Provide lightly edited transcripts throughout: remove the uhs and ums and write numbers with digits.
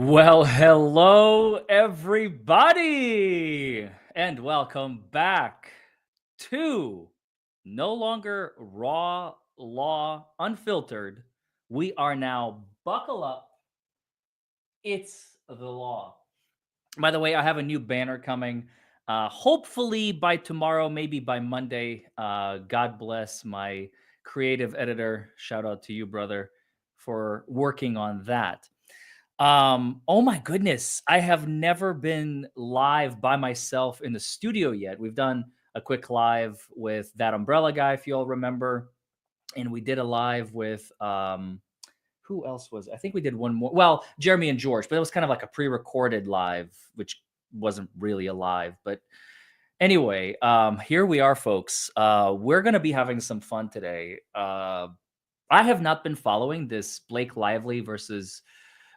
Well, hello, everybody, and welcome back to No Longer Raw Law Unfiltered. We are now Buckle Up. It's the law. By the way, I have a new banner coming. Hopefully by tomorrow, maybe by Monday. God bless my creative editor. Shout out to you, brother, for working on that. Oh my goodness. I have never been live by myself in the studio yet. We've done a quick live with that umbrella guy, if you all remember. And we did a live with who else was? I think we did one more. Well, Jeremy and George, but it was kind of like a pre-recorded live, which wasn't really a live. But anyway, here we are, folks. We're gonna be having some fun today. I have not been following this Blake Lively versus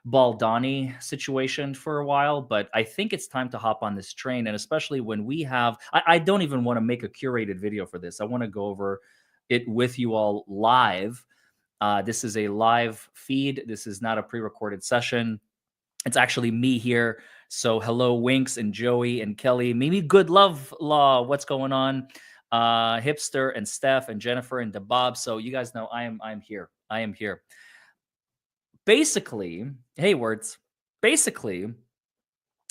Baldoni situation for a while, but I think it's time to hop on this train. And especially when we have, I don't even want to make a curated video for this. I want to go over it with you all live. This is a live feed. This is not a pre recorded session. It's actually me here. So hello, Winks and Joey and Kelly. Mimi, good love law. What's going on? Hipster and Steph and Jennifer and DeBob. So you guys know I'm here. I am here. Basically, hey words. Basically,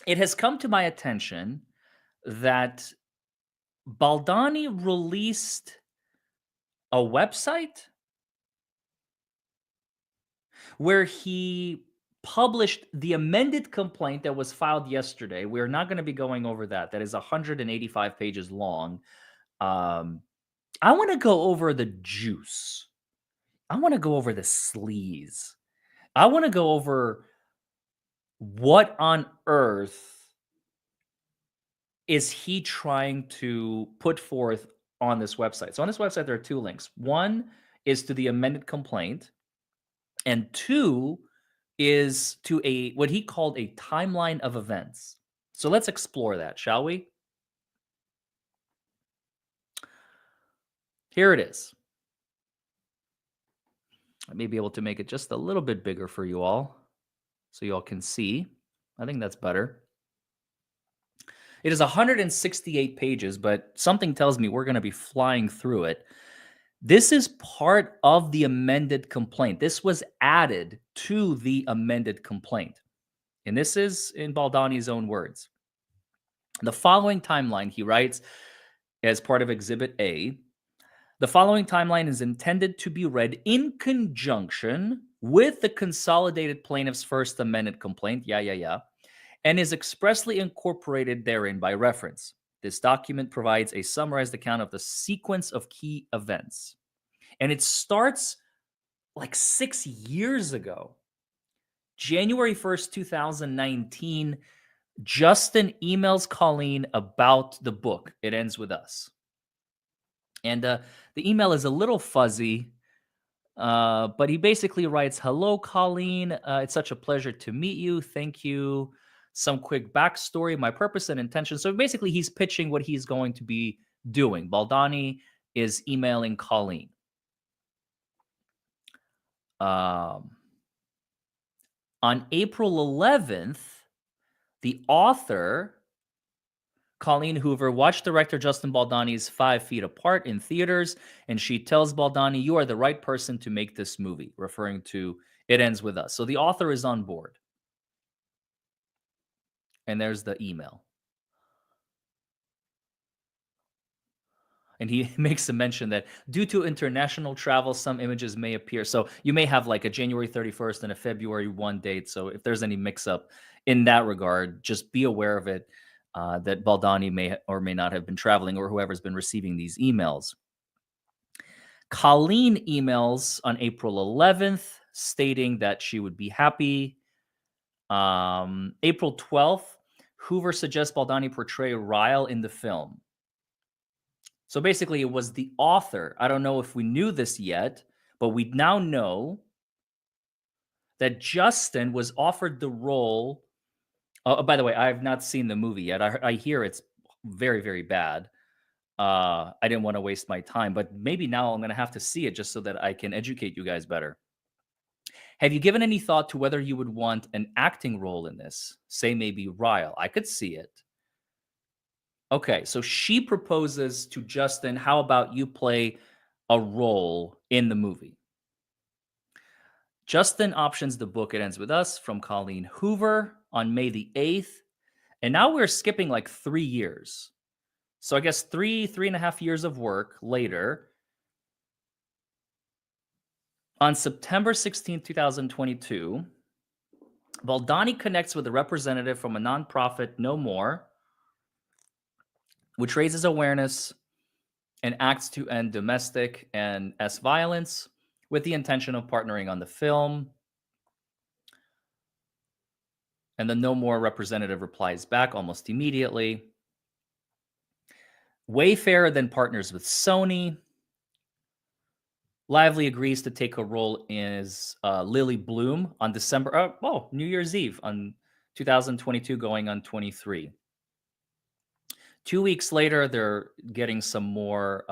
it has come to my attention that Baldoni released a website where he published the amended complaint that was filed yesterday. We're not going to be going over that. That is 185 pages long. I want to go over the juice. I want to go over the sleaze. I want to go over what on earth is he trying to put forth on this website. So on this website, there are two links. One is to the amended complaint, and two is to a what he called a timeline of events. So let's explore that, shall we? Here it is. I may be able to make it just a little bit bigger for you all so you all can see. I think that's better. It is 168 pages, but something tells me we're going to be flying through it. This is part of the amended complaint. This was added to the amended complaint. And this is in Baldoni's own words. The following timeline, he writes, as part of Exhibit A, the following timeline is intended to be read in conjunction with the consolidated plaintiff's first amended complaint, and is expressly incorporated therein by reference. This document provides a summarized account of the sequence of key events. And it starts like 6 years ago. January 1st, 2019, Justin emails Colleen about the book. It ends with us. And the email is a little fuzzy, but he basically writes, "Hello, Colleen. It's such a pleasure to meet you. Thank you. Some quick backstory, my purpose and intention." So basically, he's pitching what he's going to be doing. Baldoni is emailing Colleen. On April 11th, the author, Colleen Hoover, watched director Justin Baldoni's 5 Feet Apart in theaters, and she tells Baldoni, "You are the right person to make this movie," referring to It Ends With Us. So the author is on board. And there's the email. And he makes a mention that due to international travel, some images may appear. So you may have like a January 31st and a February 1 date. So if there's any mix up in that regard, just be aware of it, that Baldoni may or may not have been traveling, or whoever's been receiving these emails. Colleen emails on April 11th stating that she would be happy. April 12th, Hoover suggests Baldoni portray Ryle in the film. So basically, it was the author. I don't know if we knew this yet, but we now know that Justin was offered the role. Oh, by the way, I have not seen the movie yet. I hear it's very, very bad. I didn't want to waste my time, but maybe now I'm going to have to see it just so that I can educate you guys better. Have you given any thought to whether you would want an acting role in this? Say maybe Ryle. I could see it. Okay, so she proposes to Justin, how about you play a role in the movie? Justin options the book It Ends With Us from Colleen Hoover on May the 8th. And now we're skipping like 3 years. So I guess three and a half years of work later, on September 16th, 2022, Baldoni connects with a representative from a nonprofit, No More, which raises awareness and acts to end domestic and S violence with the intention of partnering on the film. And the No More representative replies back almost immediately. Wayfarer then partners with Sony. Lively agrees to take a role as Lily Bloom on New Year's Eve on 2022 going on 23. 2 weeks later, they're getting some more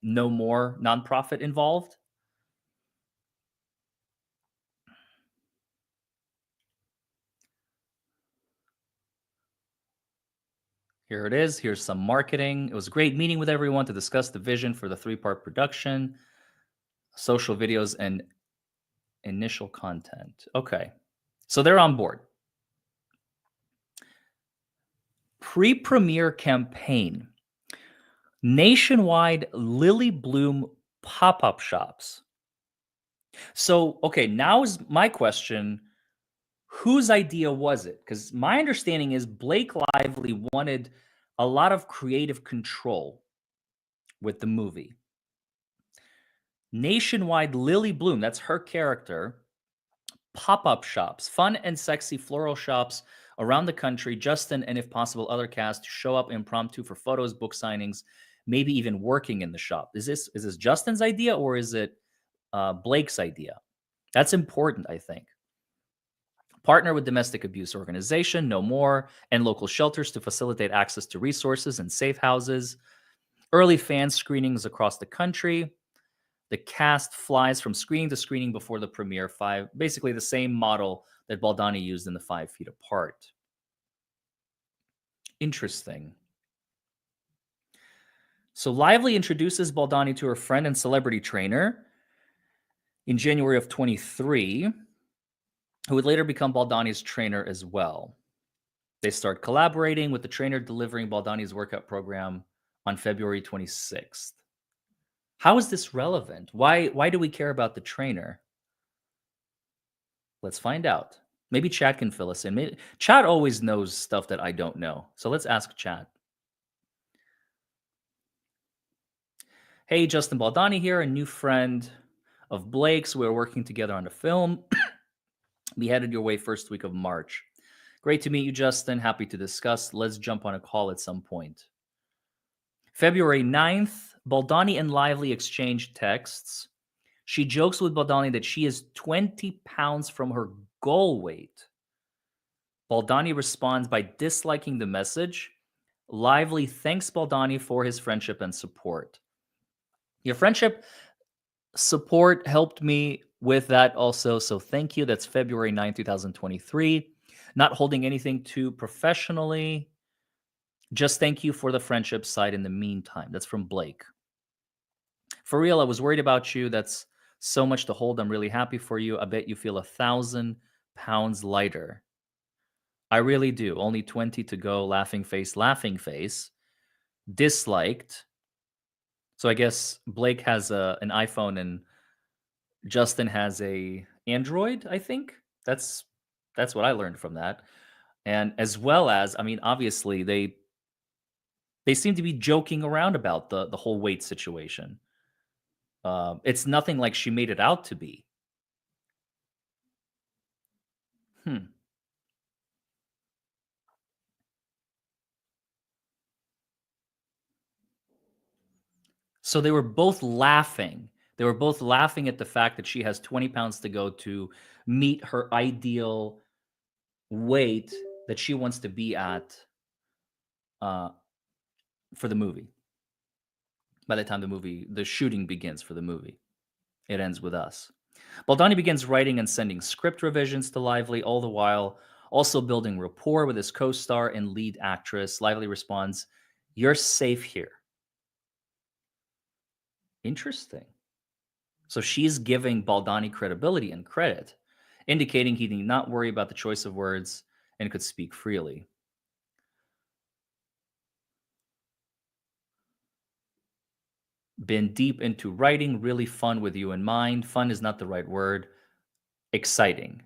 No More nonprofit involved. Here it is. Here's some marketing. It was a great meeting with everyone to discuss the vision for the 3-part production, social videos, and initial content. Okay. So they're on board. Pre-premiere campaign. Nationwide Lily Bloom pop-up shops. So, okay, now is my question. Whose idea was it? Because my understanding is Blake Lively wanted a lot of creative control with the movie. Nationwide Lily Bloom, that's her character, pop-up shops, fun and sexy floral shops around the country. Justin and, if possible, other cast to show up impromptu for photos, book signings, maybe even working in the shop. Is this Justin's idea or is it Blake's idea? That's important, I think. Partner with domestic abuse organization, No More, and local shelters to facilitate access to resources and safe houses. Early fan screenings across the country. The cast flies from screening to screening before the premiere. Basically the same model that Baldoni used in the 5 Feet Apart. Interesting. So Lively introduces Baldoni to her friend and celebrity trainer in January of 23, who would later become Baldoni's trainer as well. They start collaborating, with the trainer delivering Baldoni's workout program on February 26th. How is this relevant? Why do we care about the trainer? Let's find out. Maybe Chad can fill us in. Chad always knows stuff that I don't know. So let's ask Chad. Hey, Justin Baldoni here, a new friend of Blake's. We're working together on a film. We headed your way first week of March. Great to meet you, Justin. Happy to discuss. Let's jump on a call at some point. February 9th, Baldoni and Lively exchange texts. She jokes with Baldoni that she is 20 pounds from her goal weight. Baldoni responds by disliking the message. Lively thanks Baldoni for his friendship and support. Your friendship support helped me with that also, so thank you. That's February 9th, 2023. Not holding anything too professionally. Just thank you for the friendship side in the meantime. That's from Blake. For real, I was worried about you. That's so much to hold. I'm really happy for you. I bet you feel 1,000 pounds lighter. I really do. Only 20 to go. Laughing face, laughing face. Disliked. So I guess Blake has an iPhone and Justin has a Android, I think. That's what I learned from that. And as well as, I mean, obviously they seem to be joking around about the whole weight situation. It's nothing like she made it out to be. So they were both laughing. They were both laughing at the fact that she has 20 pounds to go to meet her ideal weight that she wants to be at uh, for the movie. By the time the shooting begins for the movie, It Ends With Us. Baldoni begins writing and sending script revisions to Lively, all the while also building rapport with his co star and lead actress. Lively responds, "You're safe here." Interesting. So she's giving Baldoni credibility and credit, indicating he need not worry about the choice of words and could speak freely. Been deep into writing, really fun with you in mind. Fun is not the right word. Exciting.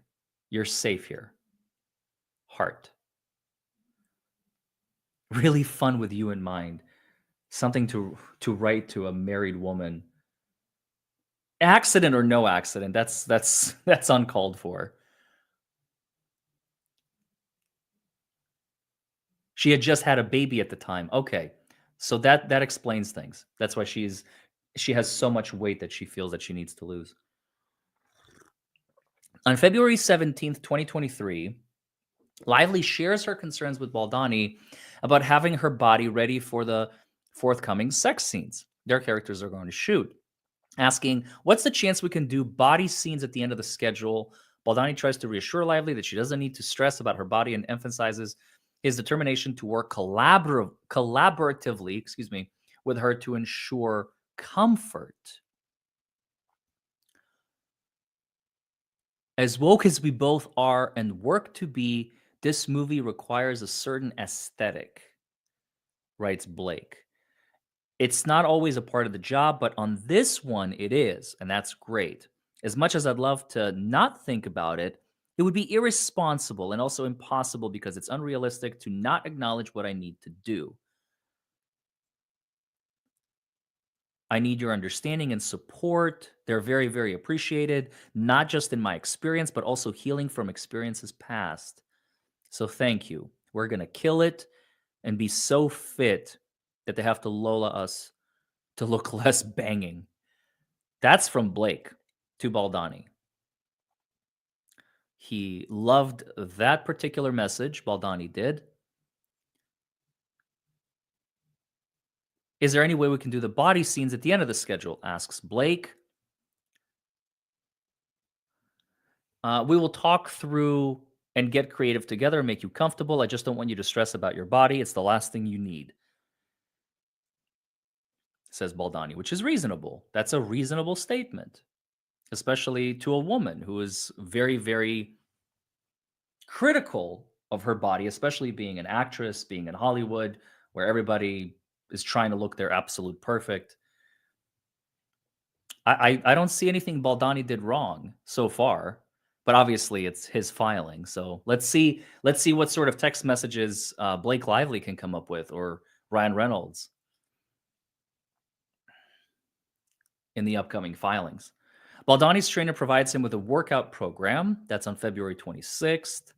You're safe here. Heart. Really fun with you in mind. Something to write to a married woman. Accident or no accident, that's that's uncalled for. She had just had a baby at the time. Okay. So that explains things. That's why she has so much weight that she feels that she needs to lose. On February 17th, 2023, Lively shares her concerns with Baldoni about having her body ready for the forthcoming sex scenes their characters are going to shoot, asking, "What's the chance we can do body scenes at the end of the schedule?" Baldoni tries to reassure Lively that she doesn't need to stress about her body and emphasizes his determination to work collaboratively, with her to ensure comfort. As woke as we both are and work to be, this movie requires a certain aesthetic, writes Blake. It's not always a part of the job, but on this one, it is, and that's great. As much as I'd love to not think about it, it would be irresponsible and also impossible because it's unrealistic to not acknowledge what I need to do. I need your understanding and support. They're very, very appreciated, not just in my experience, but also healing from experiences past. So thank you. We're going to kill it and be so fit that they have to Lola us to look less banging. That's from Blake to Baldoni. He loved that particular message, Baldoni did. Is there any way we can do the body scenes at the end of the schedule? Asks Blake. We will talk through and get creative together and make you comfortable. I just don't want you to stress about your body. It's the last thing you need, says Baldoni, which is reasonable. That's a reasonable statement, especially to a woman who is very, very critical of her body, especially being an actress, being in Hollywood, where everybody is trying to look their absolute perfect. I don't see anything Baldoni did wrong so far, but obviously it's his filing. So let's see what sort of text messages Blake Lively can come up with, or Ryan Reynolds, in the upcoming filings. Baldoni's trainer provides him with a workout program. That's on February 26th.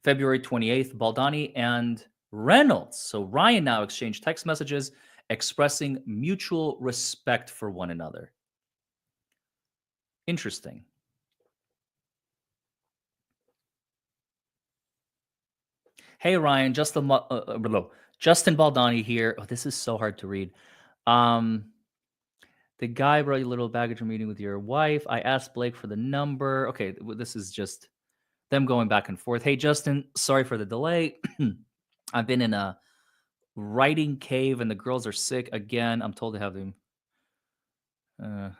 February 28th, Baldoni and Reynolds, so Ryan, now exchange text messages expressing mutual respect for one another. Interesting. Hey Ryan, Justin Baldoni here. Oh, this is so hard to read. Um, the guy brought you a little baggage from meeting with your wife. I asked Blake for the number. Okay, this is just them going back and forth. Hey Justin, sorry for the delay. I've been in a writing cave and the girls are sick again. I'm told to have them.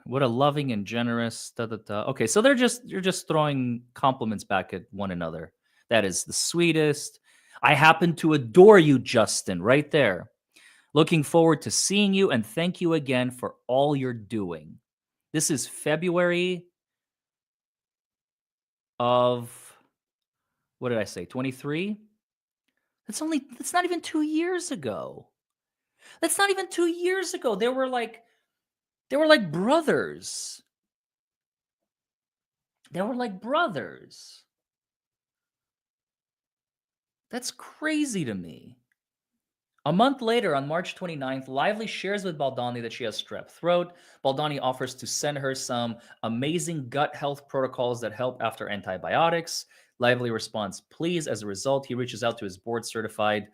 What a loving and generous. Da, da, da. Okay, so you're just throwing compliments back at one another. That is the sweetest. I happen to adore you, Justin, right there. Looking forward to seeing you and thank you again for all you're doing. This is February of, what did I say, 23? That's not even 2 years ago. That's not even 2 years ago. They were like brothers. They were like brothers. That's crazy to me. A month later, on March 29th, Lively shares with Baldoni that she has strep throat. Baldoni offers to send her some amazing gut health protocols that help after antibiotics. Lively responds, please. As a result, he reaches out to his board certified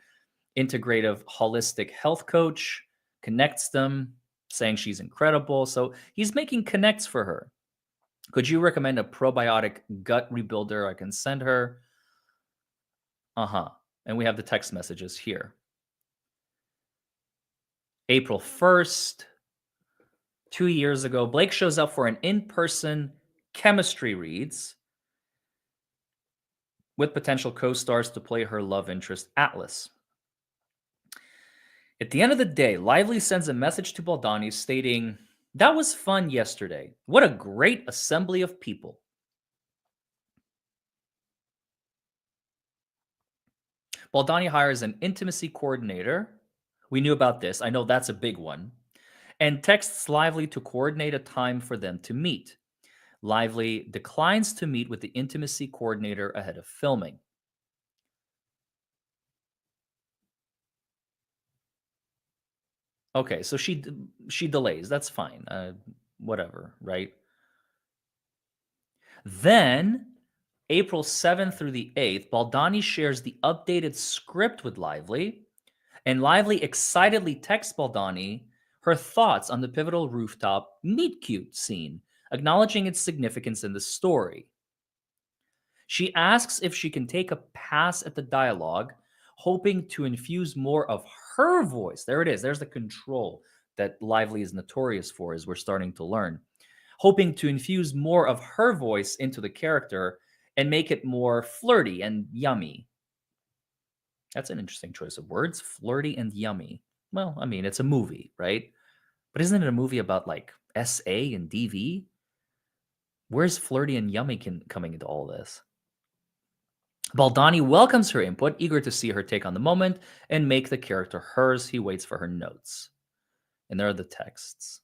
integrative holistic health coach, connects them, saying she's incredible. So he's making connects for her. Could you recommend a probiotic gut rebuilder I can send her? Uh-huh. And we have the text messages here. April 1st, 2 years ago, Blake shows up for an in-person chemistry reads with potential co-stars to play her love interest, Atlas. At the end of the day, Lively sends a message to Baldoni stating, "That was fun yesterday. What a great assembly of people." Baldoni hires an intimacy coordinator. We knew about this. I know that's a big one. And texts Lively to coordinate a time for them to meet. Lively declines to meet with the intimacy coordinator ahead of filming. Okay, so she delays. That's fine. Whatever, right? Then April 7th through the 8th, Baldoni shares the updated script with Lively, and Lively excitedly texts Baldoni her thoughts on the pivotal rooftop meet cute scene, acknowledging its significance in the story. She asks if she can take a pass at the dialogue, hoping to infuse more of her voice. There it is. There's the control that Lively is notorious for, as we're starting to learn. Hoping to infuse more of her voice into the character and make it more flirty and yummy. That's an interesting choice of words, flirty and yummy. Well, I mean, it's a movie, right? But isn't it a movie about like SA and DV? Where's flirty and yummy coming into all this? Baldoni welcomes her input, eager to see her take on the moment and make the character hers. He waits for her notes. And there are the texts.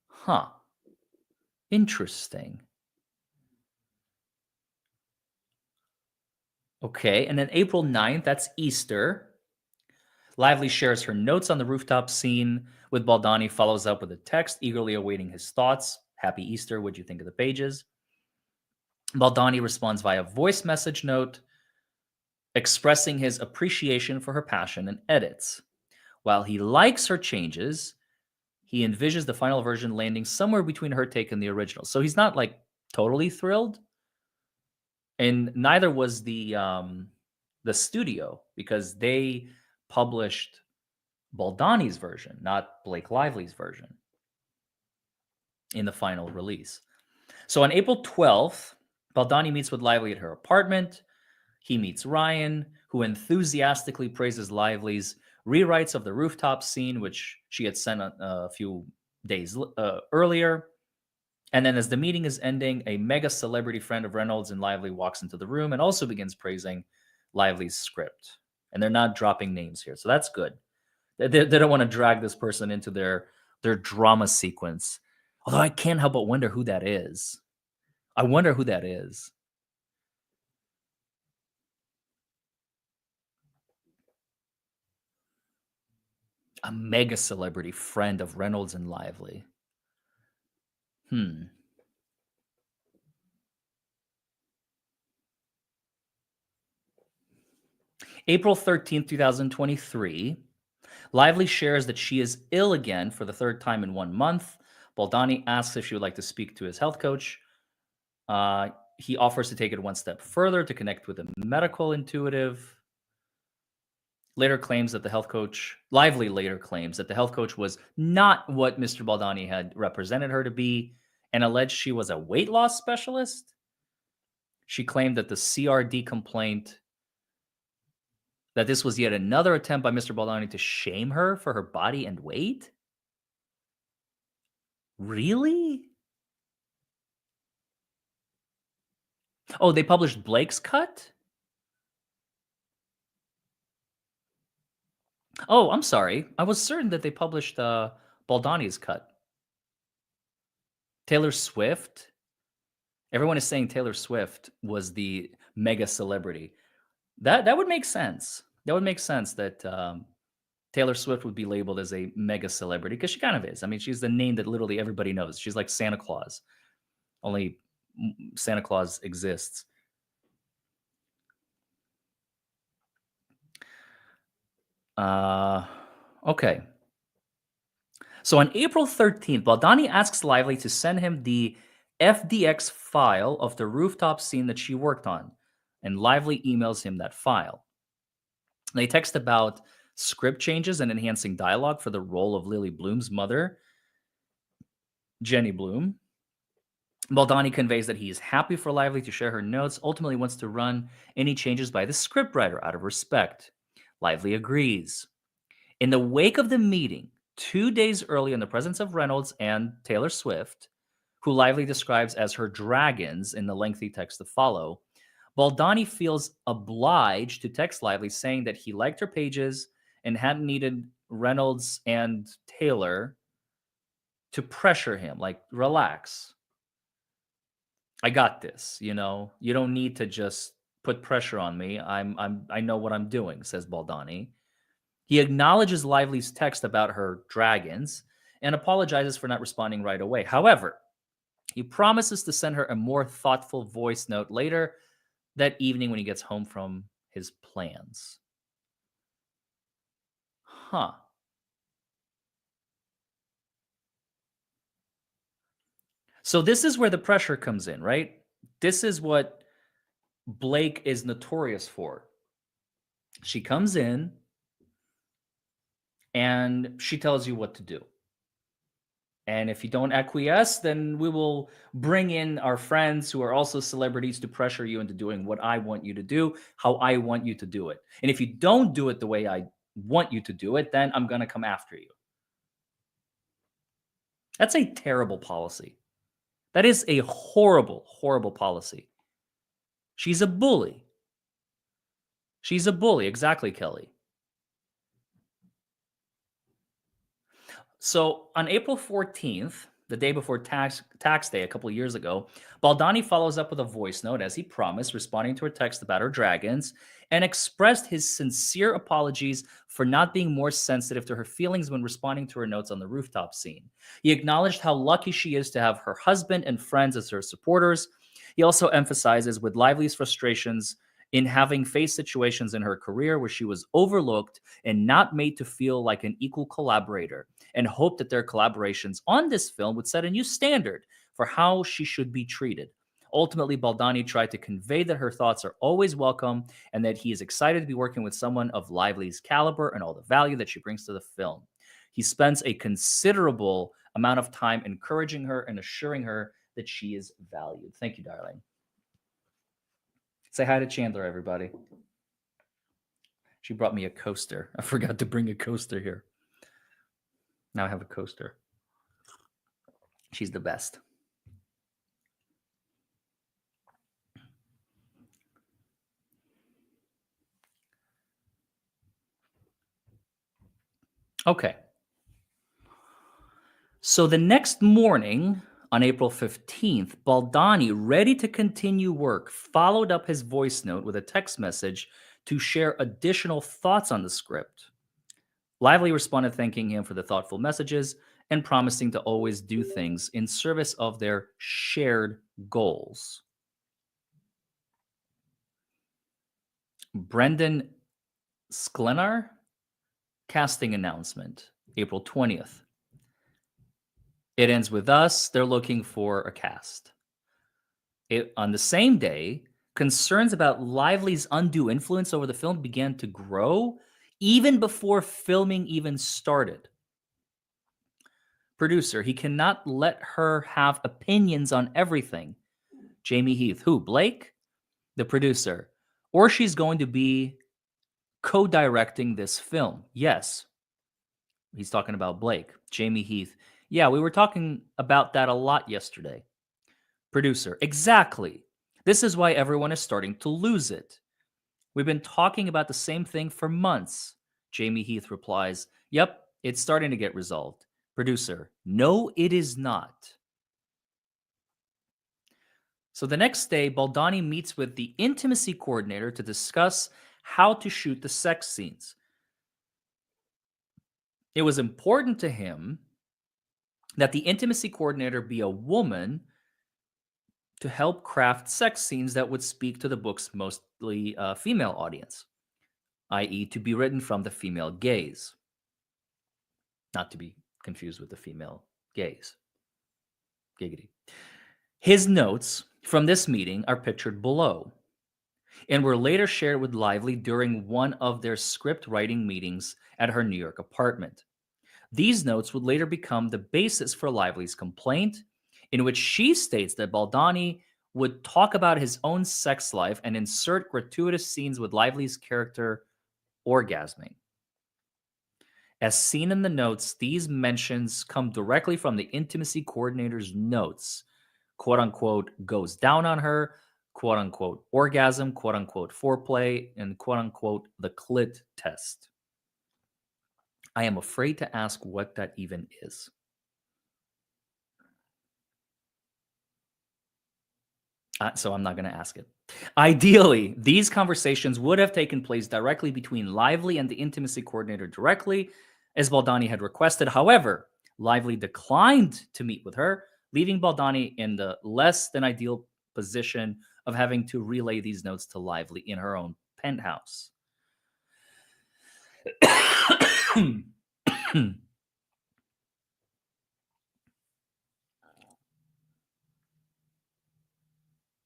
Huh. Interesting. Okay, and then April 9th, that's Easter. Lively shares her notes on the rooftop scene with Baldoni, follows up with a text, eagerly awaiting his thoughts. Happy Easter, what'd you think of the pages? Baldoni responds via voice message note, expressing his appreciation for her passion and edits. While he likes her changes, he envisions the final version landing somewhere between her take and the original. So he's not like totally thrilled, and neither was the studio, because they published Baldoni's version, not Blake Lively's version, in the final release. So on April 12th, Baldoni meets with Lively at her apartment. He meets Ryan, who enthusiastically praises Lively's rewrites of the rooftop scene, which she had sent a few days earlier. And then, as the meeting is ending, a mega celebrity friend of Reynolds and Lively walks into the room and also begins praising Lively's script. And they're not dropping names here, so that's good. They don't want to drag this person into their drama sequence. Although I can't help but wonder who that is. I wonder who that is. A mega celebrity friend of Reynolds and Lively. Hmm. April 13th, 2023. Lively shares that she is ill again for the third time in 1 month. Baldoni asks if she would like to speak to his health coach. Uh, he offers to take it one step further to connect with a medical intuitive. Later claims that the health coach, Lively later claims that the health coach was not what Mr. Baldoni had represented her to be, and alleged she was a weight loss specialist. She claimed that the CRD complaint, that this was yet another attempt by Mr. Baldoni to shame her for her body and weight. Really? Oh, they published Blake's cut? Oh, I'm sorry. I was certain that they published Baldoni's cut. Taylor Swift? Everyone is saying Taylor Swift was the mega celebrity. That would make sense. That would make sense that Taylor Swift would be labeled as a mega celebrity, because she kind of is. I mean, she's the name that literally everybody knows. She's like Santa Claus. Only Santa Claus exists. Uh, okay. So on April 13th, Baldoni asks Lively to send him the FDX file of the rooftop scene that she worked on, and Lively emails him that file. They text about script changes and enhancing dialogue for the role of Lily Bloom's mother, Jenny Bloom. Baldoni conveys that he is happy for Lively to share her notes, ultimately wants to run any changes by the scriptwriter out of respect. Lively agrees. In the wake of the meeting, 2 days early in the presence of Reynolds and Taylor Swift, who Lively describes as her dragons in the lengthy text to follow, Baldoni feels obliged to text Lively saying that he liked her pages and hadn't needed Reynolds and Taylor to pressure him, like, relax. I got this, you know. You don't need to just put pressure on me. I know what I'm doing, says Baldoni. He acknowledges Lively's text about her dragons and apologizes for not responding right away. However, he promises to send her a more thoughtful voice note later that evening when he gets home from his plans. Huh. So this is where the pressure comes in, right? This is what Blake is notorious for. She comes in and she tells you what to do. And if you don't acquiesce, then we will bring in our friends who are also celebrities to pressure you into doing what I want you to do, how I want you to do it. And if you don't do it the way I want you to do it, then I'm going to come after you. That's a terrible policy. That is a horrible, horrible policy. She's a bully. She's a bully. Exactly, Kelly. So on April 14th, the day before tax day a couple of years ago, Baldoni follows up with a voice note as he promised, responding to her text about her dragons, and expressed his sincere apologies for not being more sensitive to her feelings when responding to her notes on the rooftop scene. He acknowledged how lucky she is to have her husband and friends as her supporters. He also emphasizes with Lively's frustrations in having faced situations in her career where she was overlooked and not made to feel like an equal collaborator, and hoped that their collaborations on this film would set a new standard for how she should be treated. Ultimately, Baldoni tried to convey that her thoughts are always welcome and that he is excited to be working with someone of Lively's caliber and all the value that she brings to the film. He spends a considerable amount of time encouraging her and assuring her that she is valued. Thank you, darling. Say hi to Chandler, everybody. She brought me a coaster. I forgot to bring a coaster here. Now I have a coaster. She's the best. Okay. So the next morning, on April 15th, Baldoni, ready to continue work, followed up his voice note with a text message to share additional thoughts on the script. Lively responded thanking him for the thoughtful messages and promising to always do things in service of their shared goals. Brendan Sklenar, casting announcement, April 20th. It ends with us. They're looking for a cast. On the same day, concerns about Lively's undue influence over the film began to grow even before filming even started. Producer, he cannot let her have opinions on everything. Jamie Heath, who? Blake? The producer. Or she's going to be co-directing this film. Yes. He's talking about Blake. Jamie Heath. Yeah, we were talking about that a lot yesterday. Producer, exactly. This is why everyone is starting to lose it. We've been talking about the same thing for months. Jamie Heath replies, Yep, it's starting to get resolved. Producer, no, it is not. So the next day, Baldoni meets with the intimacy coordinator to discuss how to shoot the sex scenes. It was important to him that the intimacy coordinator be a woman to help craft sex scenes that would speak to the book's mostly female audience, i.e., to be written from the female gaze. Not to be confused with the female gaze. Giggity. His notes from this meeting are pictured below and were later shared with Lively during one of their script writing meetings at her New York apartment. These notes would later become the basis for Lively's complaint, in which she states that Baldoni would talk about his own sex life and insert gratuitous scenes with Lively's character orgasming. As seen in the notes, these mentions come directly from the intimacy coordinator's notes. Quote unquote, goes down on her, quote unquote, orgasm, quote unquote, foreplay, and quote unquote, the clit test. I am afraid to ask what that even is. So I'm not going to ask it. Ideally, these conversations would have taken place directly between Lively and the intimacy coordinator directly, as Baldoni had requested. However, Lively declined to meet with her, leaving Baldoni in the less than ideal position of having to relay these notes to Lively in her own penthouse.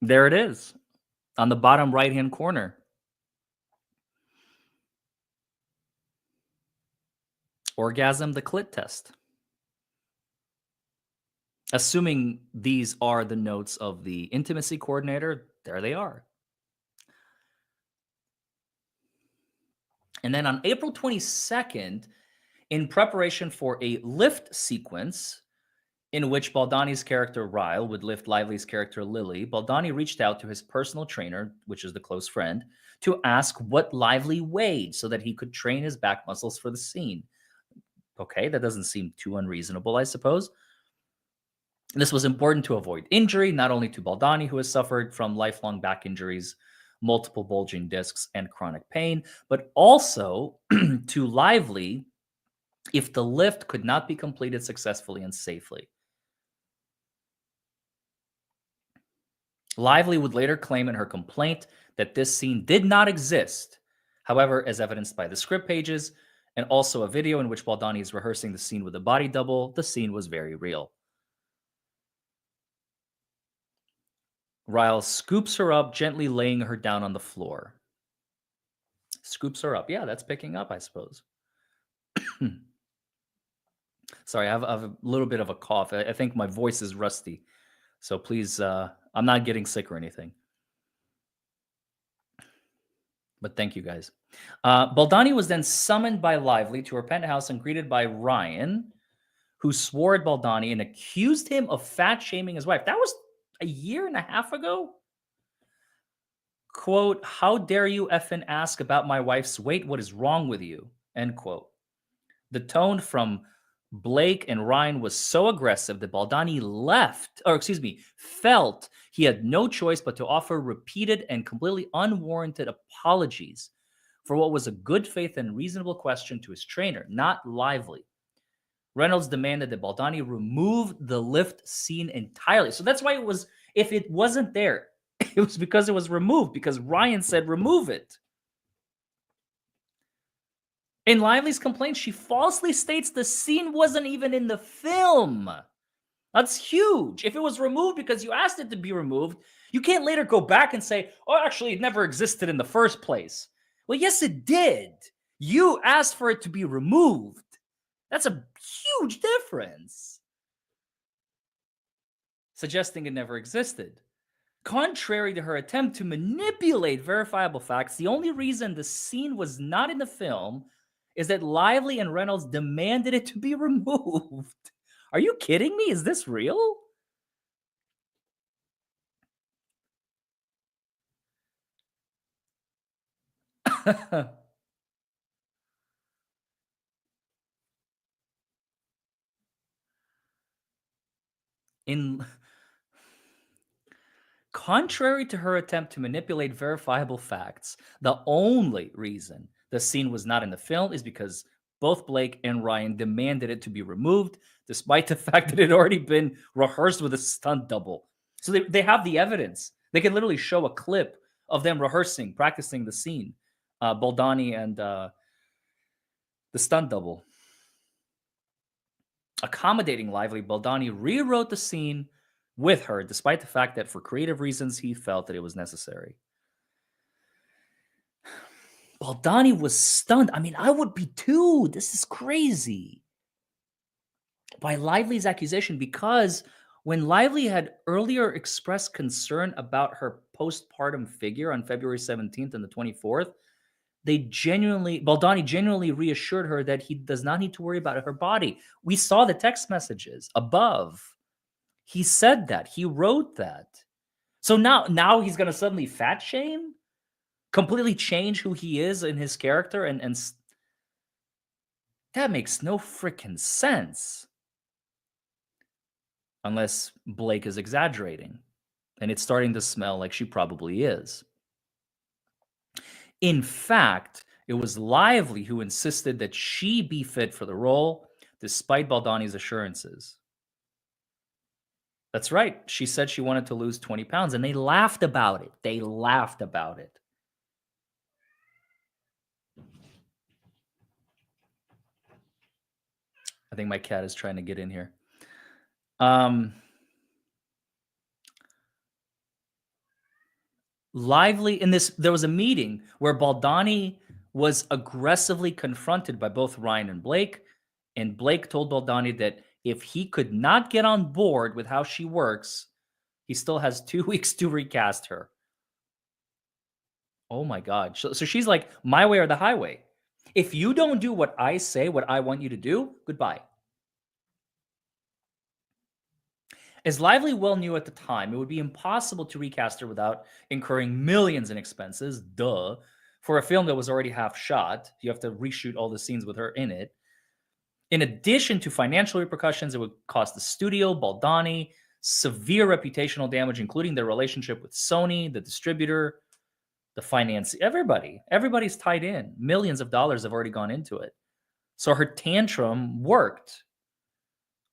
There it is on the bottom right-hand corner. Orgasm, the clit test. Assuming these are the notes of the intimacy coordinator, there they are. And then on April 22nd, in preparation for a lift sequence in which Baldoni's character Ryle would lift Lively's character Lily, Baldoni reached out to his personal trainer, which is the close friend, to ask what Lively weighed so that he could train his back muscles for the scene. Okay, that doesn't seem too unreasonable, I suppose. This was important to avoid injury, not only to Baldoni, who has suffered from lifelong back injuries, multiple bulging discs, and chronic pain, but also to Lively if the lift could not be completed successfully and safely. Lively would later claim in her complaint that this scene did not exist. However, as evidenced by the script pages and also a video in which Baldoni is rehearsing the scene with a body double, the scene was very real. Ryle scoops her up, gently laying her down on the floor. Scoops her up. Yeah, that's picking up, I suppose. Sorry, I have a little bit of a cough. I think my voice is rusty. So please, I'm not getting sick or anything. But thank you guys. Baldoni was then summoned by Lively to her penthouse and greeted by Ryan, who swore at Baldoni and accused him of fat shaming his wife. That was a year and a half ago. Quote, how dare you effing ask about my wife's weight? What is wrong with you? End quote. The tone from Blake and Ryan was so aggressive that Baldoni felt he had no choice but to offer repeated and completely unwarranted apologies for what was a good faith and reasonable question to his trainer, not Lively. Reynolds demanded that Baldoni remove the lift scene entirely. So that's why it was, if it wasn't there, it was because it was removed, because Ryan said remove it. In Lively's complaint, she falsely states the scene wasn't even in the film. That's huge. If it was removed because you asked it to be removed, you can't later go back and say, oh, actually, it never existed in the first place. Well, yes, it did. You asked for it to be removed. That's a huge difference. Suggesting it never existed. Contrary to her attempt to manipulate verifiable facts, the only reason the scene was not in the film is that Lively and Reynolds demanded it to be removed. Are you kidding me? Is this real? Contrary to her attempt to manipulate verifiable facts, the only reason the scene was not in the film is because both Blake and Ryan demanded it to be removed, despite the fact that it had already been rehearsed with a stunt double. So they have the evidence. They can literally show a clip of them rehearsing, practicing the scene, Baldoni and the stunt double. Accommodating Lively, Baldoni rewrote the scene with her, despite the fact that for creative reasons he felt that it was necessary. Baldoni was stunned. I mean, I would be too. This is crazy. By Lively's accusation, because when Lively had earlier expressed concern about her postpartum figure on February 17th and the 24th, Baldoni genuinely reassured her that he does not need to worry about her body. We saw the text messages above. He said that. He wrote that. So now he's going to suddenly fat shame? Completely change who he is in his character and that makes no freaking sense. Unless Blake is exaggerating. And it's starting to smell like she probably is. In fact, it was Lively who insisted that she be fit for the role, despite Baldoni's assurances. That's right. She said she wanted to lose 20 pounds, and they laughed about it. They laughed about it. I think my cat is trying to get in here. Lively in this, there was a meeting where Baldoni was aggressively confronted by both Ryan and Blake told Baldoni that if he could not get on board with how she works, he still has 2 weeks to recast her. Oh my God. So she's like, my way or the highway. If you don't do what I say, what I want you to do, goodbye. As Lively well knew at the time, it would be impossible to recast her without incurring millions in expenses, duh. For a film that was already half shot, you have to reshoot all the scenes with her in it. In addition to financial repercussions, it would cost the studio, Baldoni, severe reputational damage, including their relationship with Sony, the distributor, the finance, everybody. Everybody's tied in. Millions of dollars have already gone into it. So her tantrum worked.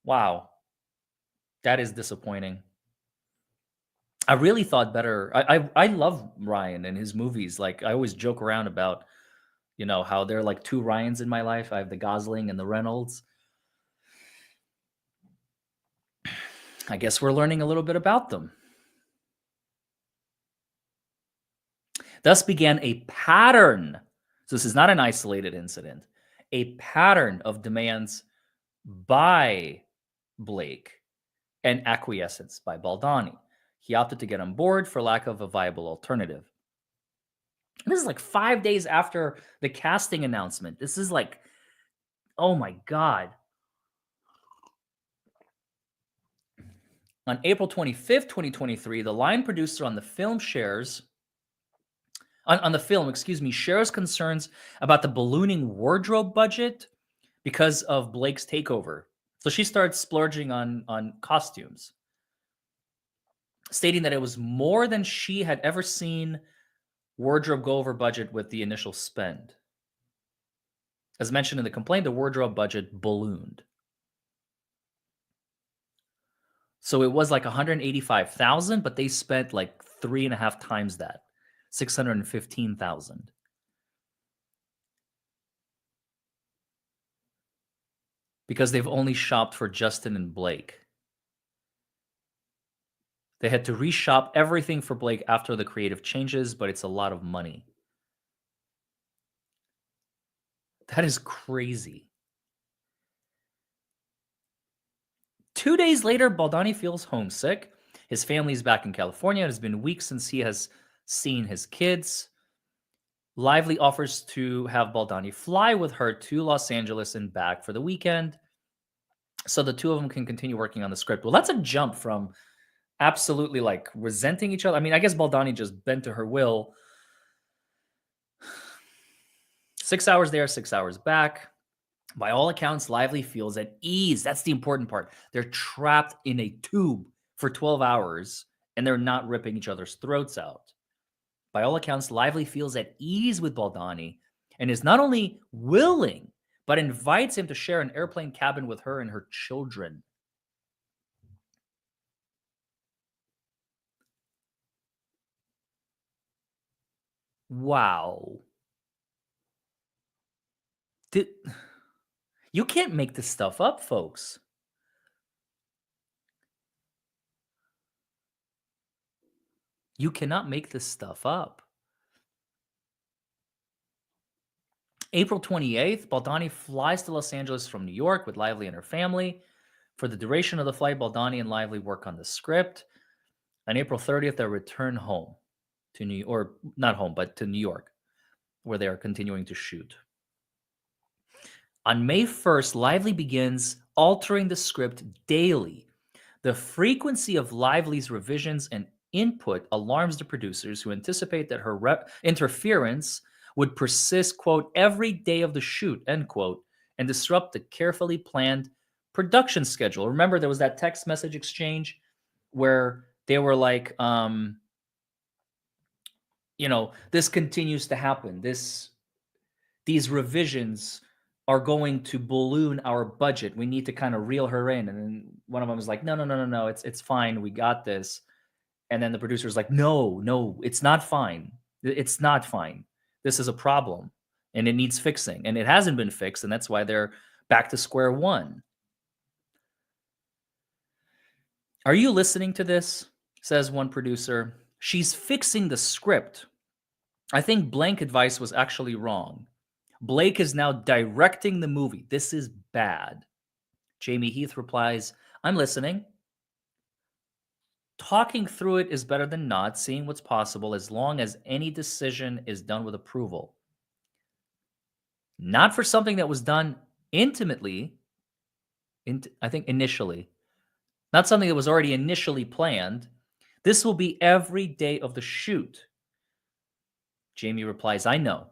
Wow. That is disappointing. I really thought better. I love Ryan and his movies. Like I always joke around about, how there are like two Ryans in my life. I have the Gosling and the Reynolds. I guess we're learning a little bit about them. Thus began a pattern. So this is not an isolated incident. A pattern of demands by Blake and acquiescence by Baldoni. He opted to get on board for lack of a viable alternative. And this is like 5 days after the casting announcement. This is like, oh my God. On April 25th, 2023, the line producer on the film shares concerns about the ballooning wardrobe budget because of Blake's takeover. So she starts splurging on costumes, stating that it was more than she had ever seen wardrobe go over budget with the initial spend. As mentioned in the complaint, the wardrobe budget ballooned. So it was like 185,000, but they spent like 3.5 times that, 615,000. Because they've only shopped for Justin and Blake. They had to reshop everything for Blake after the creative changes, but it's a lot of money. That is crazy. 2 days later, Baldoni feels homesick. His family's back in California. It has been weeks since he has seen his kids. Lively offers to have Baldoni fly with her to Los Angeles and back for the weekend so the two of them can continue working on the script. Well, that's a jump from absolutely like resenting each other. I mean, I guess Baldoni just bent to her will. 6 hours there, 6 hours back. By all accounts, Lively feels at ease. That's the important part. They're trapped in a tube for 12 hours and they're not ripping each other's throats out. By all accounts, Lively feels at ease with Baldoni and is not only willing, but invites him to share an airplane cabin with her and her children. Wow. You can't make this stuff up, folks. You cannot make this stuff up. April 28th, Baldoni flies to Los Angeles from New York with Lively and her family. For the duration of the flight, Baldoni and Lively work on the script. On April 30th, they return home to or not home, but to New York, where they are continuing to shoot. On May 1st, Lively begins altering the script daily. The frequency of Lively's revisions and input alarms the producers, who anticipate that her interference would persist, quote, every day of the shoot, end quote, and disrupt the carefully planned production schedule. Remember, there was that text message exchange where they were like, this continues to happen. These revisions are going to balloon our budget. We need to kind of reel her in. And then one of them is like, no, it's fine. We got this. And then the producer is like, no, it's not fine. It's not fine. This is a problem and it needs fixing. And it hasn't been fixed. And that's why they're back to square one. Are you listening to this? Says one producer. She's fixing the script. I think blank advice was actually wrong. Blake is now directing the movie. This is bad. Jamie Heath replies, I'm listening. Talking through it is better than not, seeing what's possible as long as any decision is done with approval. Not for something that was done intimately, I think initially. Not something that was already initially planned. This will be every day of the shoot. Jamie replies, I know.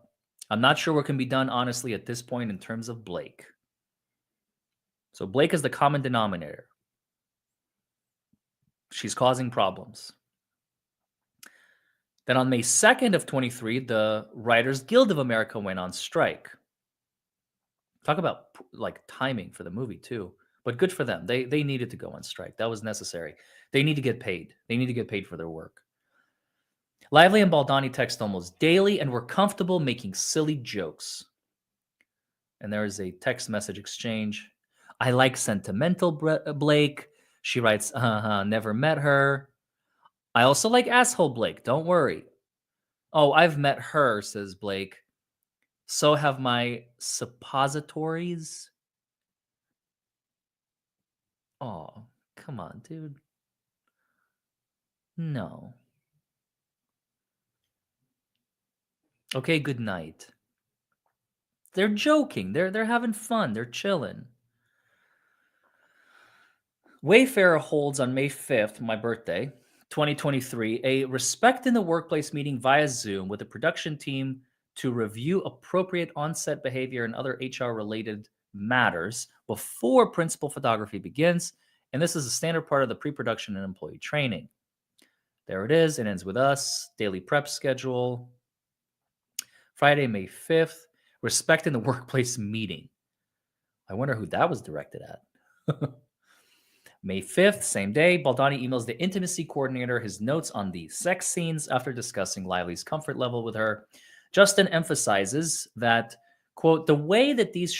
I'm not sure what can be done honestly at this point in terms of Blake. So Blake is the common denominator. She's causing problems. Then on May 2nd of 23, the Writers Guild of America went on strike. Talk about like timing for the movie too. But good for them. They needed to go on strike. That was necessary. They need to get paid. They need to get paid for their work. Lively and Baldoni text almost daily and were comfortable making silly jokes. And there is a text message exchange. I like sentimental Blake. She writes, never met her. I also like asshole Blake. Don't worry. Oh, I've met her, says Blake. So have my suppositories. Oh, come on, dude. No. Okay, good night. They're joking. They're having fun. They're chilling. Wayfarer holds on May 5th, my birthday, 2023, a Respect in the Workplace meeting via Zoom with the production team to review appropriate on-set behavior and other HR-related matters before principal photography begins. And this is a standard part of the pre-production and employee training. There it is. It ends with us. Daily prep schedule. Friday, May 5th, Respect in the Workplace meeting. I wonder who that was directed at. May 5th, same day, Baldoni emails the intimacy coordinator his notes on the sex scenes after discussing Lively's comfort level with her. Justin emphasizes that, quote, the way that these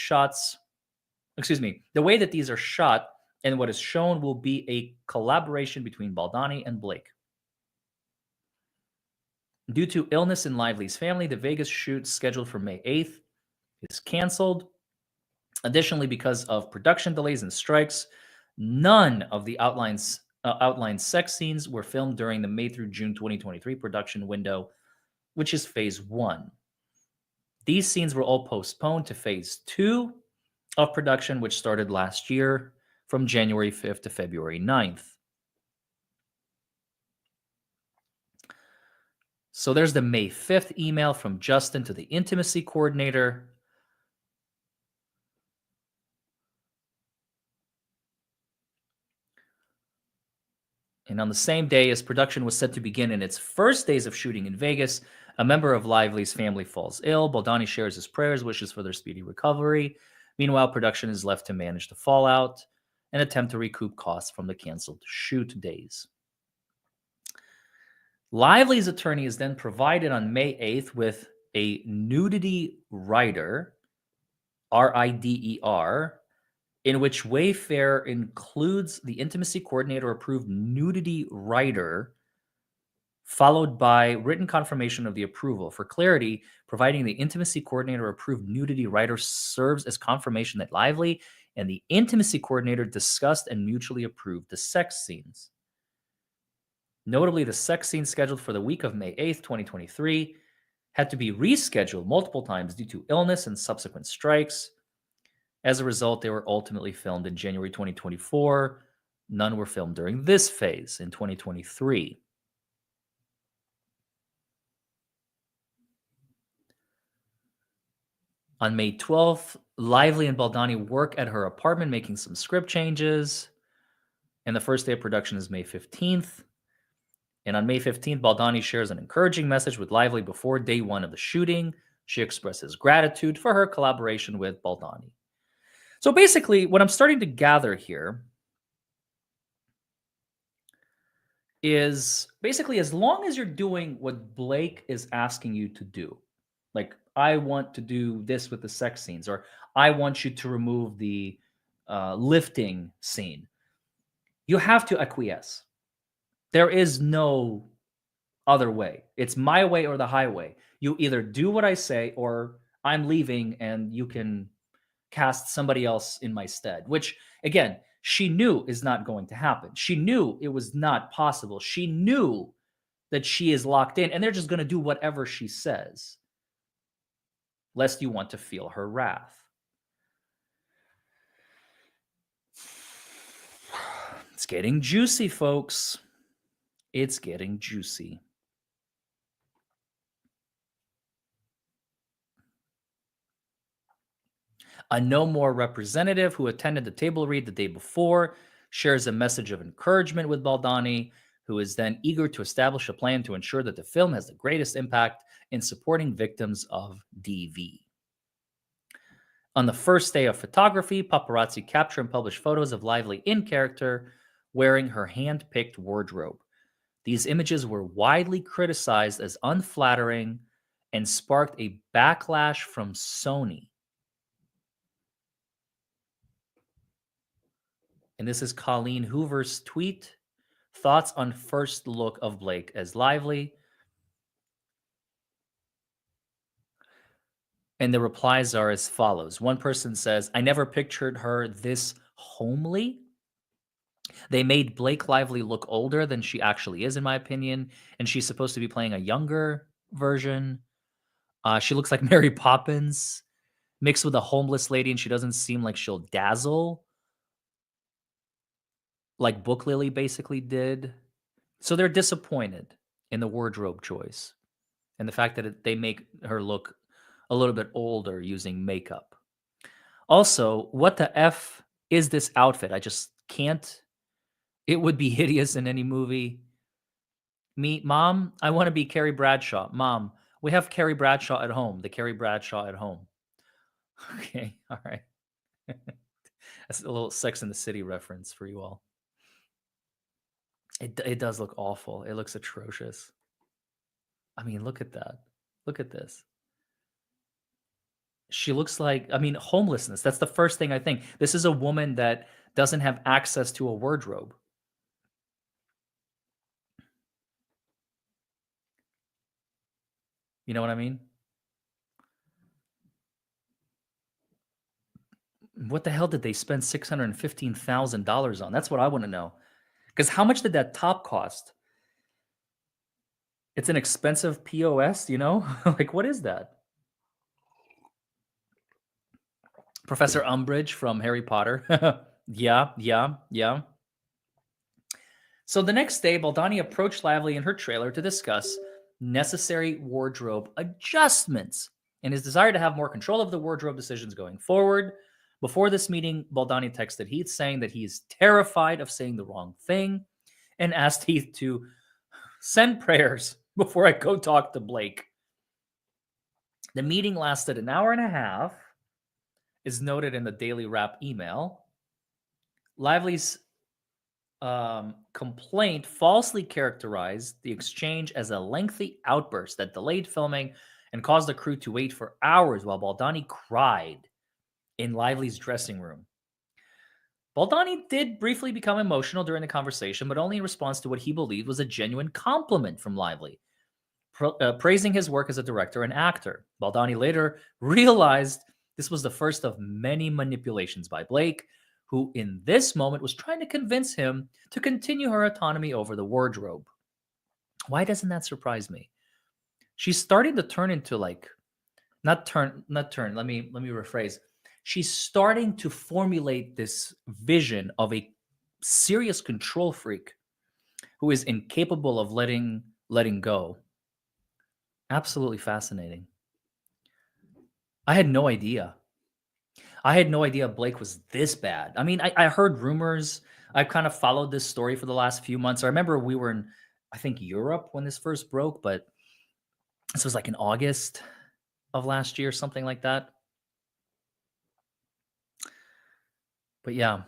are shot and what is shown will be a collaboration between Baldoni and Blake. Due to illness in Lively's family, the Vegas shoot scheduled for May 8th is canceled. Additionally, because of production delays and strikes, none of the outlined sex scenes were filmed during the May through June 2023 production window, which is phase 1. These scenes were all postponed to phase 2 of production, which started last year from January 5th to February 9th. So there's the May 5th email from Justin to the intimacy coordinator. And on the same day as production was set to begin in its first days of shooting in Vegas, a member of Lively's family falls ill. Baldoni shares his prayers, wishes for their speedy recovery. Meanwhile, production is left to manage the fallout and attempt to recoup costs from the canceled shoot days. Lively's attorney is then provided on May 8th with a nudity rider, RIDER, in which Wayfair includes the intimacy coordinator approved nudity rider followed by written confirmation of the approval. For clarity, providing the intimacy coordinator approved nudity writer serves as confirmation that Lively and the intimacy coordinator discussed and mutually approved the sex scenes. Notably, the sex scene scheduled for the week of May 8th, 2023, had to be rescheduled multiple times due to illness and subsequent strikes. As a result, they were ultimately filmed in January 2024. None were filmed during this phase in 2023. On May 12th, Lively and Baldoni work at her apartment making some script changes. And the first day of production is May 15th. And on May 15th, Baldoni shares an encouraging message with Lively before day one of the shooting. She expresses gratitude for her collaboration with Baldoni. So basically, what I'm starting to gather here is basically as long as you're doing what Blake is asking you to do, like I want to do this with the sex scenes, or I want you to remove the lifting scene, you have to acquiesce. There is no other way. It's my way or the highway. You either do what I say or I'm leaving and you can cast somebody else in my stead, which again, she knew is not going to happen. She knew it was not possible. She knew that she is locked in and they're just going to do whatever she says, lest you want to feel her wrath. It's getting juicy, folks. It's getting juicy. A No More representative who attended the table read the day before shares a message of encouragement with Baldoni, who is then eager to establish a plan to ensure that the film has the greatest impact in supporting victims of DV. On the first day of photography, paparazzi capture and publish photos of Lively in character wearing her hand-picked wardrobe. These images were widely criticized as unflattering and sparked a backlash from Sony. And this is Colleen Hoover's tweet. Thoughts on first look of Blake as Lively. And the replies are as follows. One person says, I never pictured her this homely. They made Blake Lively look older than she actually is, in my opinion. And she's supposed to be playing a younger version. She looks like Mary Poppins mixed with a homeless lady, and she doesn't seem like she'll dazzle like Book Lily basically did. So they're disappointed in the wardrobe choice and the fact that they make her look a little bit older using makeup. Also, what the F is this outfit? I just can't. It would be hideous in any movie. Mom, I want to be Carrie Bradshaw. Mom, we have Carrie Bradshaw at home. The Carrie Bradshaw at home. Okay, all right. That's a little Sex in the City reference for you all. It does look awful. It looks atrocious. I mean, look at that. Look at this. She looks like, I mean, homelessness. That's the first thing I think. This is a woman that doesn't have access to a wardrobe. You know what I mean? What the hell did they spend $615,000 on? That's what I want to know. Because how much did that top cost? It's an expensive POS, you know? Like, what is that? Professor Umbridge from Harry Potter. Yeah. So the next day, Baldoni approached Lively in her trailer to discuss necessary wardrobe adjustments and his desire to have more control of the wardrobe decisions going forward. Before this meeting, Baldoni texted Heath saying that he is terrified of saying the wrong thing and asked Heath to send prayers before I go talk to Blake. The meeting lasted an hour and a half, is noted in the Daily Wrap email. Lively's complaint falsely characterized the exchange as a lengthy outburst that delayed filming and caused the crew to wait for hours while Baldoni cried in Lively's dressing room. Baldoni did briefly become emotional during the conversation, but only in response to what he believed was a genuine compliment from Lively, praising his work as a director and actor. Baldoni later realized this was the first of many manipulations by Blake, who in this moment was trying to convince him to continue her autonomy over the wardrobe. Why doesn't that surprise me? She's starting to turn into like not turn. Let me rephrase. She's starting to formulate this vision of a serious control freak who is incapable of letting go. Absolutely fascinating. I had no idea. I had no idea Blake was this bad. I mean, I heard rumors. I've kind of followed this story for the last few months. I remember we were in, I think, Europe when this first broke, but this was like in August of last year, something like that. But yeah.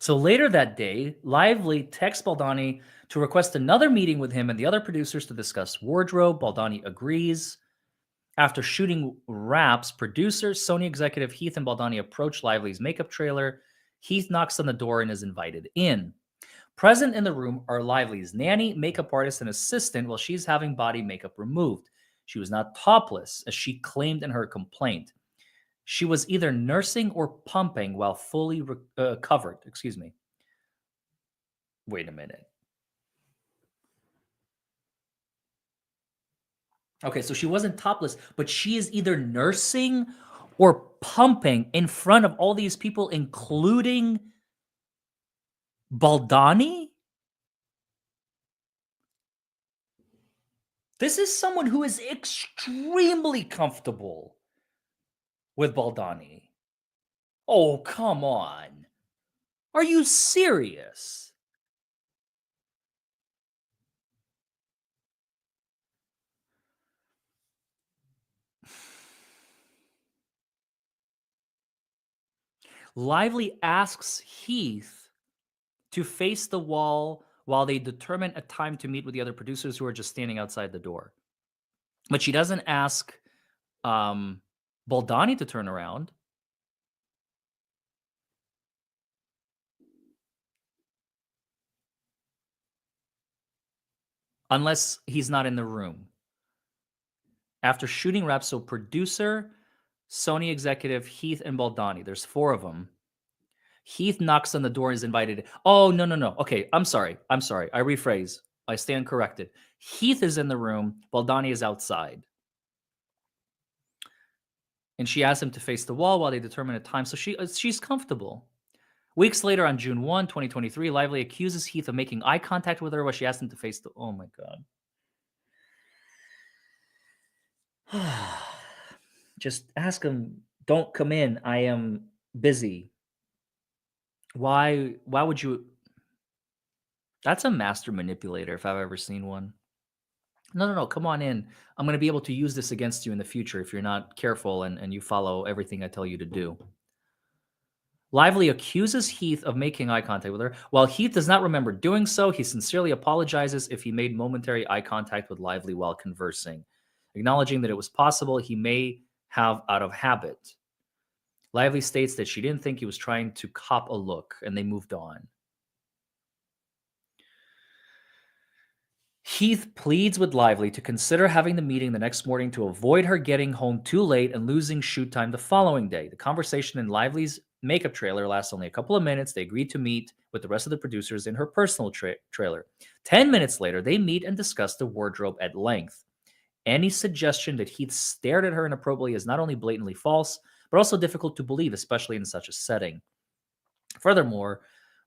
So later that day, Lively texts Baldoni to request another meeting with him and the other producers to discuss wardrobe. Baldoni agrees. After shooting wraps, producers, Sony executive Heath and Baldoni approach Lively's makeup trailer. Heath knocks on the door and is invited in. Present in the room are Lively's nanny, makeup artist, and assistant while she's having body makeup removed. She was not topless, as she claimed in her complaint. She was either nursing or pumping while fully covered. Excuse me. Wait a minute. Okay, so she wasn't topless, but she is either nursing or pumping in front of all these people, including Baldoni? This is someone who is extremely comfortable with Baldoni. Oh, come on. Are you serious? Lively asks Heath to face the wall while they determine a time to meet with the other producers who are just standing outside the door. But she doesn't ask um, Baldoni to turn around unless he's not in the room. After shooting wraps, so producer, Sony executive Heath and Baldoni, there's four of them. Heath knocks on the door and is invited. Oh, no, no, no. Okay, I'm sorry. I'm sorry. I rephrase. I stand corrected. Heath is in the room. Baldoni is outside. And she asks him to face the wall while they determine a time. So she's comfortable. Weeks later, on June 1, 2023, Lively accuses Heath of making eye contact with her while she asks him to face the. Oh my God. Just ask him, don't come in. I am busy. Why would you? That's a master manipulator if I've ever seen one. No, no, no. Come on in. I'm going to be able to use this against you in the future if you're not careful and you follow everything I tell you to do. Lively accuses Heath of making eye contact with her. While Heath does not remember doing so, he sincerely apologizes if he made momentary eye contact with Lively while conversing, acknowledging that it was possible he may have out of habit. Lively states that she didn't think he was trying to cop a look, and they moved on. Heath pleads with Lively to consider having the meeting the next morning to avoid her getting home too late and losing shoot time the following day. The conversation in Lively's makeup trailer lasts only a couple of minutes. They agree to meet with the rest of the producers in her personal trailer. 10 minutes later, they meet and discuss the wardrobe at length. Any suggestion that Heath stared at her inappropriately is not only blatantly false, but also difficult to believe, especially in such a setting. Furthermore,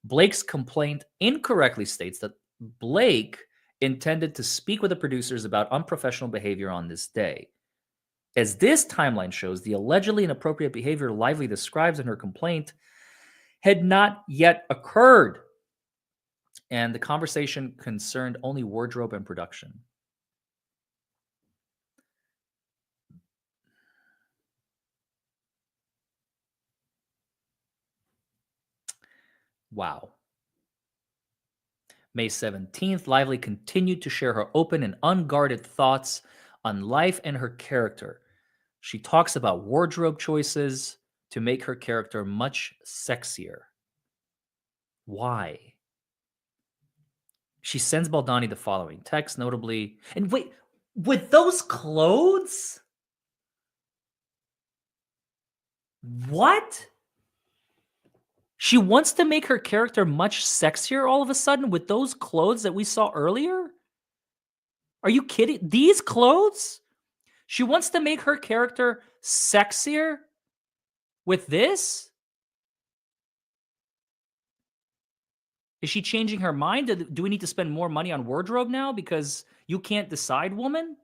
Blake's complaint incorrectly states that Blake intended to speak with the producers about unprofessional behavior on this day. As this timeline shows, the allegedly inappropriate behavior Lively describes in her complaint had not yet occurred, and the conversation concerned only wardrobe and production. Wow. May 17th, Lively continued to share her open and unguarded thoughts on life and her character. She talks about wardrobe choices, to make her character much sexier. Why? She sends Baldoni the following text, notably. And wait, with those clothes? What? She wants to make her character much sexier all of a sudden with those clothes that we saw earlier? Are you kidding? These clothes? She wants to make her character sexier with this? Is she changing her mind? Do we need to spend more money on wardrobe now because you can't decide, woman?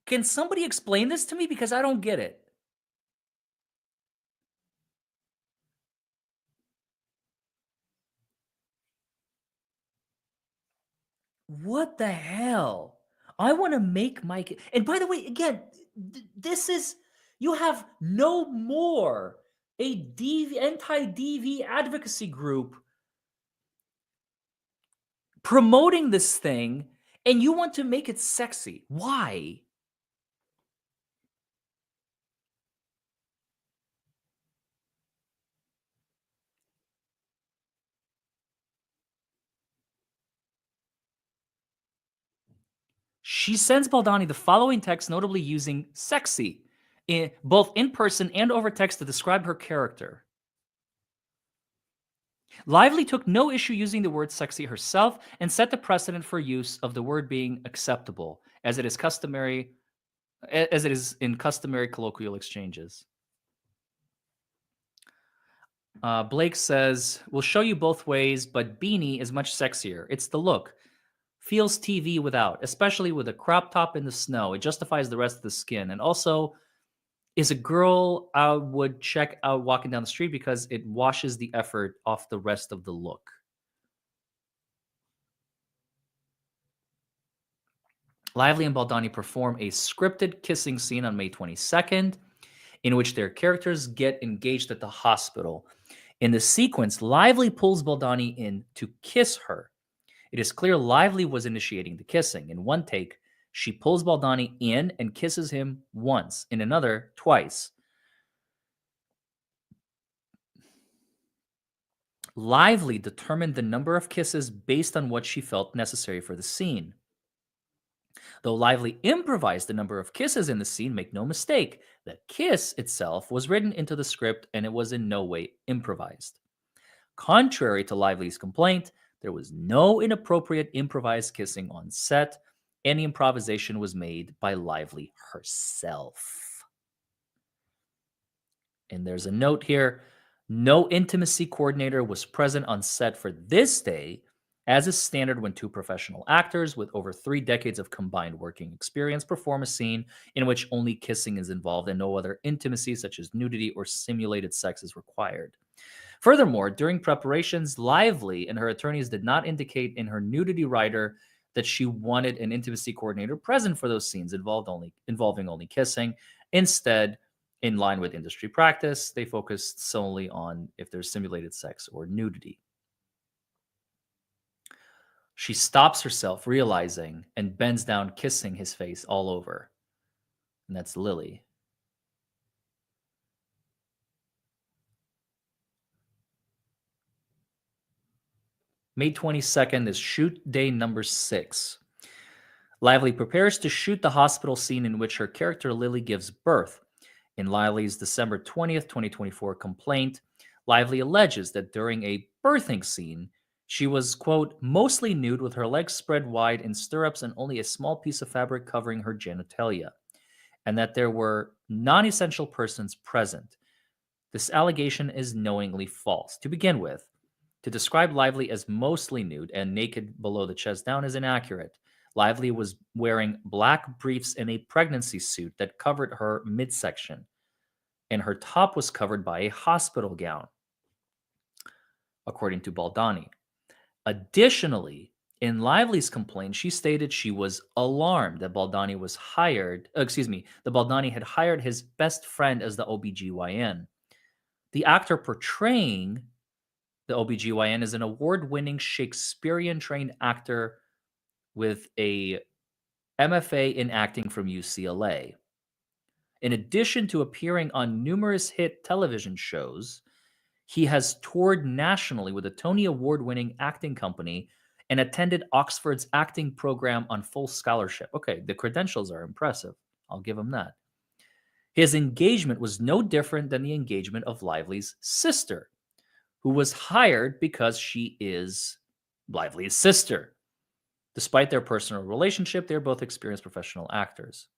Can somebody explain this to me? Because I don't get it. What the hell? I want to make my and by the way, again, this is you have no more a DV anti-DV advocacy group promoting this thing and you want to make it sexy. Why? She sends Baldani the following text, notably using sexy, both in person and over text to describe her character. Lively took no issue using the word sexy herself and set the precedent for use of the word being acceptable, as it is in customary colloquial exchanges. Blake says, "We'll show you both ways, but Beanie is much sexier. It's the look. Feels TV without, especially with a crop top in the snow. It justifies the rest of the skin. And also, is a girl I would check out walking down the street because it washes the effort off the rest of the look." Lively and Baldoni perform a scripted kissing scene on May 22nd, in which their characters get engaged at the hospital. In the sequence, Lively pulls Baldoni in to kiss her. It is clear Lively was initiating the kissing. In one take, she pulls Baldoni in and kisses him once, in another, twice. Lively determined the number of kisses based on what she felt necessary for the scene. Though Lively improvised the number of kisses in the scene, make no mistake, the kiss itself was written into the script and it was in no way improvised. Contrary to Lively's complaint, there was no inappropriate improvised kissing on set. Any improvisation was made by Lively herself. And there's a note here: no intimacy coordinator was present on set for this day, as is standard when two professional actors with over 3 decades of combined working experience perform a scene in which only kissing is involved and no other intimacy, such as nudity or simulated sex, is required. Furthermore, during preparations, Lively and her attorneys did not indicate in her nudity rider that she wanted an intimacy coordinator present for those scenes involving only kissing. Instead, in line with industry practice, they focused solely on if there's simulated sex or nudity. She stops herself, realizing, and bends down, kissing his face all over. And that's Lily. May 22nd is shoot day number 6. Lively prepares to shoot the hospital scene in which her character Lily gives birth. In Lively's December 20th, 2024 complaint, Lively alleges that during a birthing scene, she was, quote, mostly nude with her legs spread wide in stirrups and only a small piece of fabric covering her genitalia, and that there were non essential persons present. This allegation is knowingly false. To begin with, to describe Lively as mostly nude and naked below the chest down is inaccurate. Lively was wearing black briefs and a pregnancy suit that covered her midsection, and her top was covered by a hospital gown, according to Baldoni. Additionally, in Lively's complaint, she stated she was alarmed that Baldoni had hired his best friend as the OBGYN. The actor portraying the OBGYN is an award-winning Shakespearean-trained actor with a MFA in acting from UCLA. In addition to appearing on numerous hit television shows, he has toured nationally with a Tony Award winning acting company and attended Oxford's acting program on full scholarship. Okay, the credentials are impressive. I'll give him that. His engagement was no different than the engagement of Lively's sister, who was hired because she is Lively's sister. Despite their personal relationship, they're both experienced professional actors.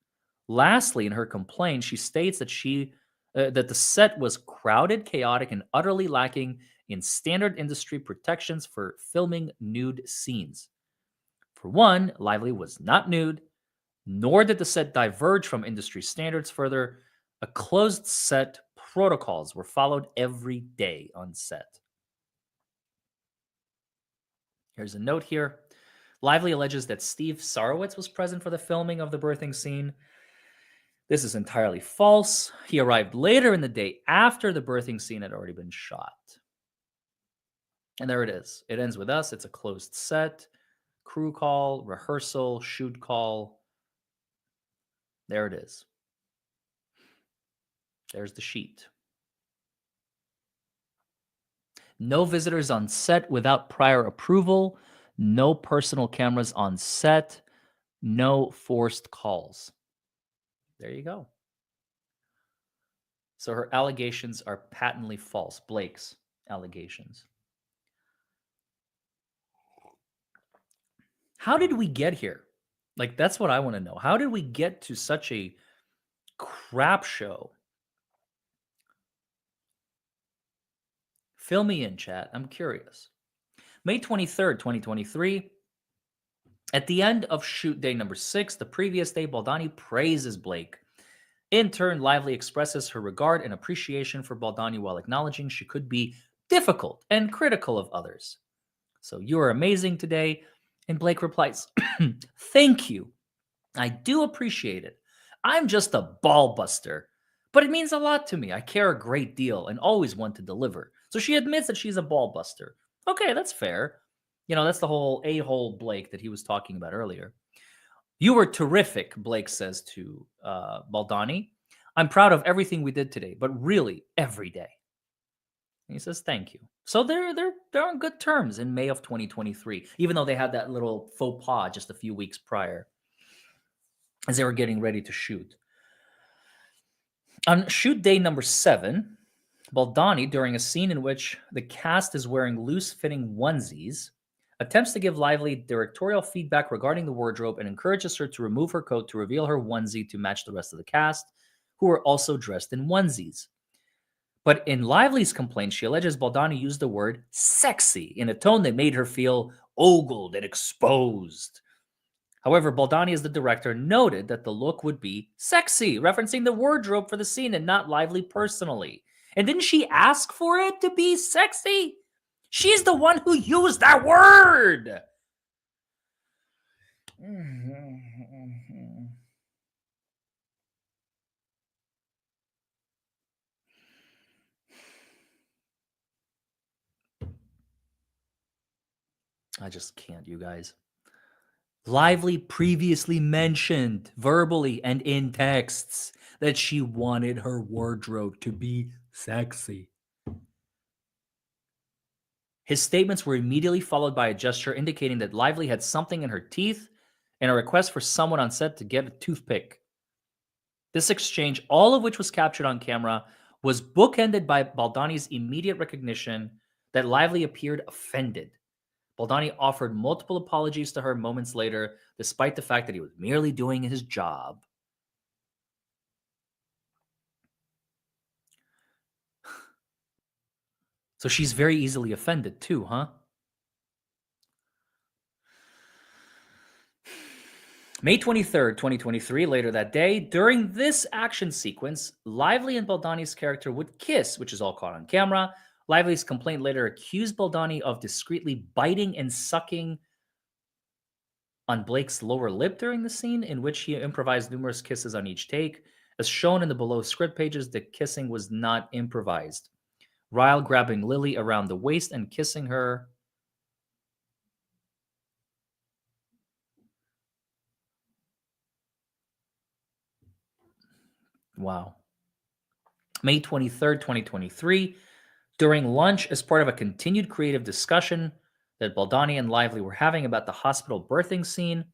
Lastly, in her complaint, she states that the set was crowded, chaotic, and utterly lacking in standard industry protections for filming nude scenes. For one, Lively was not nude, nor did the set diverge from industry standards. Further, a closed set protocols were followed every day on set. Here's a note here. Lively alleges that Steve Sarowitz was present for the filming of the birthing scene. This is entirely false. He arrived later in the day after the birthing scene had already been shot. And there it is. It ends with us. It's a closed set, crew call, rehearsal, shoot call. There it is. There's the sheet. No visitors on set without prior approval. No personal cameras on set. No forced calls. There you go. So her allegations are patently false. Blake's allegations. How did we get here? Like, that's what I want to know. How did we get to such a crap show? Fill me in, chat. I'm curious. May 23rd, 2023. At the end of shoot day number 6, the previous day, Baldoni praises Blake. In turn, Lively expresses her regard and appreciation for Baldoni while acknowledging she could be difficult and critical of others. So, you are amazing today. And Blake replies, thank you. I do appreciate it. I'm just a ball buster, but it means a lot to me. I care a great deal and always want to deliver. So she admits that she's a ball buster. Okay, that's fair. You know, that's the whole a-hole Blake that he was talking about earlier. You were terrific, Blake says to Baldoni. I'm proud of everything we did today, but really every day. And he says, thank you. So they're on good terms in May of 2023, even though they had that little faux pas just a few weeks prior as they were getting ready to shoot. On shoot day number 7, Baldoni, during a scene in which the cast is wearing loose-fitting onesies, attempts to give Lively directorial feedback regarding the wardrobe and encourages her to remove her coat to reveal her onesie to match the rest of the cast, who are also dressed in onesies. But in Lively's complaint, she alleges Baldoni used the word sexy in a tone that made her feel ogled and exposed. However, Baldoni, as the director, noted that the look would be sexy, referencing the wardrobe for the scene and not Lively personally. And didn't she ask for it to be sexy? She's the one who used that word! I just can't, you guys. Lively previously mentioned verbally and in texts that she wanted her wardrobe to be sexy. His statements were immediately followed by a gesture indicating that Lively had something in her teeth and a request for someone on set to get a toothpick. This exchange, all of which was captured on camera, was bookended by Baldoni's immediate recognition that Lively appeared offended. Baldoni offered multiple apologies to her moments later, despite the fact that he was merely doing his job. So she's very easily offended too, huh? May 23rd, 2023, later that day, during this action sequence, Lively and Baldoni's character would kiss, which is all caught on camera. Lively's complaint later accused Baldoni of discreetly biting and sucking on Blake's lower lip during the scene, in which he improvised numerous kisses on each take. As shown in the below script pages, the kissing was not improvised. Ryle grabbing Lily around the waist and kissing her. Wow. May 23rd, 2023, during lunch, as part of a continued creative discussion that Baldoni and Lively were having about the hospital birthing scene,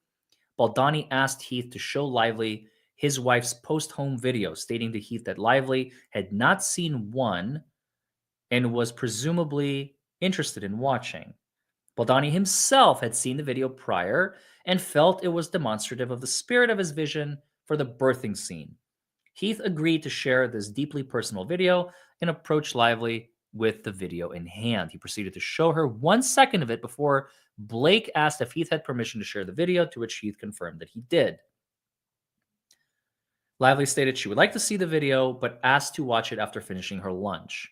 Baldoni asked Heath to show Lively his wife's post home video, stating to Heath that Lively had not seen one and was presumably interested in watching. Baldoni himself had seen the video prior and felt it was demonstrative of the spirit of his vision for the birthing scene. Heath agreed to share this deeply personal video and approached Lively with the video in hand. He proceeded to show her 1 second of it before Blake asked if Heath had permission to share the video, to which Heath confirmed that he did. Lively stated she would like to see the video, but asked to watch it after finishing her lunch.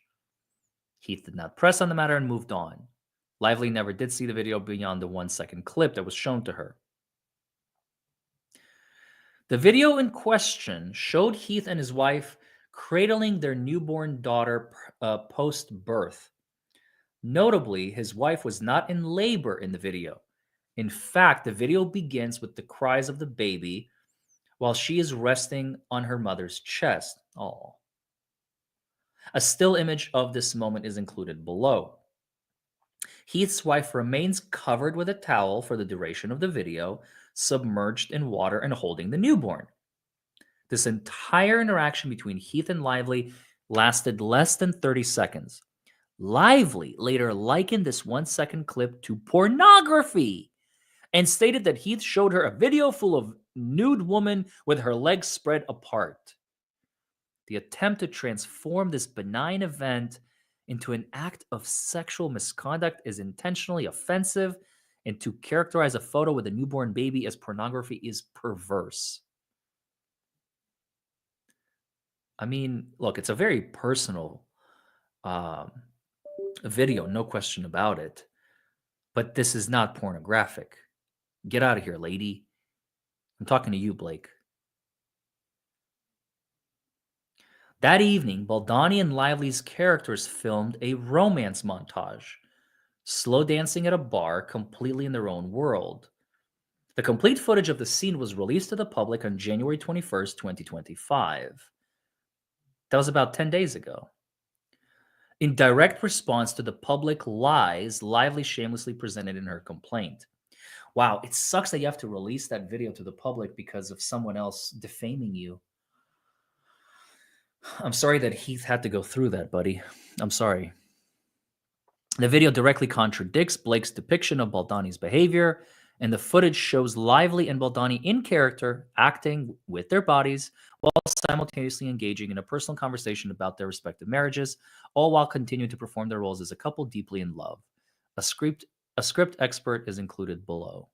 Heath did not press on the matter and moved on. Lively never did see the video beyond the 1 second clip that was shown to her. The video in question showed Heath and his wife cradling their newborn daughter post birth. Notably, his wife was not in labor in the video. In fact, the video begins with the cries of the baby while she is resting on her mother's chest. Oh. A still image of this moment is included below. Heath's wife remains covered with a towel for the duration of the video, submerged in water and holding the newborn. This entire interaction between Heath and Lively lasted less than 30 seconds. Lively later likened this 1 second clip to pornography and stated that Heath showed her a video full of nude woman with her legs spread apart. The attempt to transform this benign event into an act of sexual misconduct is intentionally offensive, and to characterize a photo with a newborn baby as pornography is perverse. I mean, look, it's a very personal video, no question about it. But this is not pornographic. Get out of here, lady. I'm talking to you, Blake. That evening, Baldoni and Lively's characters filmed a romance montage, slow dancing at a bar completely in their own world. The complete footage of the scene was released to the public on January 21st, 2025. That was about 10 days ago. In direct response to the public lies Lively shamelessly presented in her complaint. Wow, it sucks that you have to release that video to the public because of someone else defaming you. I'm sorry that Heath had to go through that, buddy. I'm sorry. The video directly contradicts Blake's depiction of Baldoni's behavior, and the footage shows Lively and Baldoni in character, acting with their bodies, while simultaneously engaging in a personal conversation about their respective marriages, all while continuing to perform their roles as a couple deeply in love. A script expert is included below.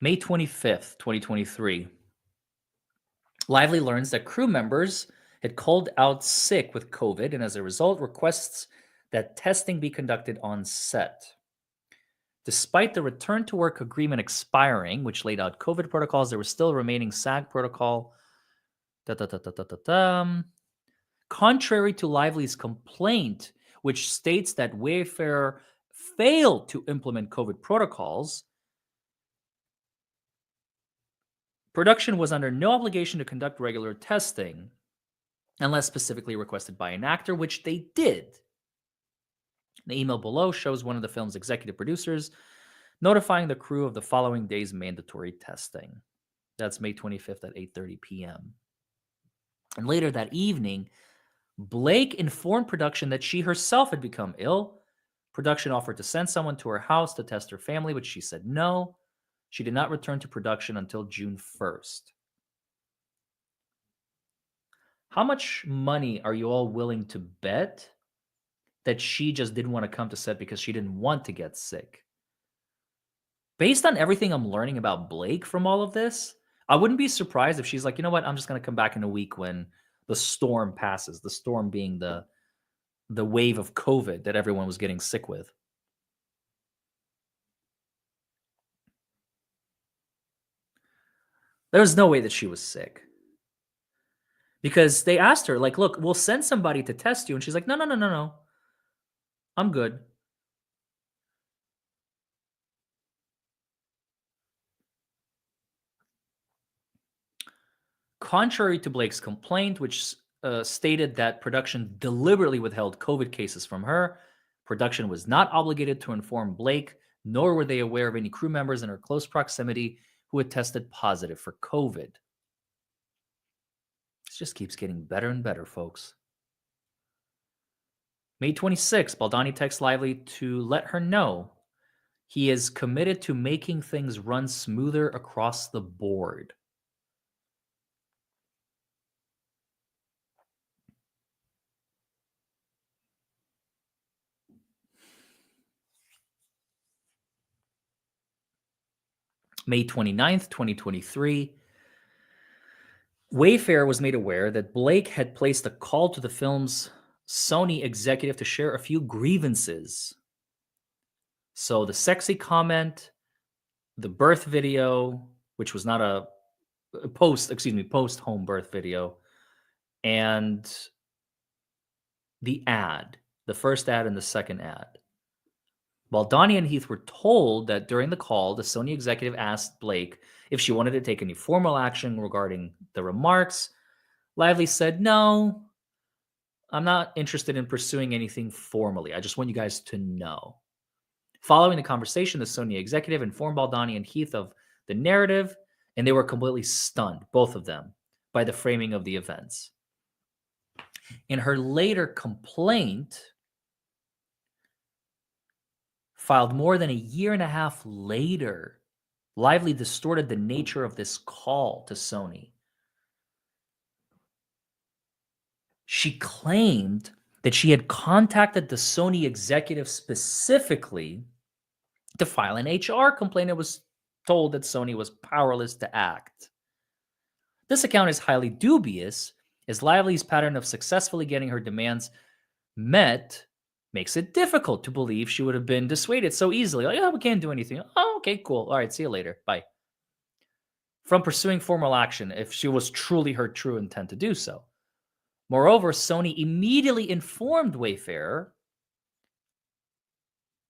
May 25th, 2023. Lively learns that crew members had called out sick with COVID and as a result requests that testing be conducted on set. Despite the return to work agreement expiring, which laid out COVID protocols, there was still a remaining SAG protocol. Contrary to Lively's complaint, which states that Wayfair failed to implement COVID protocols, production was under no obligation to conduct regular testing unless specifically requested by an actor, which they did. The email below shows one of the film's executive producers notifying the crew of the following day's mandatory testing. That's May 25th at 8:30 p.m. And later that evening, Blake informed production that she herself had become ill. Production offered to send someone to her house to test her family, but she said no. She did not return to production until June 1st. How much money are you all willing to bet that she just didn't want to come to set because she didn't want to get sick? Based on everything I'm learning about Blake from all of this, I wouldn't be surprised if she's like, you know what, I'm just going to come back in a week when the storm passes. The storm being the wave of COVID that everyone was getting sick with. There was no way that she was sick. because they asked her, like, "Look, we'll send somebody to test you." And she's like, "No, no, no, no, no. I'm good." Contrary to Blake's complaint, which stated that production deliberately withheld COVID cases from her, production was not obligated to inform Blake, nor were they aware of any crew members in her close proximity who had tested positive for COVID. This just keeps getting better and better, folks. May 26th, Baldoni texts Lively to let her know he is committed to making things run smoother across the board. May 29th, 2023, Wayfair was made aware that Blake had placed a call to the film's Sony executive to share a few grievances. So the sexy comment, the birth video, which was not a post home birth video, and the ad, the first ad and the second ad. While Donnie and Heath were told that during the call, the Sony executive asked Blake if she wanted to take any formal action regarding the remarks, Lively said, "No, I'm not interested in pursuing anything formally. I just want you guys to know." Following the conversation, the Sony executive informed Baldoni and Heath of the narrative, and they were completely stunned, both of them, by the framing of the events. In her later complaint, filed more than a year and a half later, Lively distorted the nature of this call to Sony. She claimed that she had contacted the Sony executive specifically to file an HR complaint and was told that Sony was powerless to act. This account is highly dubious, as Lively's pattern of successfully getting her demands met makes it difficult to believe she would have been dissuaded so easily. Like, "Oh, we can't do anything. Oh, okay, cool. All right, see you later. Bye." From pursuing formal action if she was truly her true intent to do so. Moreover, Sony immediately informed Wayfarer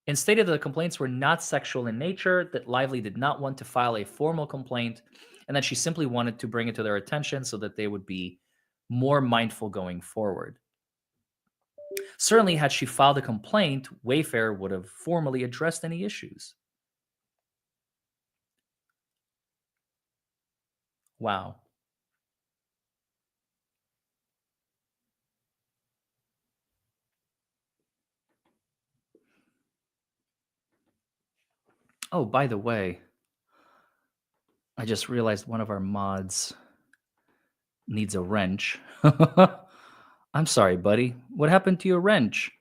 and stated that the complaints were not sexual in nature, that Lively did not want to file a formal complaint, and that she simply wanted to bring it to their attention so that they would be more mindful going forward. Certainly, had she filed a complaint, Wayfair would have formally addressed any issues. Wow. Oh, by the way, I just realized one of our mods needs a wrench. I'm sorry, buddy. What happened to your wrench?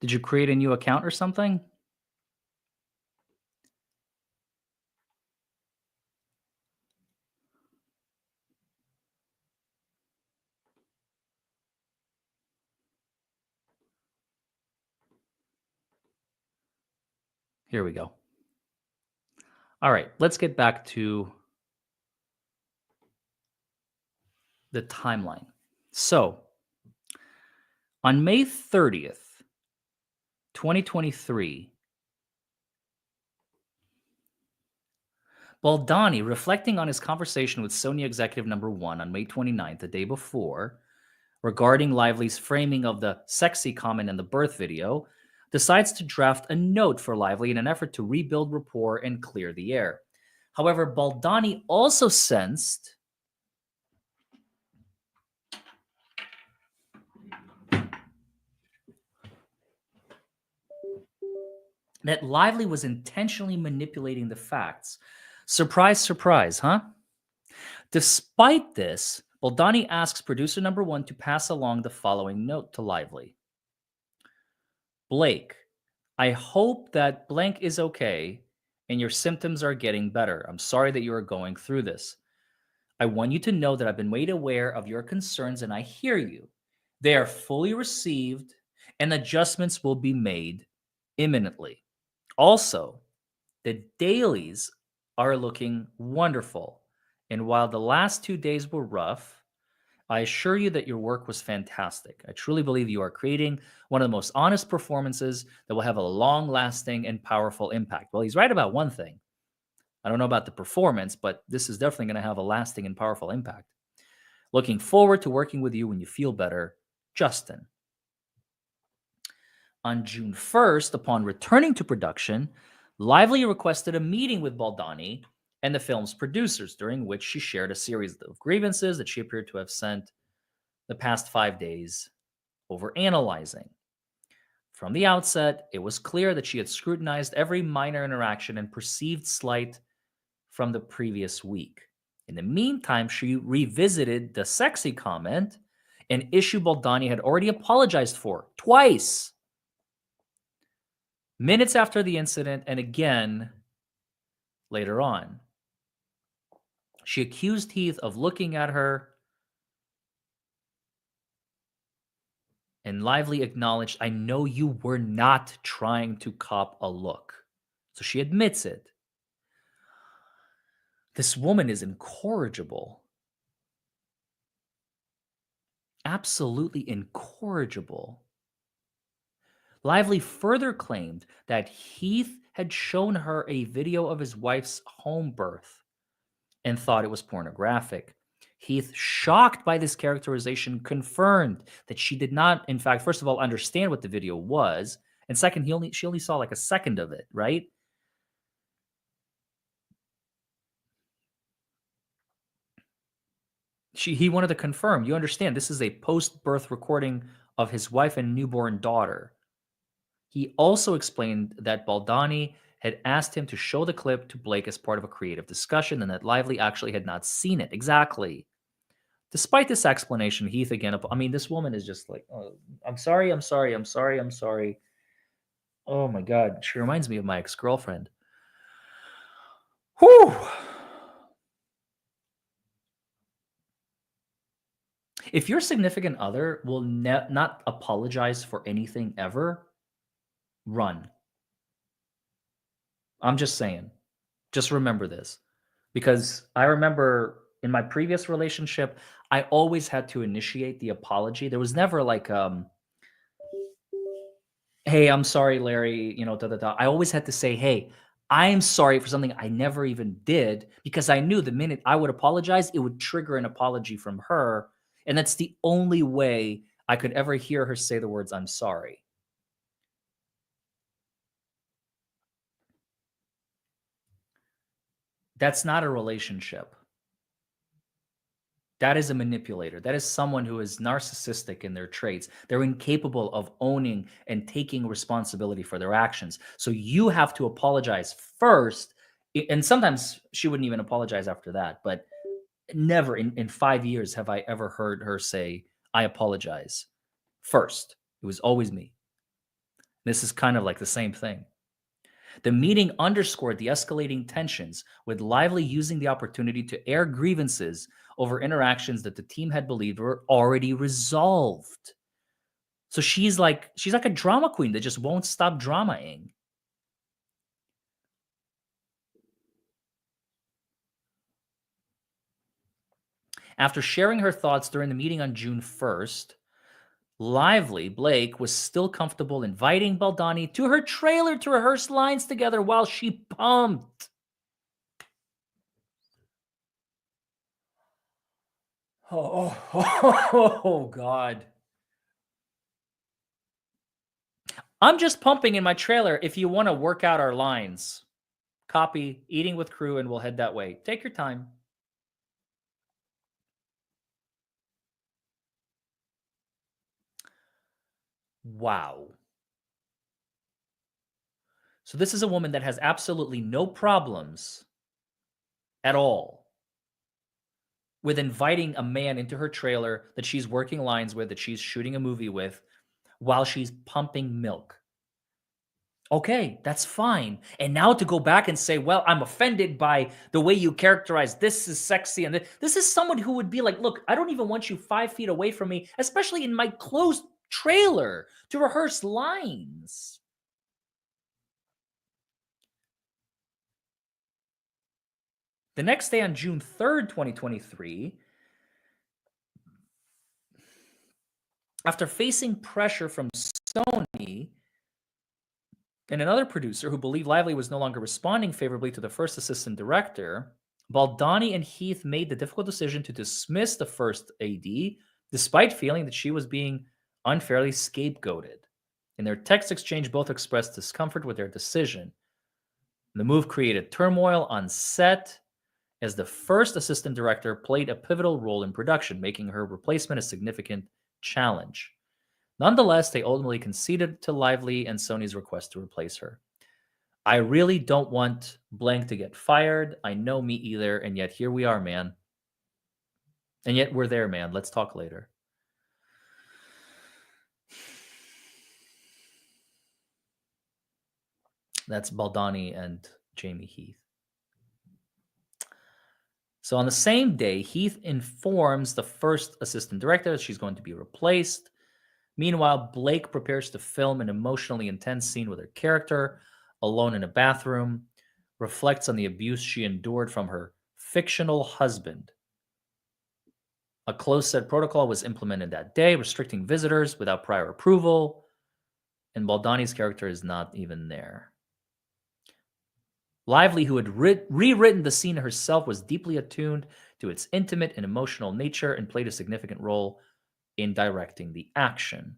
Did you create a new account or something? Here we go. All right, let's get back to the timeline. So, on May 30th, 2023, Baldoni, reflecting on his conversation with Sony executive number one on May 29th, the day before, regarding Lively's framing of the sexy comment in the birth video, decides to draft a note for Lively in an effort to rebuild rapport and clear the air. However, Baldoni also sensed that Lively was intentionally manipulating the facts. Surprise, surprise, huh? Despite this, Baldoni asks producer number one to pass along the following note to Lively. Blake, I hope that blank is okay and your symptoms are getting better. I'm sorry that you are going through this. I want you to know that I've been made aware of your concerns and I hear you. They are fully received and adjustments will be made imminently. Also, the dailies are looking wonderful And while the last 2 days were rough, I assure you that your work was fantastic. I truly believe you are creating one of the most honest performances that will have a long lasting and powerful impact. Well, he's right about one thing. I don't know about the performance, but this is definitely going to have a lasting and powerful impact. Looking forward to working with you when you feel better, Justin. On June 1st, upon returning to production, Lively requested a meeting with Baldoni and the film's producers, during which she shared a series of grievances that she appeared to have sent the past 5 days over analyzing. From the outset, it was clear that she had scrutinized every minor interaction and perceived slight from the previous week. In the meantime, she revisited the sexy comment, an issue Baldoni had already apologized for twice. Minutes after the incident, and again later on. She accused Heath of looking at her, and Lively acknowledged, I know you were not trying to cop a look. So she admits it. This woman is incorrigible. Absolutely incorrigible. Lively further claimed that Heath had shown her a video of his wife's home birth and thought it was pornographic. Heath, shocked by this characterization, confirmed that she did not, in fact, first of all, understand what the video was, and second, she only saw like a second of it, right? He wanted to confirm, you understand, this is a post-birth recording of his wife and newborn daughter. He also explained that Baldoni had asked him to show the clip to Blake as part of a creative discussion and that Lively actually had not seen it. Exactly. Despite this explanation, Heath again, I mean, this woman is just like, oh, I'm sorry, I'm sorry, I'm sorry, I'm sorry. Oh my God. She reminds me of my ex-girlfriend. Whew. If your significant other will not apologize for anything ever, run. I'm just saying. Just remember this. Because I remember in my previous relationship, I always had to initiate the apology. There was never like, hey, I'm sorry, Larry, da da da. I always had to say, hey, I'm sorry for something I never even did, because I knew the minute I would apologize, it would trigger an apology from her. And that's the only way I could ever hear her say the words, I'm sorry. That's not a relationship. That is a manipulator. That is someone who is narcissistic in their traits. They're incapable of owning and taking responsibility for their actions. So you have to apologize first. And sometimes she wouldn't even apologize after that. But never in 5 years have I ever heard her say, I apologize first. It was always me. This is kind of like the same thing. The meeting underscored the escalating tensions, with Lively using the opportunity to air grievances over interactions that the team had believed were already resolved. So she's like a drama queen that just won't stop dramaing. After sharing her thoughts during the meeting on June 1st, Lively Blake was still comfortable inviting Baldoni to her trailer to rehearse lines together while she pumped. Oh, God. I'm just pumping in my trailer if you want to work out our lines. Copy, eating with crew, and we'll head that way. Take your time. Wow. So this is a woman that has absolutely no problems at all with inviting a man into her trailer that she's working lines with, that she's shooting a movie with, while she's pumping milk. Okay, that's fine. And now to go back and say, well, I'm offended by the way you characterize this is sexy. And this is someone who would be like, look, I don't even want you 5 feet away from me, especially in my closed trailer to rehearse lines. The next day, on June 3rd, 2023, after facing pressure from Sony and another producer who believed Lively was no longer responding favorably to the first assistant director, Baldoni and Heath made the difficult decision to dismiss the first AD, despite feeling that she was being unfairly scapegoated. In their text exchange, both expressed discomfort with their decision. The move created turmoil on set, as the first assistant director played a pivotal role in production, making her replacement a significant challenge. Nonetheless, they ultimately conceded to Lively and Sony's request to replace her. I really don't want blank to get fired. I know, me either. And yet here we are, man. And yet we're there, man. Let's talk later. That's Baldoni and Jamie Heath. So on the same day, Heath informs the first assistant director that she's going to be replaced. Meanwhile, Blake prepares to film an emotionally intense scene with her character, alone in a bathroom, reflects on the abuse she endured from her fictional husband. A closed set protocol was implemented that day, restricting visitors without prior approval, and Baldoni's character is not even there. Lively, who had rewritten the scene herself, was deeply attuned to its intimate and emotional nature and played a significant role in directing the action.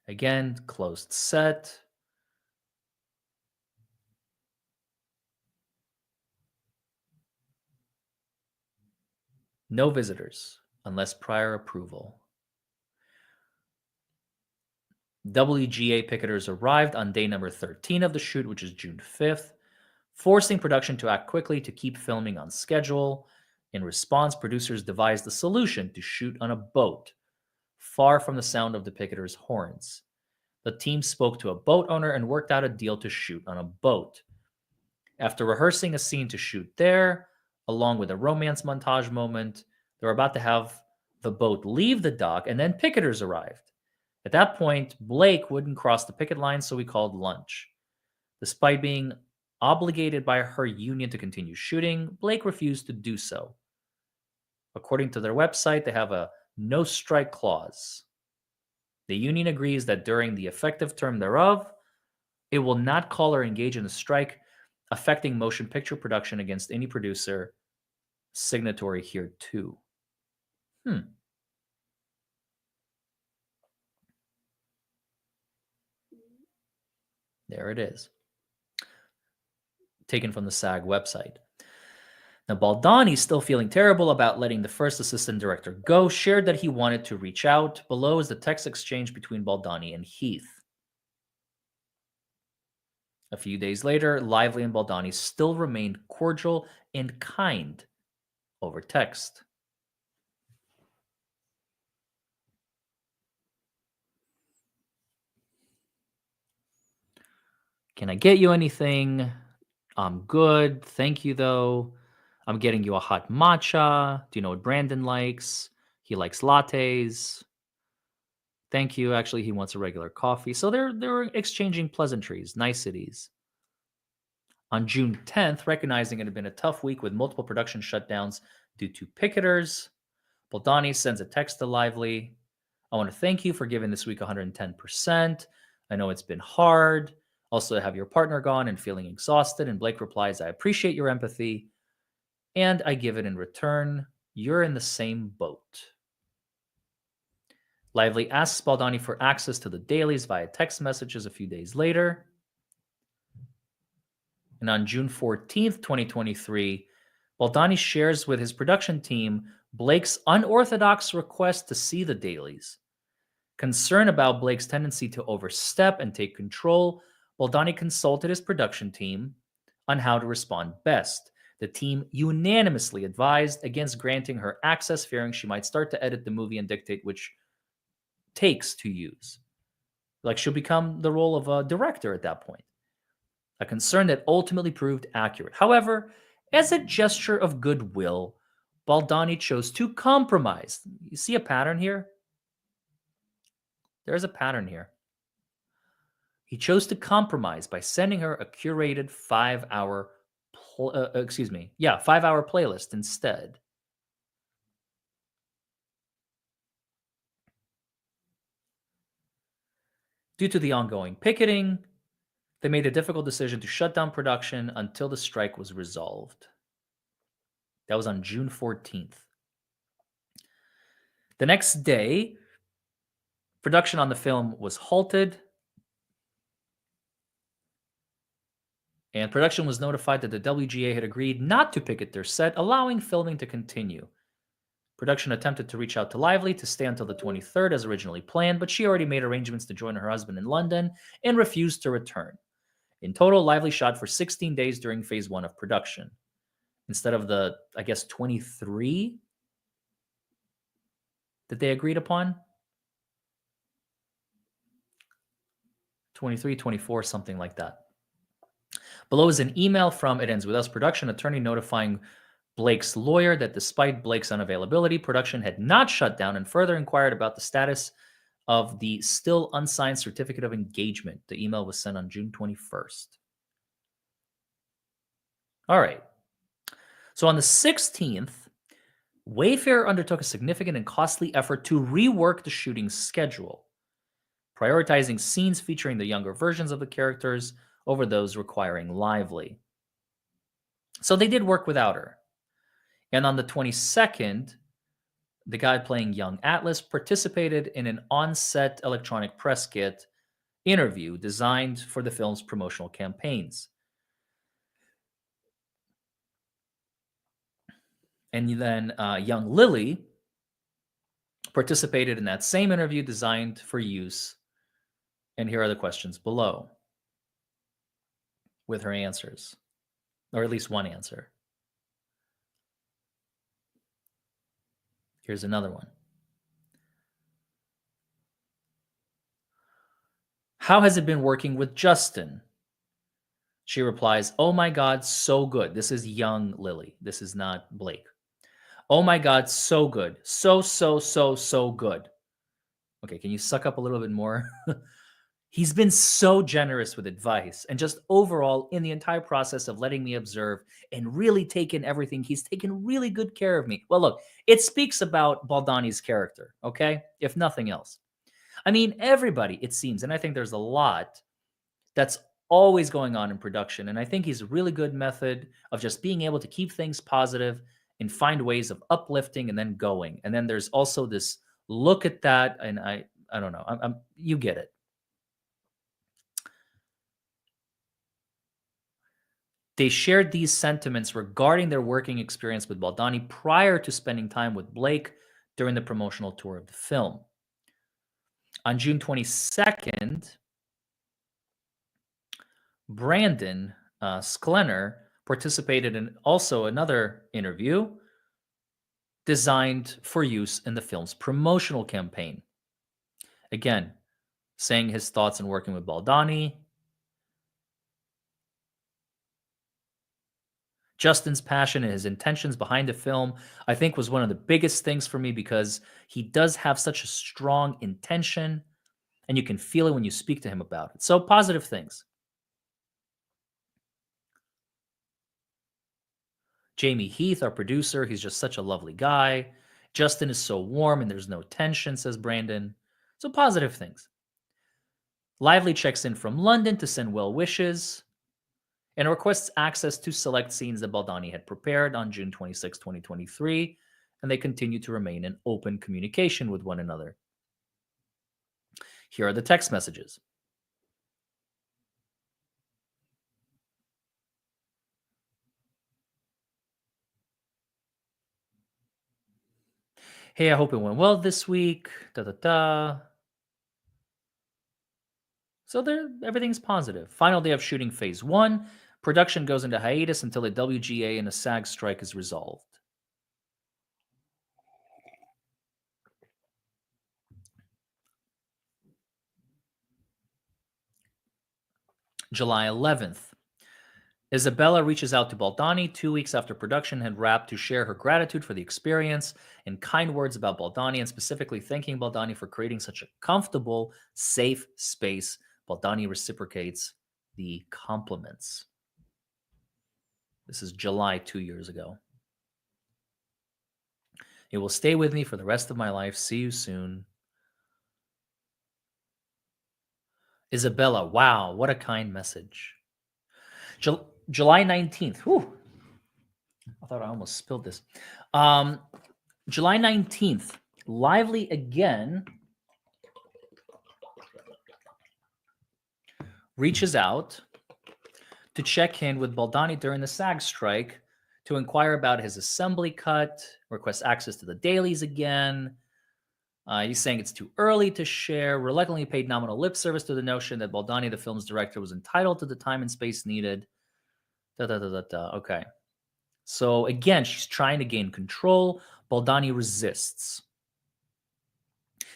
Again, closed set. No visitors unless prior approval. WGA picketers arrived on day number 13 of the shoot, which is June 5th, forcing production to act quickly to keep filming on schedule. In response, producers devised a solution to shoot on a boat, far from the sound of the picketers' horns. The team spoke to a boat owner and worked out a deal to shoot on a boat. After rehearsing a scene to shoot there, along with a romance montage moment, they were about to have the boat leave the dock, and then picketers arrived. At that point, Blake wouldn't cross the picket line, so we called lunch. Despite being obligated by her union to continue shooting, Blake refused to do so. According to their website, they have a no strike clause. The union agrees that during the effective term thereof, it will not call or engage in a strike affecting motion picture production against any producer signatory hereto. There it is. Taken from the SAG website. Now, Baldoni, still feeling terrible about letting the first assistant director go, shared that he wanted to reach out. Below is the text exchange between Baldoni and Heath. A few days later, Lively and Baldoni still remained cordial and kind over text. Can I get you anything? I'm good. Thank you, though. I'm getting you a hot matcha. Do you know what Brandon likes? He likes lattes. Thank you. Actually, he wants a regular coffee. So they're exchanging pleasantries, niceties. On June 10th, recognizing it had been a tough week with multiple production shutdowns due to picketers, Baldoni sends a text to Lively. I want to thank you for giving this week 110%. I know it's been hard. Also, have your partner gone and feeling exhausted. And Blake replies, I appreciate your empathy. And I give it in return. You're in the same boat. Lively asks Baldoni for access to the dailies via text messages a few days later. And on June 14th, 2023, Baldoni shares with his production team Blake's unorthodox request to see the dailies. Concerned about Blake's tendency to overstep and take control, Baldoni consulted his production team on how to respond best. The team unanimously advised against granting her access, fearing she might start to edit the movie and dictate which takes to use. Like she'll become the role of a director at that point. A concern that ultimately proved accurate. However, as a gesture of goodwill, Baldoni chose to compromise. You see a pattern here? There's a pattern here. He chose to compromise by sending her a curated 5-hour excuse me. Yeah, 5-hour playlist instead. Due to the ongoing picketing, they made the difficult decision to shut down production until the strike was resolved. That was on June 14th. The next day, production on the film was halted, and production was notified that the WGA had agreed not to picket their set, allowing filming to continue. Production attempted to reach out to Lively to stay until the 23rd as originally planned, but she already made arrangements to join her husband in London and refused to return. In total, Lively shot for 16 days during phase 1 of production. Instead of the, I guess, 23 that they agreed upon. 23, 24, something like that. Below is an email from It Ends With Us production attorney notifying Blake's lawyer that despite Blake's unavailability, production had not shut down and further inquired about the status of the still unsigned certificate of engagement. The email was sent on June 21st. All right. So on the 16th, Wayfair undertook a significant and costly effort to rework the shooting schedule, prioritizing scenes featuring the younger versions of the characters over those requiring Lively. So they did work without her. And on the 22nd, the guy playing young Atlas participated in an on-set electronic press kit interview designed for the film's promotional campaigns. And then young Lily participated in that same interview designed for use. And here are the questions below with her answers, or at least one answer. Here's another one. How has it been working with Justin? She replies, oh my God, so good. This is young Lily. This is not Blake. Oh my God, so good. So good. Okay, can you suck up a little bit more? He's been so generous with advice and just overall in the entire process of letting me observe and really taken everything. He's taken really good care of me. Well, look, it speaks about Baldoni's character, okay? If nothing else. I mean, everybody, it seems, and I think there's a lot that's always going on in production. And I think he's a really good method of just being able to keep things positive and find ways of uplifting and then going. And then there's also this look at that, and I don't know. You get it. They shared these sentiments regarding their working experience with Baldoni prior to spending time with Blake during the promotional tour of the film. On June 22nd, Brandon Sklenar participated in also another interview designed for use in the film's promotional campaign. Again, saying his thoughts on working with Baldoni, Justin's passion and his intentions behind the film, I think, was one of the biggest things for me because he does have such a strong intention and you can feel it when you speak to him about it. So, positive things. Jamie Heath, our producer, he's just such a lovely guy. Justin is so warm and there's no tension, says Brandon. So, positive things. Lively checks in from London to send well wishes and requests access to select scenes that Baldoni had prepared on June 26, 2023, and they continue to remain in open communication with one another. Here are the text messages. Hey, I hope it went well this week. Da da da. So everything's positive. Final day of shooting phase 1. Production goes into hiatus until a WGA and a SAG strike is resolved. July 11th. Isabella reaches out to Baldoni 2 weeks after production had wrapped to share her gratitude for the experience and kind words about Baldoni, and specifically thanking Baldoni for creating such a comfortable, safe space. Baldoni reciprocates the compliments. This is July 2 years ago. It will stay with me for the rest of my life. See you soon. Isabella, wow, what a kind message. July 19th. Whew. I thought I almost spilled this. July 19th. Lively again reaches out to check in with Baldoni during the SAG strike to inquire about his assembly cut, request access to the dailies again. He's saying it's too early to share, reluctantly paid nominal lip service to the notion that Baldoni, the film's director, was entitled to the time and space needed. Okay. So again, she's trying to gain control. Baldoni resists.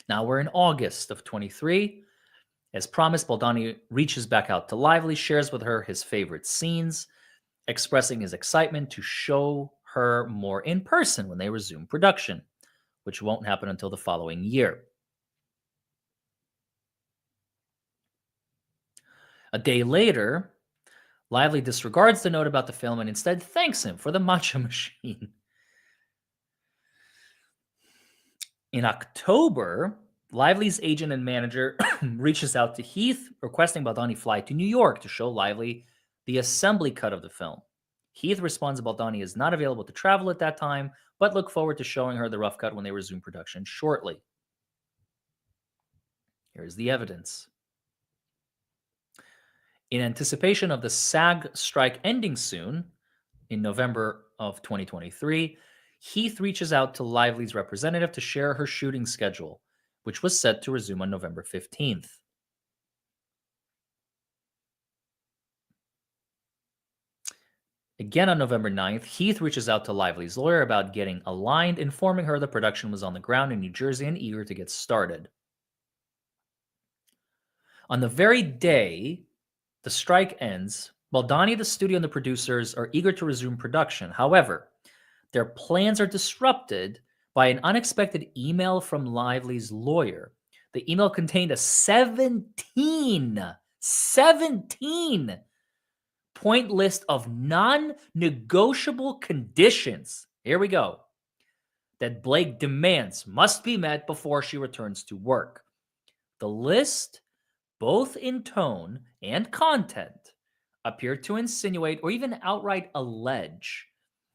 Now we're in August of 23. As promised, Baldoni reaches back out to Lively, shares with her his favorite scenes, expressing his excitement to show her more in person when they resume production, which won't happen until the following year. A day later, Lively disregards the note about the film and instead thanks him for the matcha machine. In October, Lively's agent and manager reaches out to Heath, requesting Baldoni fly to New York to show Lively the assembly cut of the film. Heath responds Baldoni is not available to travel at that time, but look forward to showing her the rough cut when they resume production shortly. Here's the evidence. In anticipation of the SAG strike ending soon, in November of 2023, Heath reaches out to Lively's representative to share her shooting schedule, which was set to resume on November 15th. Again on November 9th, Heath reaches out to Lively's lawyer about getting aligned, informing her the production was on the ground in New Jersey and eager to get started. On the very day the strike ends, Baldoni, the studio, and the producers are eager to resume production. However, their plans are disrupted by an unexpected email from Lively's lawyer. The email contained a 17 point list of non-negotiable conditions. Here we go. That Blake demands must be met before she returns to work. The list, both in tone and content, appeared to insinuate or even outright allege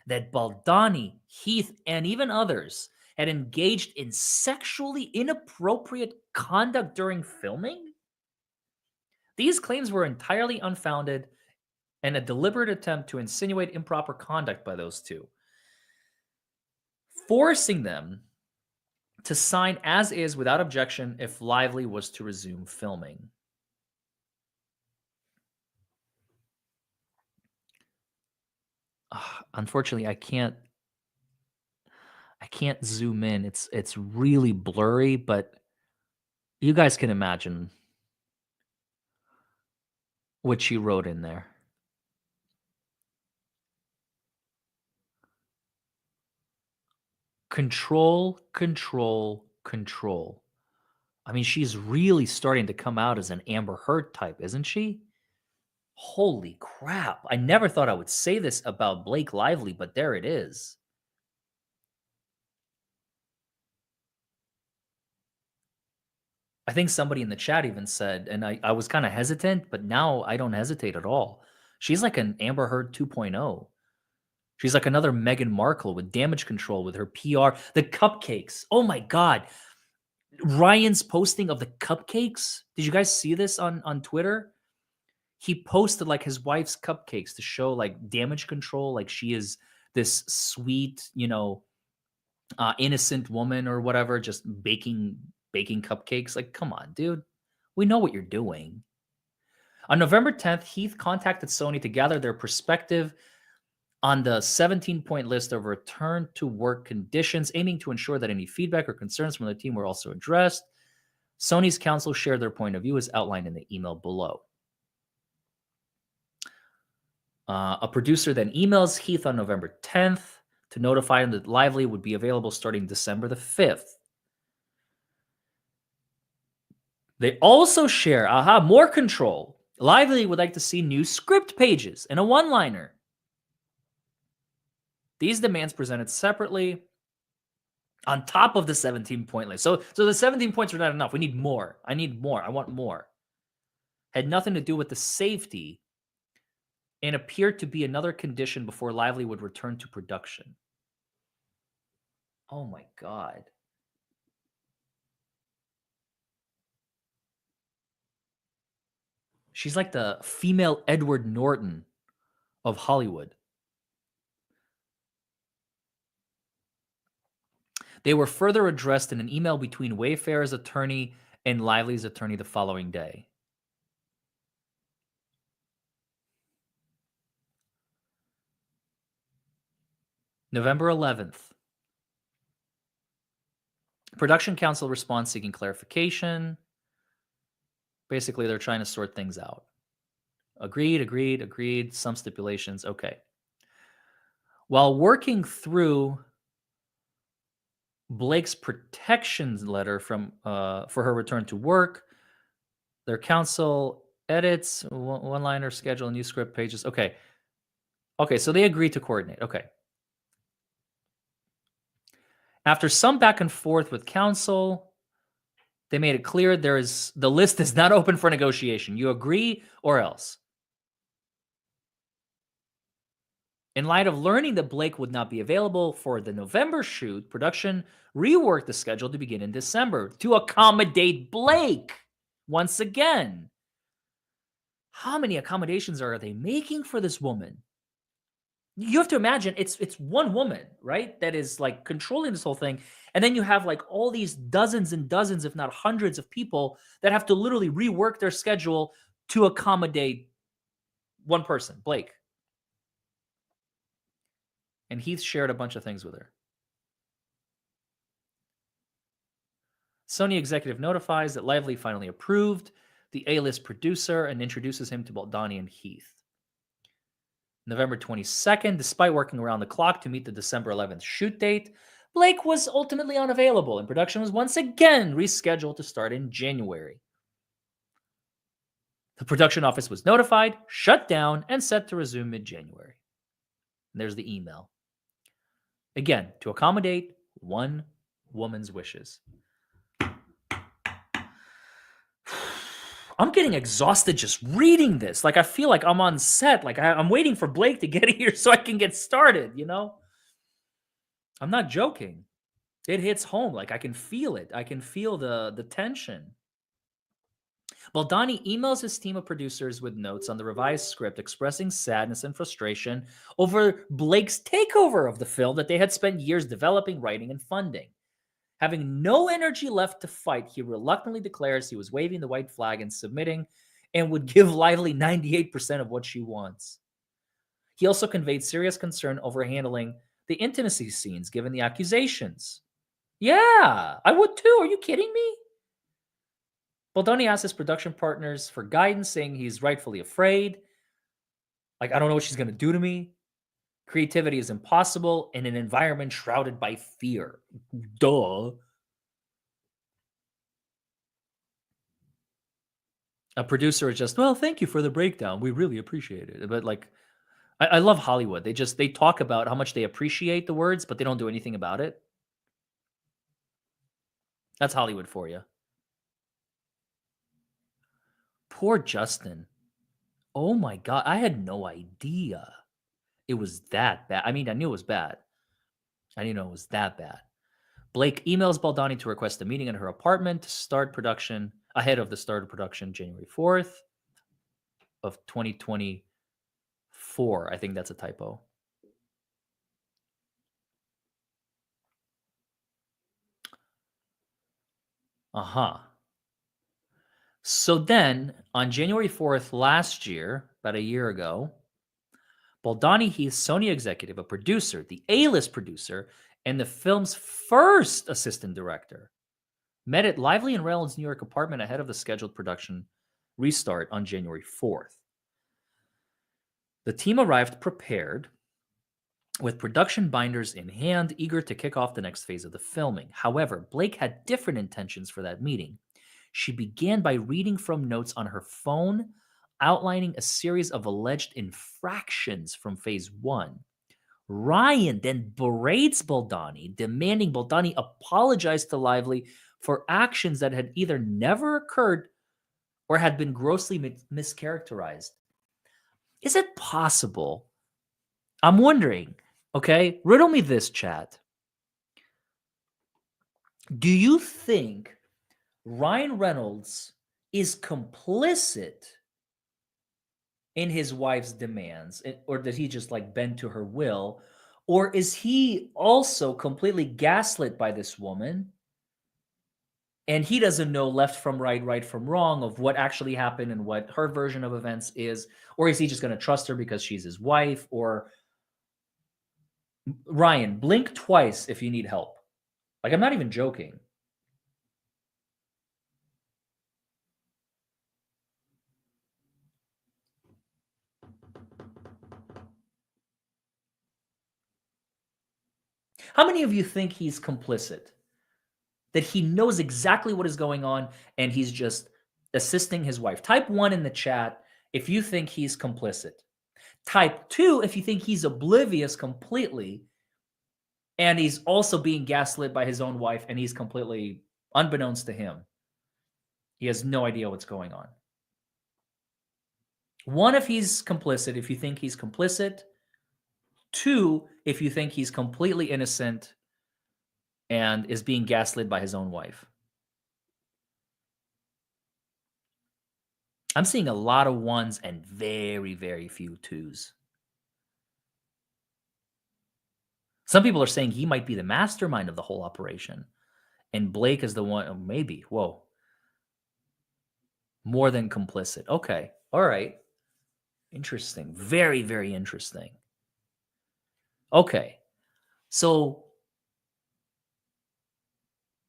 that Baldoni, Heath, and even others had engaged in sexually inappropriate conduct during filming. These claims were entirely unfounded and a deliberate attempt to insinuate improper conduct by those two, forcing them to sign as is without objection if Lively was to resume filming. Unfortunately, I can't zoom in. It's really blurry, but you guys can imagine what she wrote in there. Control, control, control. I mean, she's really starting to come out as an Amber Heard type, isn't she? Holy crap. I never thought I would say this about Blake Lively, but there it is. I think somebody in the chat even said, and I was kind of hesitant, but now I don't hesitate at all. She's like an Amber Heard 2.0. She's like another Meghan Markle with damage control with her PR. The cupcakes. Oh my God. Ryan's posting of the cupcakes. Did you guys see this on Twitter? He posted like his wife's cupcakes to show like damage control. Like she is this sweet, innocent woman or whatever, just baking cupcakes. Like, come on, dude. We know what you're doing. On November 10th, Heath contacted Sony to gather their perspective on the 17-point list of return to work conditions, aiming to ensure that any feedback or concerns from the team were also addressed. Sony's counsel shared their point of view as outlined in the email below. A producer then emails Heath on November 10th to notify him that Lively would be available starting December the 5th. They also share, more control. Lively would like to see new script pages and a one-liner. These demands presented separately on top of the 17-point list. So the 17 points are not enough. We need more. I need more. I want more. Had nothing to do with the safety and appeared to be another condition before Lively would return to production. Oh my God. She's like the female Edward Norton of Hollywood. They were further addressed in an email between Wayfair's attorney and Lively's attorney the following day. November 11th. Production counsel responds seeking clarification. Basically, they're trying to sort things out. Agreed. Some stipulations. Okay. While working through Blake's protection letter for her return to work, their counsel edits one-liner schedule, new script pages. Okay, so they agreed to coordinate. Okay. After some back and forth with counsel, they made it clear the list is not open for negotiation. You agree or else. In light of learning that Blake would not be available for the November shoot, production reworked the schedule to begin in December to accommodate Blake. Once again, how many accommodations are they making for this woman? You have to imagine it's one woman, right? That is like controlling this whole thing. And then you have like all these dozens and dozens, if not hundreds of people that have to literally rework their schedule to accommodate one person, Blake. And Heath shared a bunch of things with her. Sony executive notifies that Lively finally approved the A-list producer and introduces him to Baldoni and Heath. November 22nd, despite working around the clock to meet the December 11th shoot date, Blake was ultimately unavailable and production was once again rescheduled to start in January. The production office was notified, shut down, and set to resume mid-January. There's the email. Again, to accommodate one woman's wishes. I'm getting exhausted just reading this. Like, I feel like I'm on set. Like, I'm waiting for Blake to get here so I can get started, you know? I'm not joking. It hits home. Like, I can feel it. I can feel the tension. Baldoni emails his team of producers with notes on the revised script expressing sadness and frustration over Blake's takeover of the film that they had spent years developing, writing, and funding. Having no energy left to fight, he reluctantly declares he was waving the white flag and submitting and would give Lively 98% of what she wants. He also conveyed serious concern over handling the intimacy scenes given the accusations. Yeah, I would too. Are you kidding me? Baldoni asked his production partners for guidance, saying he's rightfully afraid. Like, I don't know what she's going to do to me. Creativity is impossible in an environment shrouded by fear. Duh. A producer is just, well, thank you for the breakdown. We really appreciate it. But like, I love Hollywood. They talk about how much they appreciate the words, but they don't do anything about it. That's Hollywood for you. Poor Justin. Oh my God. I had no idea it was that bad. I mean, I knew it was bad. I didn't know it was that bad. Blake emails Baldoni to request a meeting in her apartment to start production ahead of the start of production January 4th of 2024. I think that's a typo. So then, on January 4th last year, about a year ago, Baldoni, he's Sony executive, a producer, the A-list producer, and the film's first assistant director, met at Lively and Reynolds' New York apartment ahead of the scheduled production restart on January 4th. The team arrived prepared with production binders in hand, eager to kick off the next phase of the filming. However, Blake had different intentions for that meeting. She began by reading from notes on her phone, outlining a series of alleged infractions from phase 1. Ryan then berates Baldoni, demanding Baldoni apologize to Lively for actions that had either never occurred or had been grossly mischaracterized. Is it possible? I'm wondering, okay? Riddle me this, chat. Do you think Ryan Reynolds is complicit in his wife's demands, or does he just like bend to her will? Or is he also completely gaslit by this woman and he doesn't know left from right, right from wrong of what actually happened and what her version of events is? Or is he just going to trust her because she's his wife? Or Ryan, blink twice if you need help. Like, I'm not even joking. How many of you think he's complicit? That he knows exactly what is going on and he's just assisting his wife? Type 1 in the chat if you think he's complicit. Type 2 if you think he's oblivious completely and he's also being gaslit by his own wife and he's completely unbeknownst to him. He has no idea what's going on. 1 if he's complicit, if you think he's complicit. 2 if you think he's completely innocent and is being gaslit by his own wife. I'm seeing a lot of 1s and very, very few 2s. Some people are saying he might be the mastermind of the whole operation. And Blake is the one, maybe. Whoa. More than complicit. Okay. All right. Interesting. Very, very interesting. Okay. So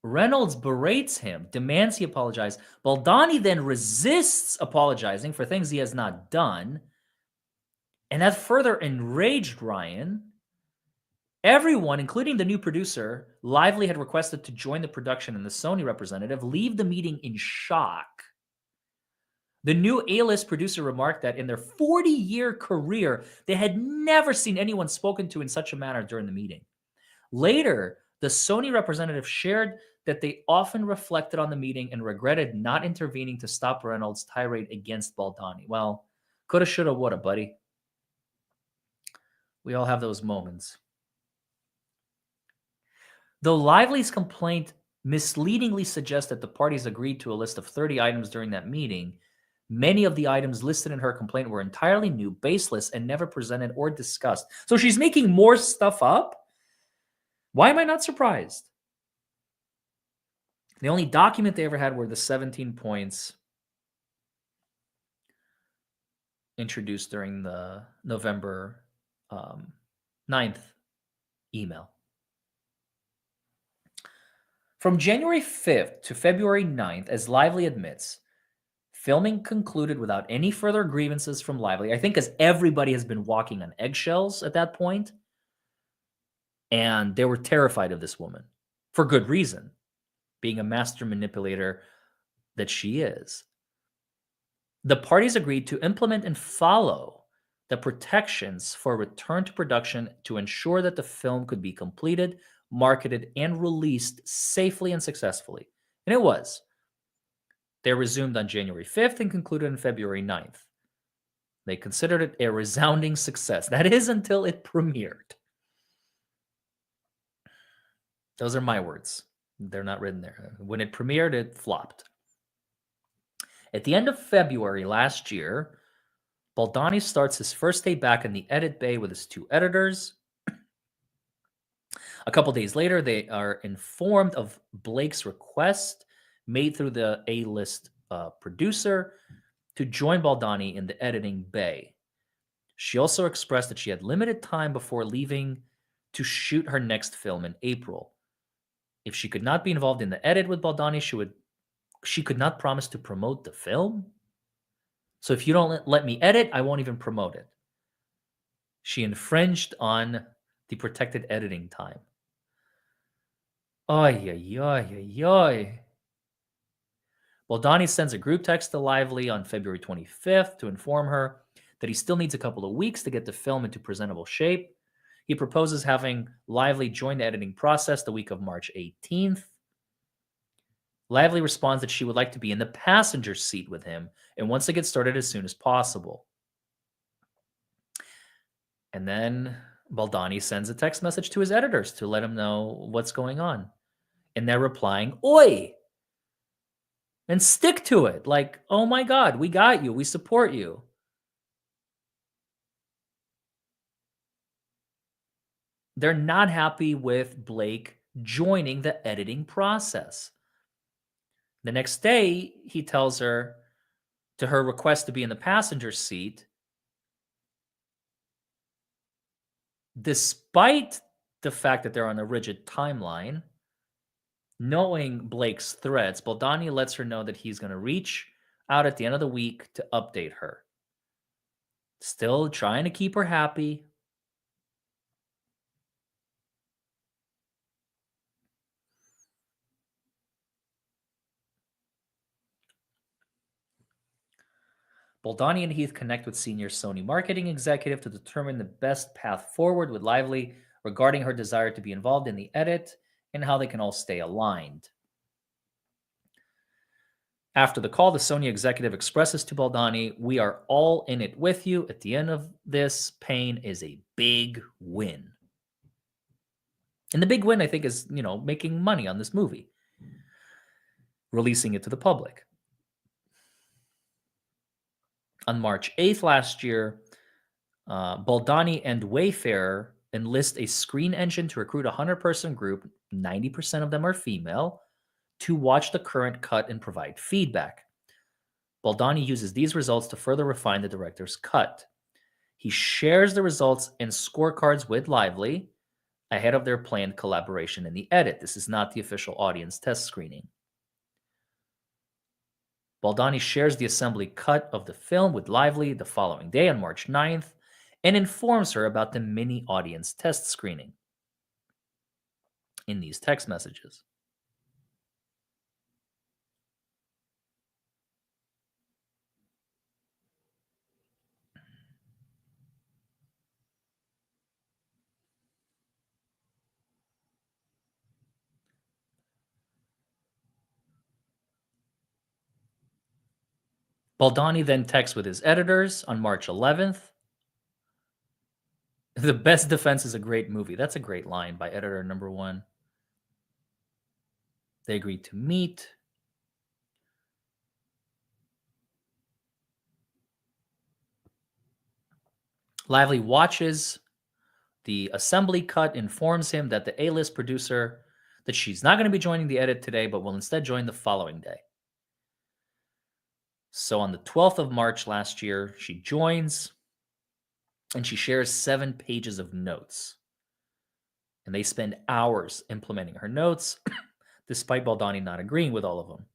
Reynolds berates him, demands he apologize. Baldoni then resists apologizing for things he has not done. And that further enraged Ryan. Everyone, including the new producer, Lively had requested to join the production, and the Sony representative leave the meeting in shock. The new A-list producer remarked that in their 40-year career, they had never seen anyone spoken to in such a manner during the meeting. Later, the Sony representative shared that they often reflected on the meeting and regretted not intervening to stop Reynolds' tirade against Baldoni. Well, coulda, shoulda, woulda, buddy. We all have those moments. Though Lively's complaint misleadingly suggests that the parties agreed to a list of 30 items during that meeting, many of the items listed in her complaint were entirely new, baseless, and never presented or discussed. So she's making more stuff up? Why am I not surprised? The only document they ever had were the 17 points introduced during the November 9th email. From January 5th to February 9th, as Lively admits, filming concluded without any further grievances from Lively. I think because everybody has been walking on eggshells at that point, and they were terrified of this woman for good reason, being a master manipulator that she is. The parties agreed to implement and follow the protections for return to production to ensure that the film could be completed, marketed, and released safely and successfully. And it was. They resumed on January 5th and concluded on February 9th. They considered it a resounding success. That is until it premiered. Those are my words. They're not written there. When it premiered, it flopped. At the end of February last year, Baldoni starts his first day back in the edit bay with his 2 editors. A couple days later, they are informed of Blake's request made through the A-list producer to join Baldoni in the editing bay. She also expressed that she had limited time before leaving to shoot her next film in April. If she could not be involved in the edit with Baldoni, she could not promise to promote the film. So if you don't let me edit, I won't even promote it. She infringed on the protected editing time. Oy, oy, oy, oy, oy. Baldoni sends a group text to Lively on February 25th to inform her that he still needs a couple of weeks to get the film into presentable shape. He proposes having Lively join the editing process the week of March 18th. Lively responds that she would like to be in the passenger seat with him and wants to get started as soon as possible. And then Baldoni sends a text message to his editors to let him know what's going on. And they're replying, "Oi!" And stick to it. Like, oh my God, we got you. We support you. They're not happy with Blake joining the editing process. The next day, he tells her to her request to be in the passenger seat, despite the fact that they're on a rigid timeline, knowing Blake's threats, Baldoni lets her know that he's going to reach out at the end of the week to update her. Still trying to keep her happy. Baldoni and Heath connect with senior Sony marketing executive to determine the best path forward with Lively regarding her desire to be involved in the edit and how they can all stay aligned. After the call, the Sony executive expresses to Baldoni, "We are all in it with you. At the end of this, pain is a big win." And the big win, I think, is, making money on this movie, releasing it to the public. On March 8th last year, Baldoni and Wayfair enlist a screen engine to recruit a 100-person group, 90% of them are female, to watch the current cut and provide feedback. Baldoni uses these results to further refine the director's cut. He shares the results and scorecards with Lively ahead of their planned collaboration in the edit. This is not the official audience test screening. Baldoni shares the assembly cut of the film with Lively the following day on March 9th and informs her about the mini audience test screening in these text messages. Baldoni then texts with his editors on March 11th. "The best defense is a great movie." That's a great line by editor number one. They agreed to meet. Lively watches the assembly cut, informs him that the A-list producer that she's not going to be joining the edit today, but will instead join the following day. So on the 12th of March last year, she joins and she shares 7 pages of notes. And they spend hours implementing her notes, despite Baldoni not agreeing with all of them.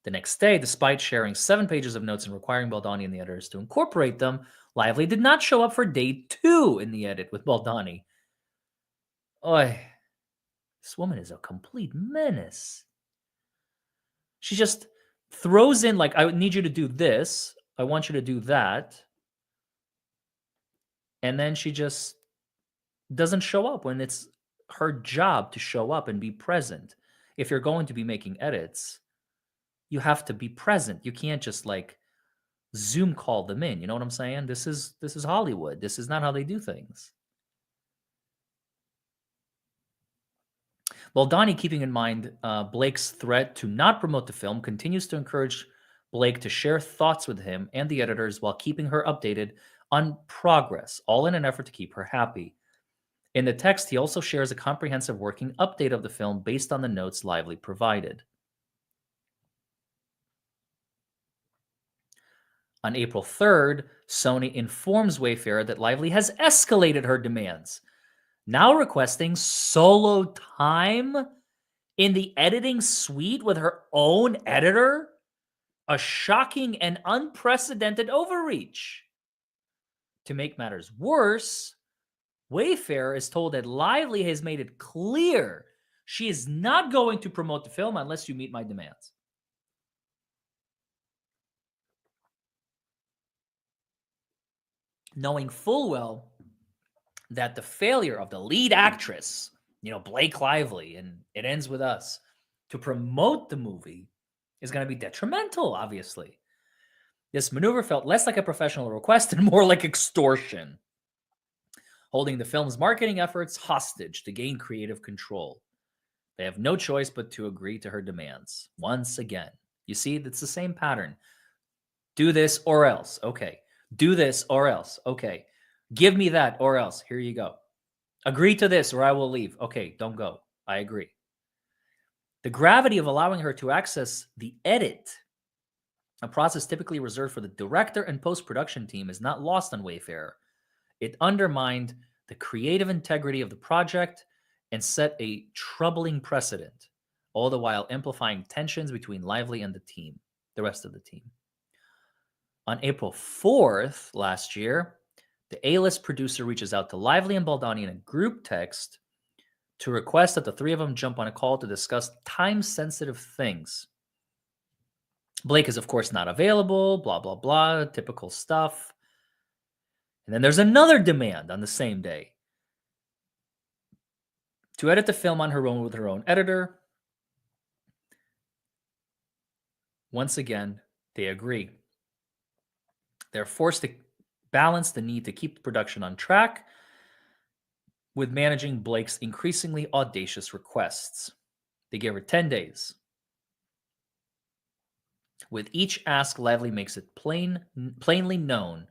The next day, despite sharing 7 pages of notes and requiring Baldoni and the editors to incorporate them, Lively did not show up for day 2 in the edit with Baldoni. Oy, this woman is a complete menace. She just throws in, like, I need you to do this. I want you to do that. And then she just doesn't show up when it's her job to show up and be present. If you're going to be making edits, you have to be present. You can't just like Zoom call them in. You know what I'm saying? This is Hollywood. This is not how they do things. Baldoni, keeping in mind Blake's threat to not promote the film, continues to encourage Blake to share thoughts with him and the editors while keeping her updated on progress, all in an effort to keep her happy. In the text, he also shares a comprehensive working update of the film based on the notes Lively provided. On April 3rd, Sony informs Wayfair that Lively has escalated her demands, now requesting solo time in the editing suite with her own editor, a shocking and unprecedented overreach. To make matters worse, Wayfair is told that Lively has made it clear she is not going to promote the film unless you meet my demands. Knowing full well that the failure of the lead actress, Blake Lively, and It Ends With Us, to promote the movie is going to be detrimental, obviously. This maneuver felt less like a professional request and more like extortion, holding the film's marketing efforts hostage to gain creative control. They have no choice but to agree to her demands. Once again, you see, it's the same pattern. Do this or else. Okay. Do this or else. Okay. Give me that or else. Here you go. Agree to this or I will leave. Okay, don't go. I agree. The gravity of allowing her to access the edit, a process typically reserved for the director and post-production team, is not lost on Wayfarer. It undermined the creative integrity of the project and set a troubling precedent, all the while amplifying tensions between Lively and the rest of the team. On April 4th last year, the A-list producer reaches out to Lively and Baldoni in a group text to request that the three of them jump on a call to discuss time-sensitive things. Blake is, of course, not available, blah, blah, blah, typical stuff. And then there's another demand on the same day to edit the film on her own with her own editor. Once again, they agree. They're forced to balance the need to keep the production on track with managing Blake's increasingly audacious requests. They give her 10 days. With each ask, Lively makes it plainly known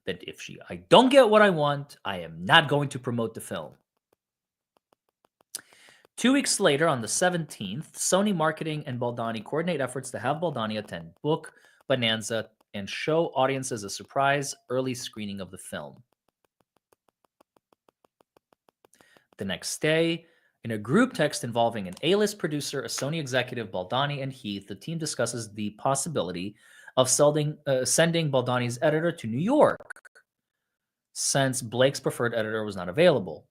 that if I don't get what I want, I am not going to promote the film. 2 weeks later, on the 17th, Sony Marketing and Baldoni coordinate efforts to have Baldoni attend Book Bonanza and show audiences a surprise early screening of the film. The next day, in a group text involving an A-list producer, a Sony executive, Baldoni, and Heath, the team discusses the possibility of sending Baldoni's editor to New York, since Blake's preferred editor was not available.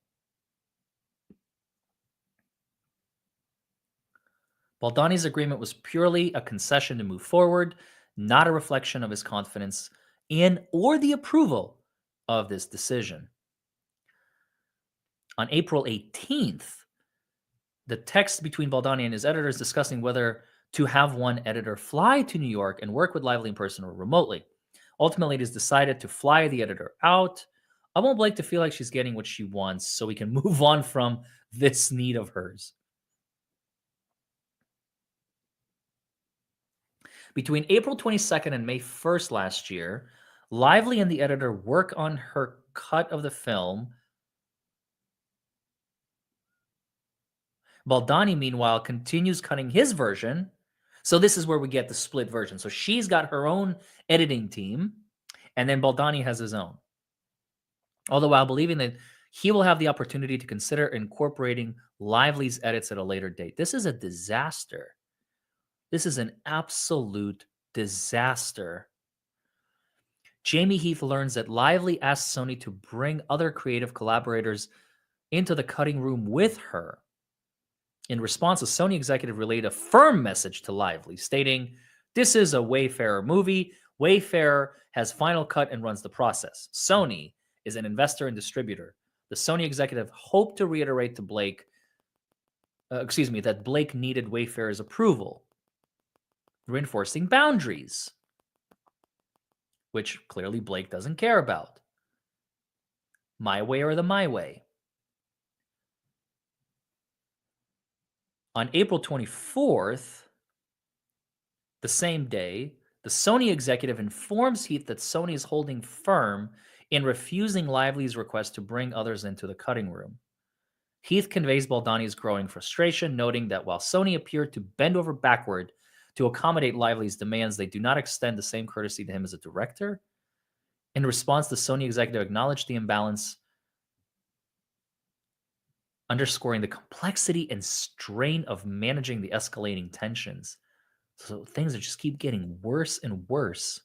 Baldoni's agreement was purely a concession to move forward, not a reflection of his confidence in or the approval of this decision. On April 18th, the text between Baldoni and his editor is discussing whether to have one editor fly to New York and work with Lively in person or remotely. Ultimately, it is decided to fly the editor out. I want Blake to feel like she's getting what she wants so we can move on from this need of hers. Between April 22nd and May 1st last year, Lively and the editor work on her cut of the film. Baldoni, meanwhile, continues cutting his version. So this is where we get the split version. So she's got her own editing team, and then Baldoni has his own. All the while believing that he will have the opportunity to consider incorporating Lively's edits at a later date. This is a disaster. This is an absolute disaster. Jamie Heath learns that Lively asked Sony to bring other creative collaborators into the cutting room with her. In response, a Sony executive relayed a firm message to Lively, stating, "This is a Wayfarer movie. Wayfarer has final cut and runs the process. Sony is an investor and distributor." The Sony executive hoped to reiterate to Blake, that Blake needed Wayfarer's approval, reinforcing boundaries, which clearly Blake doesn't care about. My way or the my way. On April 24th, the same day, the Sony executive informs Heath that Sony is holding firm in refusing Lively's request to bring others into the cutting room. Heath conveys Baldoni's growing frustration, noting that while Sony appeared to bend over backward to accommodate Lively's demands, they do not extend the same courtesy to him as a director. In response, the Sony executive acknowledged the imbalance, underscoring the complexity and strain of managing the escalating tensions. So things just keep getting worse and worse.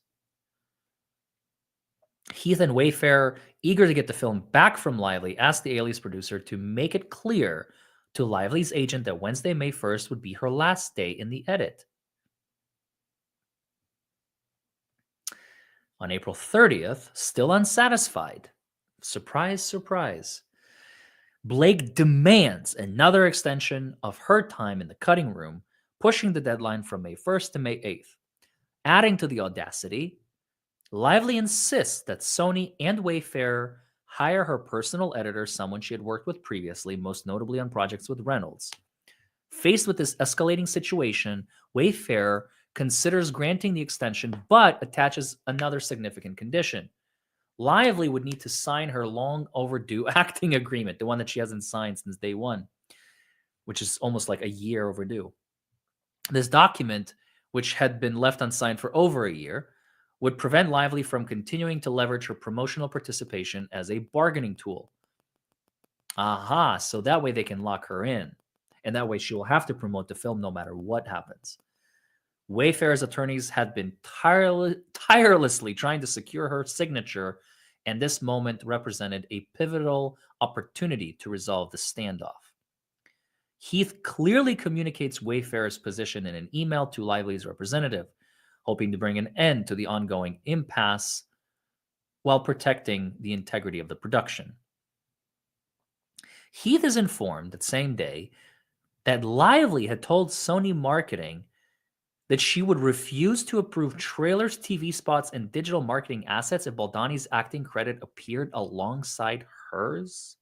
Heath and Wayfarer, eager to get the film back from Lively, asked the A-list producer to make it clear to Lively's agent that Wednesday, May 1st would be her last day in the edit. On April 30th, still unsatisfied, Surprise, surprise. Blake demands another extension of her time in the cutting room, pushing the deadline from May 1st to May 8th. Adding to the audacity, Lively insists that Sony and Wayfair hire her personal editor, someone she had worked with previously, most notably on projects with Reynolds. Faced with this escalating situation, Wayfair considers granting the extension but attaches another significant condition. Lively would need to sign her long overdue acting agreement, the one that she hasn't signed since day one, which is almost like a year overdue. This document, which had been left unsigned for over a year, would prevent Lively from continuing to leverage her promotional participation as a bargaining tool. Aha, so that way they can lock her in. And that way she will have to promote the film no matter what happens. Wayfair's attorneys had been tirelessly trying to secure her signature, and this moment represented a pivotal opportunity to resolve the standoff. Heath clearly communicates Wayfair's position in an email to Lively's representative, hoping to bring an end to the ongoing impasse while protecting the integrity of the production. Heath is informed that same day that Lively had told Sony Marketing that she would refuse to approve trailers, TV spots, and digital marketing assets if Baldoni's acting credit appeared alongside hers.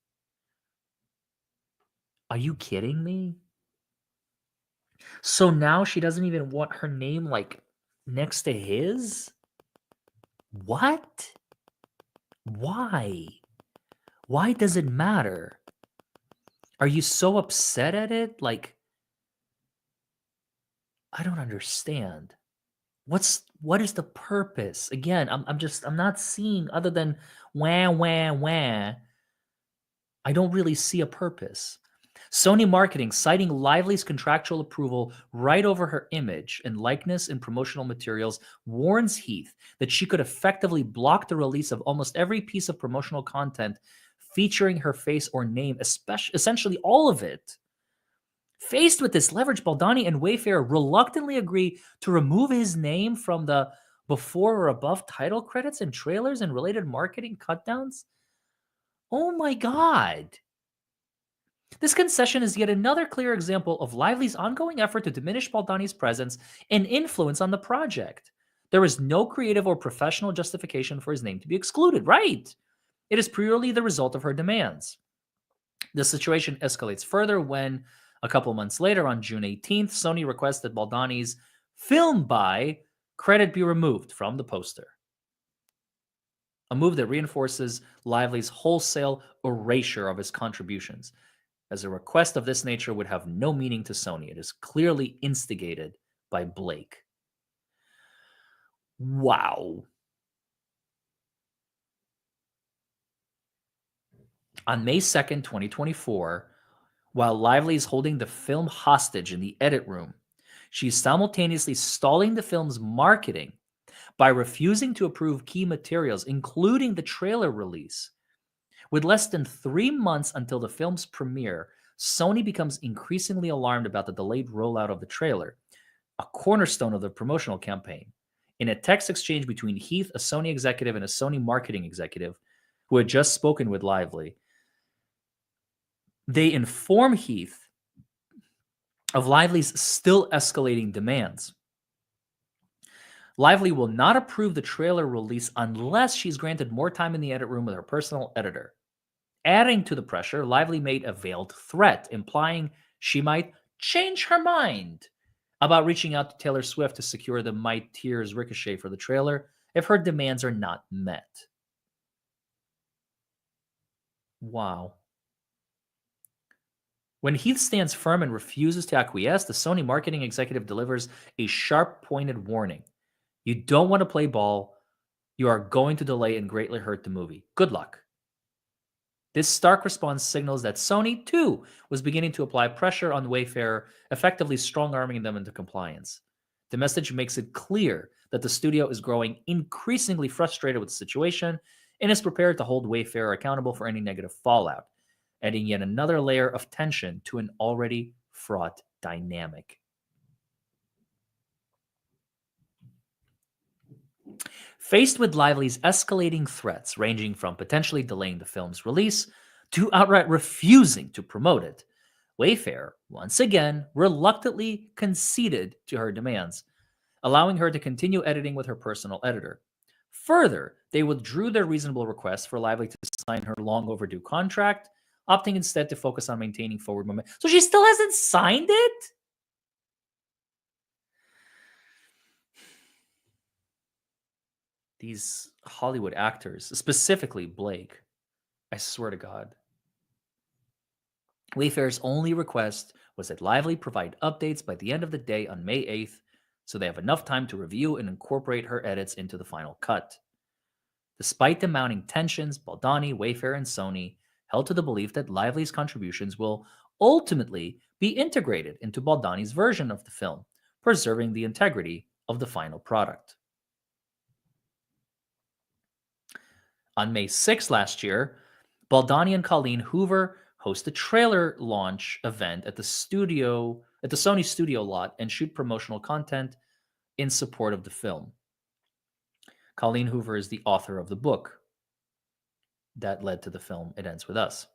Are you kidding me? So now she doesn't even want her name like next to his? What? Why? Why does it matter? Are you so upset at it? Like, I don't understand. What is the purpose? Again, I'm not seeing other than wah wah wah. I don't really see a purpose. Sony Marketing, citing Lively's contractual approval right over her image and likeness in promotional materials, warns Heath that she could effectively block the release of almost every piece of promotional content featuring her face or name, essentially all of it. Faced with this leverage, Baldoni and Wayfair reluctantly agree to remove his name from the before or above title credits and trailers and related marketing cutdowns. Oh my God. This concession is yet another clear example of Lively's ongoing effort to diminish Baldoni's presence and influence on the project. There is no creative or professional justification for his name to be excluded, right? It is purely the result of her demands. The situation escalates further when, a couple months later, on June 18th, Sony requests that Baldoni's film by credit be removed from the poster. A move that reinforces Lively's wholesale erasure of his contributions, as a request of this nature would have no meaning to Sony. It is clearly instigated by Blake. Wow. On May 2nd, 2024, while Lively is holding the film hostage in the edit room, she's simultaneously stalling the film's marketing by refusing to approve key materials, including the trailer release. With less than 3 months until the film's premiere, Sony becomes increasingly alarmed about the delayed rollout of the trailer, a cornerstone of the promotional campaign. In a text exchange between Heath, a Sony executive, and a Sony marketing executive who had just spoken with Lively, they inform Heath of Lively's still escalating demands. Lively will not approve the trailer release unless she's granted more time in the edit room with her personal editor. Adding to the pressure, Lively made a veiled threat, implying she might change her mind about reaching out to Taylor Swift to secure the My Tears ricochet for the trailer if her demands are not met. Wow. When Heath stands firm and refuses to acquiesce, the Sony marketing executive delivers a sharp-pointed warning. You don't want to play ball. You are going to delay and greatly hurt the movie. Good luck. This stark response signals that Sony, too, was beginning to apply pressure on Wayfair, effectively strong-arming them into compliance. The message makes it clear that the studio is growing increasingly frustrated with the situation and is prepared to hold Wayfair accountable for any negative fallout, adding yet another layer of tension to an already fraught dynamic. Faced with Lively's escalating threats, ranging from potentially delaying the film's release to outright refusing to promote it, Wayfair once again reluctantly conceded to her demands, allowing her to continue editing with her personal editor. Further, they withdrew their reasonable request for Lively to sign her long overdue contract, opting instead to focus on maintaining forward momentum. So she still hasn't signed it? These Hollywood actors, specifically Blake, I swear to God. Wayfair's only request was that Lively provide updates by the end of the day on May 8th so they have enough time to review and incorporate her edits into the final cut. Despite the mounting tensions, Baldoni, Wayfair, and Sony held to the belief that Lively's contributions will ultimately be integrated into Baldoni's version of the film, preserving the integrity of the final product. On May 6 last year, Baldoni and Colleen Hoover host a trailer launch event at the Sony studio lot and shoot promotional content in support of the film. Colleen Hoover is the author of the book that led to the film It Ends With Us.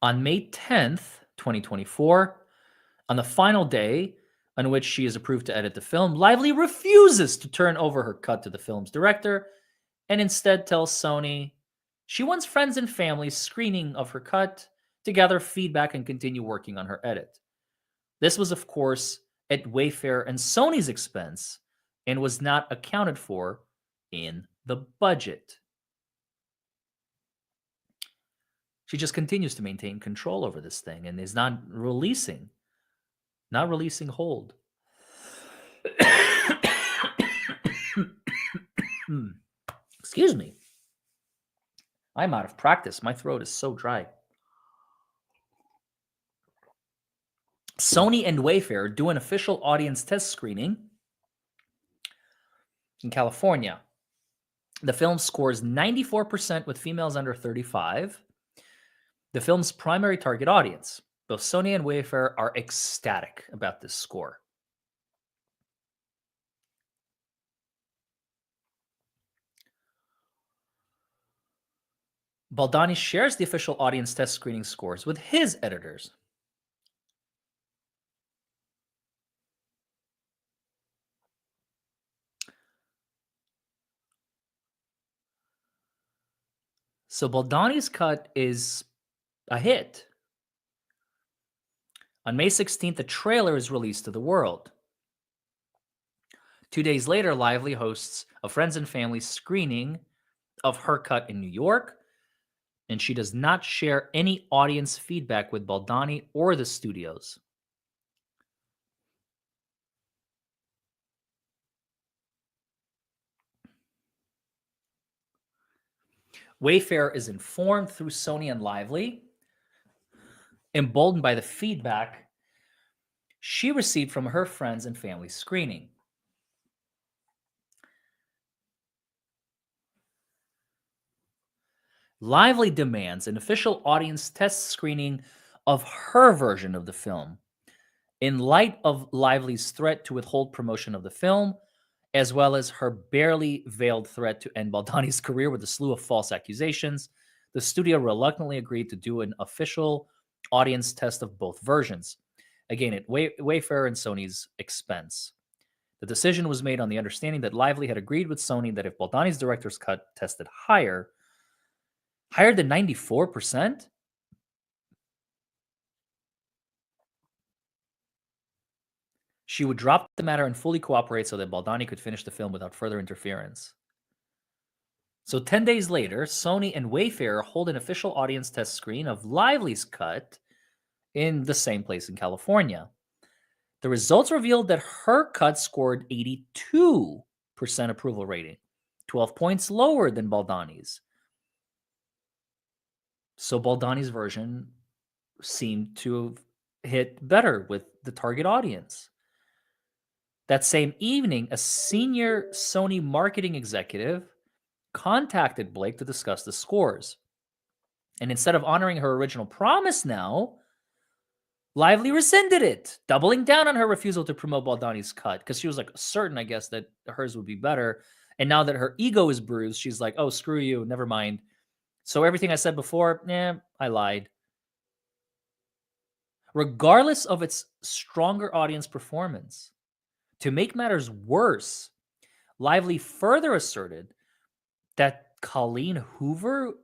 On May 10th, 2024, on the final day on which she is approved to edit the film, Lively refuses to turn over her cut to the film's director and instead tells Sony she wants friends and family screening of her cut to gather feedback and continue working on her edit. This was, of course, at Wayfair and Sony's expense and was not accounted for in the budget. She just continues to maintain control over this thing and is not releasing hold. Excuse me. I'm out of practice. My throat is so dry. Sony and Wayfair do an official audience test screening in California. The film scores 94% with females under 35. The film's primary target audience. Both Sony and Wayfair are ecstatic about this score. Baldoni shares the official audience test screening scores with his editors. So Baldoni's cut is a hit. On May 16th, the trailer is released to the world. 2 days later, Lively hosts a friends and family screening of her cut in New York, and she does not share any audience feedback with Baldoni or the studios. Wayfair is informed through Sony and Lively, emboldened by the feedback she received from her friends and family screening. Lively demands an official audience test screening of her version of the film in light of Lively's threat to withhold promotion of the film, as well as her barely veiled threat to end Baldoni's career with a slew of false accusations. The studio reluctantly agreed to do an official audience test of both versions, again at Wayfair and Sony's expense. The decision was made on the understanding that Lively had agreed with Sony that if Baldoni's director's cut tested higher than 94%, she would drop the matter and fully cooperate so that Baldoni could finish the film without further interference. So 10 days later, Sony and Wayfair hold an official audience test screen of Lively's cut in the same place in California. The results revealed that her cut scored 82% approval rating, 12 points lower than Baldoni's. So Baldoni's version seemed to have hit better with the target audience. That same evening, a senior Sony marketing executive contacted Blake to discuss the scores. And instead of honoring her original promise now Lively rescinded it, doubling down on her refusal to promote Baldoni's cut because she was like certain, I guess, that hers would be better. And now that her ego is bruised, she's like, oh, screw you, never mind. So everything I said before, I lied. Regardless of its stronger audience performance. To make matters worse, Lively further asserted that Colleen Hoover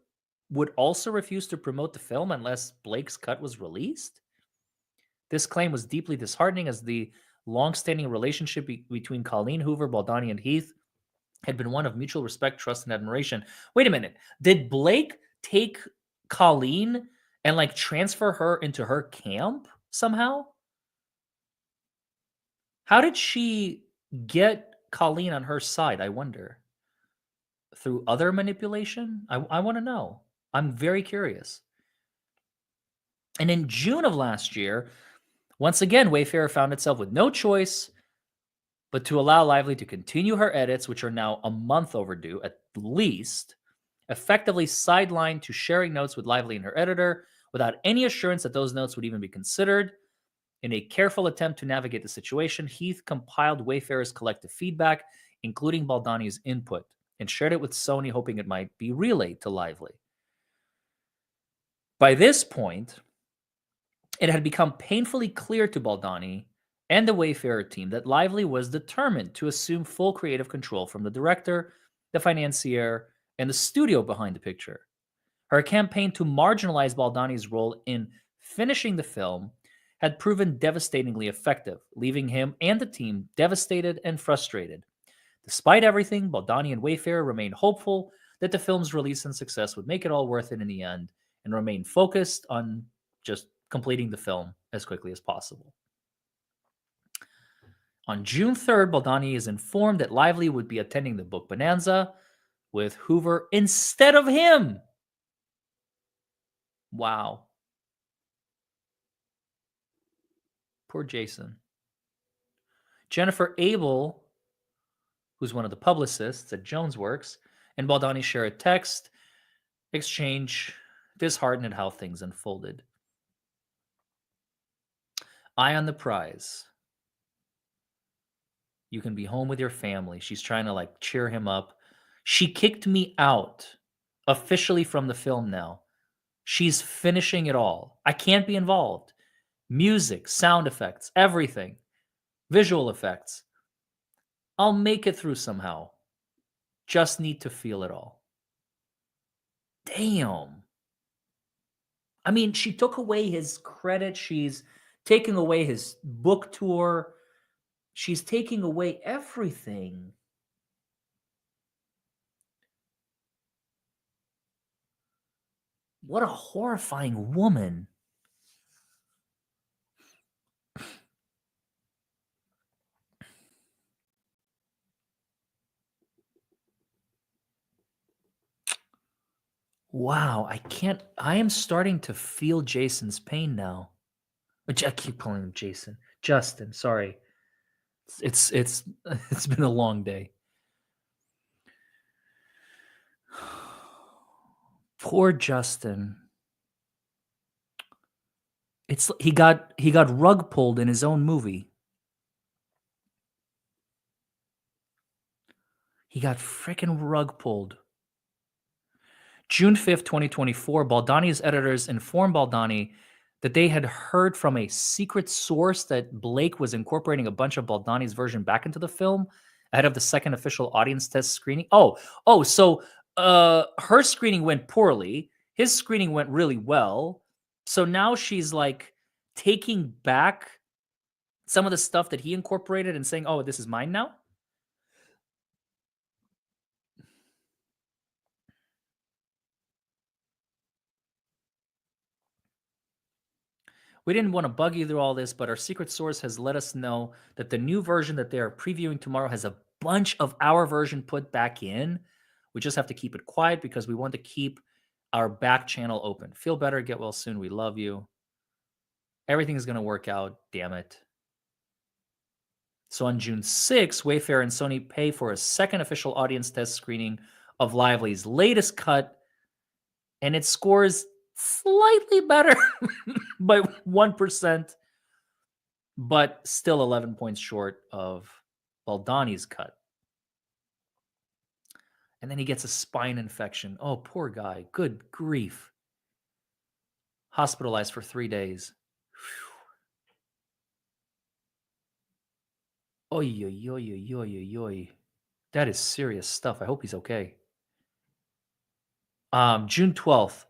would also refuse to promote the film unless Blake's cut was released. This claim was deeply disheartening as the long-standing relationship between Colleen Hoover, Baldoni, and Heath had been one of mutual respect, trust, and admiration. Wait a minute. Did Blake take Colleen and like transfer her into her camp somehow? How did she get Colleen on her side, I wonder? Through other manipulation? I want to know. I'm very curious. And in June of last year, once again, Wayfarer found itself with no choice but to allow Lively to continue her edits, which are now a month overdue at least, effectively sidelined to sharing notes with Lively and her editor without any assurance that those notes would even be considered. In a careful attempt to navigate the situation, Heath compiled Wayfarer's collective feedback, including Baldoni's input, and shared it with Sony, hoping it might be relayed to Lively. By this point, it had become painfully clear to Baldoni and the Wayfarer team that Lively was determined to assume full creative control from the director, the financier, and the studio behind the picture. Her campaign to marginalize Baldoni's role in finishing the film had proven devastatingly effective, leaving him and the team devastated and frustrated. Despite everything, Baldoni and Wayfarer remained hopeful that the film's release and success would make it all worth it in the end, and remain focused on just completing the film as quickly as possible. On June 3rd, Baldoni is informed that Lively would be attending the book Bonanza with Hoover instead of him. Wow. Poor Jason. Jennifer Abel, who's one of the publicists at JonesWorks, and Baldoni share a text exchange, disheartened at how things unfolded. Eye on the prize. You can be home with your family. She's trying to like cheer him up. She kicked me out officially from the film now. She's finishing it all. I can't be involved. Music, sound effects, everything, visual effects. I'll make it through somehow. Just need to feel it all. Damn. I mean, she took away his credit. She's taking away his book tour. She's taking away everything. What a horrifying woman. Wow, I am starting to feel Jason's pain now. I keep calling him Jason. Justin, sorry. It's it's been a long day. Poor Justin. He got rug pulled in his own movie. He got freaking rug pulled. June 5th, 2024, Baldoni's editors informed Baldoni that they had heard from a secret source that Blake was incorporating a bunch of Baldoni's version back into the film ahead of the second official audience test screening. So her screening went poorly. His screening went really well. So now she's like taking back some of the stuff that he incorporated and saying, oh, this is mine now. We didn't want to bug you through all this, but our secret source has let us know that the new version that they are previewing tomorrow has a bunch of our version put back in. We just have to keep it quiet because we want to keep our back channel open. Feel better, get well soon. We love you. Everything is going to work out, damn it. So on June 6th, Wayfair and Sony pay for a second official audience test screening of Lively's latest cut, and it scores slightly better by 1% but still 11 points short of Baldoni's cut. And then he gets a spine infection. Oh, poor guy. Good grief. Hospitalized for 3 days. Oy, oy, oy, oy, oy, oy, oy. That is serious stuff. I hope he's okay. June 12th,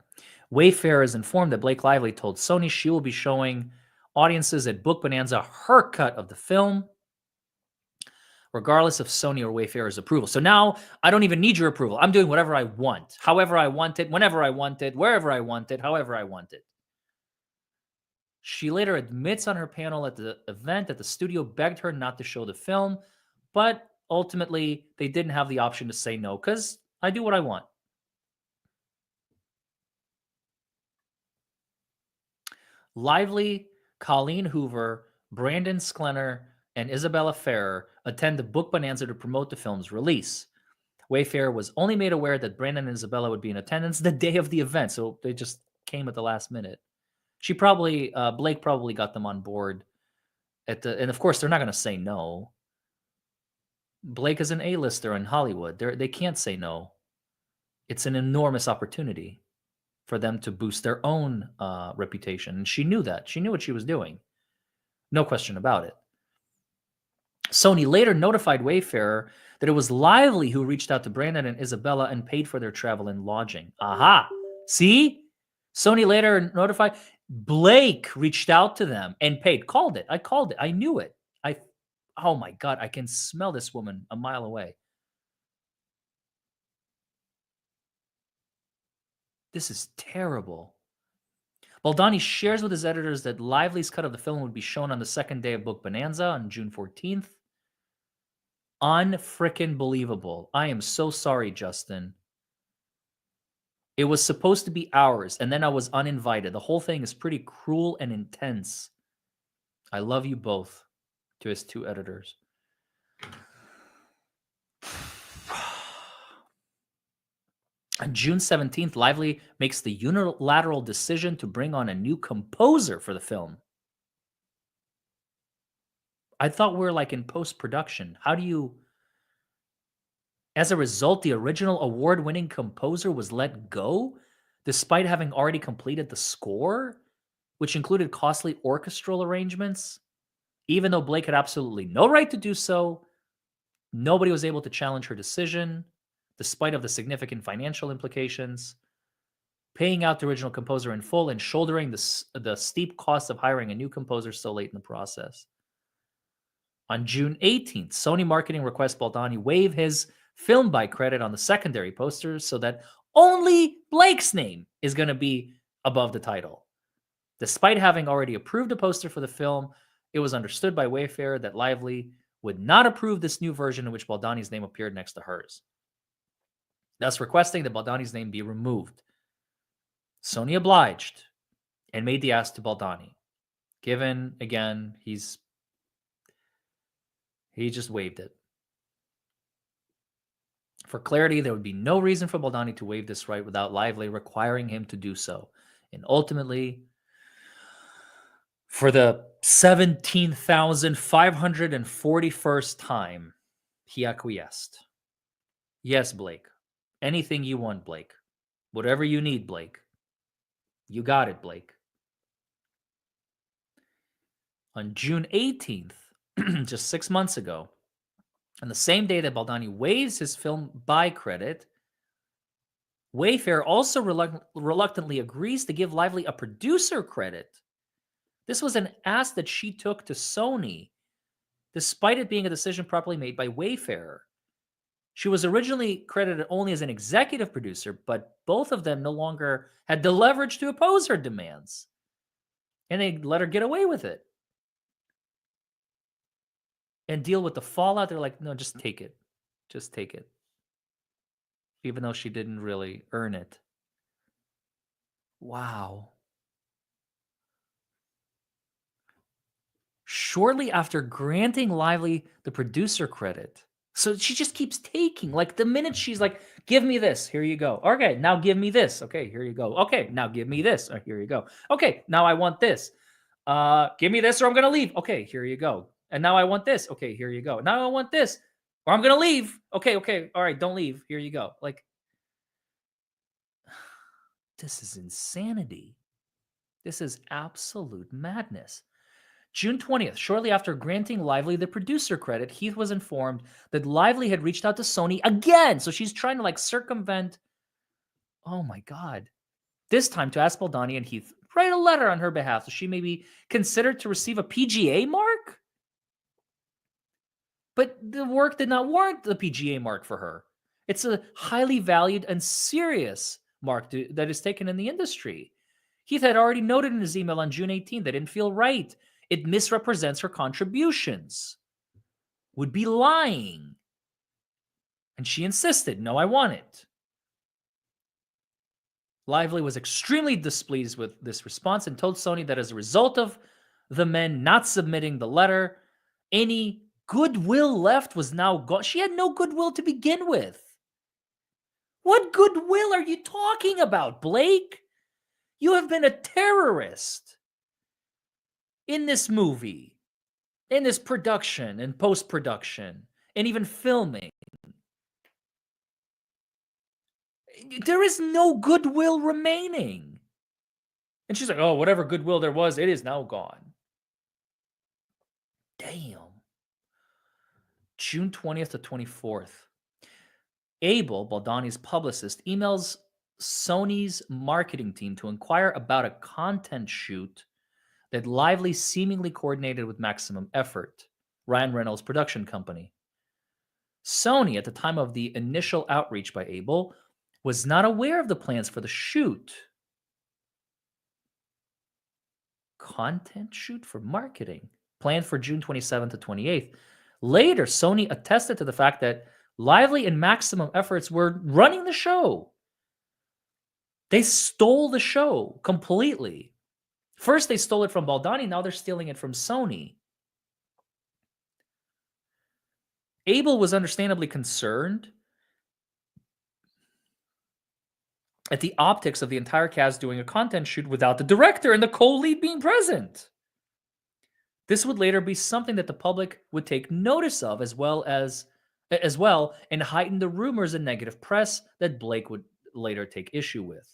Wayfair is informed that Blake Lively told Sony she will be showing audiences at Book Bonanza her cut of the film, regardless of Sony or Wayfair's approval. So now I don't even need your approval. I'm doing whatever I want, however I want it, whenever I want it, wherever I want it, however I want it. She later admits on her panel at the event that the studio begged her not to show the film, but ultimately they didn't have the option to say no because I do what I want. Lively, Colleen Hoover, Brandon Sklenar, and Isabella Ferrer attend the Book Bonanza to promote the film's release. Wayfair was only made aware that Brandon and Isabella would be in attendance the day of the event, so they just came at the last minute. Blake probably got them on board and of course they're not going to say no. Blake is an A-lister in Hollywood. They can't say no. It's an enormous opportunity for them to boost their own reputation. And she knew that. She knew what she was doing. No question about it. Sony later notified Wayfarer that it was Lively who reached out to Brandon and Isabella and paid for their travel and lodging. Aha! See? Sony later notified Blake reached out to them and paid. Called it. I called it. I knew it. Oh my God, I can smell this woman a mile away. This is terrible. Baldoni shares with his editors that Lively's cut of the film would be shown on the second day of Book Bonanza on June 14th. Unfrickin' believable. I am so sorry, Justin. It was supposed to be ours, and then I was uninvited. The whole thing is pretty cruel and intense. I love you both, to his two editors. On June 17th, Lively makes the unilateral decision to bring on a new composer for the film. I thought we were like in post-production. How do you... As a result, the original award-winning composer was let go, despite having already completed the score, which included costly orchestral arrangements. Even though Blake had absolutely no right to do so, nobody was able to challenge her decision, despite of the significant financial implications. Paying out the original composer in full and shouldering the steep cost of hiring a new composer so late in the process. On June 18th, Sony Marketing requests Baldoni waive his film by credit on the secondary posters so that only Blake's name is going to be above the title. Despite having already approved a poster for the film, it was understood by Wayfarer that Lively would not approve this new version in which Baldoni's name appeared next to hers, thus requesting that Baldoni's name be removed. Sony obliged and made the ask to Baldoni. Given, again, he just waived it. For clarity, there would be no reason for Baldoni to waive this right without Lively requiring him to do so. And ultimately, for the 17,541st time, he acquiesced. Yes, Blake. Anything you want, Blake. Whatever you need, Blake. You got it, Blake. On June 18th, just 6 months ago, on the same day that Baldoni waives his film by credit, Wayfarer also reluctantly agrees to give Lively a producer credit. This was an ask that she took to Sony, despite it being a decision properly made by Wayfarer. She was originally credited only as an executive producer, but both of them no longer had the leverage to oppose her demands. And they let her get away with it. And deal with the fallout. They're like, no, just take it. Just take it. Even though she didn't really earn it. Wow. Shortly after granting Lively the producer credit, so she just keeps taking. Like the minute she's like, give me this, here you go. Okay, now give me this. Okay, here you go. Okay, now give me this. Here you go. Okay, now I want this. Give me this or I'm gonna leave. Okay, here you go. And now I want this. Okay, here you go. Now I want this. Or I'm gonna leave. Okay, okay. All right, don't leave. Here you go. Like, this is insanity. This is absolute madness. June 20th, shortly after granting Lively the producer credit, Heath was informed that Lively had reached out to Sony again. So she's trying to like circumvent. Oh my God. This time to ask Baldoni and Heath write a letter on her behalf so she may be considered to receive a PGA mark? But the work did not warrant the PGA mark for her. It's a highly valued and serious mark that is taken in the industry. Heath had already noted in his email on June 18th that it didn't feel right. It misrepresents her contributions. Would be lying. And she insisted, no, I want it. Lively was extremely displeased with this response and told Sony that as a result of the men not submitting the letter, any goodwill left was now gone. She had no goodwill to begin with. What goodwill are you talking about, Blake? You have been a terrorist in this movie, in this production and post-production, and even filming. There is no goodwill remaining. And she's like, oh, whatever goodwill there was, it is now gone. Damn. June 20th to 24th. Abel, Baldoni's publicist, emails Sony's marketing team to inquire about a content shoot that Lively seemingly coordinated with Maximum Effort, Ryan Reynolds' production company. Sony, at the time of the initial outreach by Abel, was not aware of the plans for the shoot. Content shoot for marketing, planned for June 27th to 28th. Later, Sony attested to the fact that Lively and Maximum Efforts were running the show. They stole the show completely. First, they stole it from Baldoni. Now they're stealing it from Sony. Abel was understandably concerned at the optics of the entire cast doing a content shoot without the director and the co-lead being present. This would later be something that the public would take notice of, as well, and heighten the rumors and negative press that Blake would later take issue with.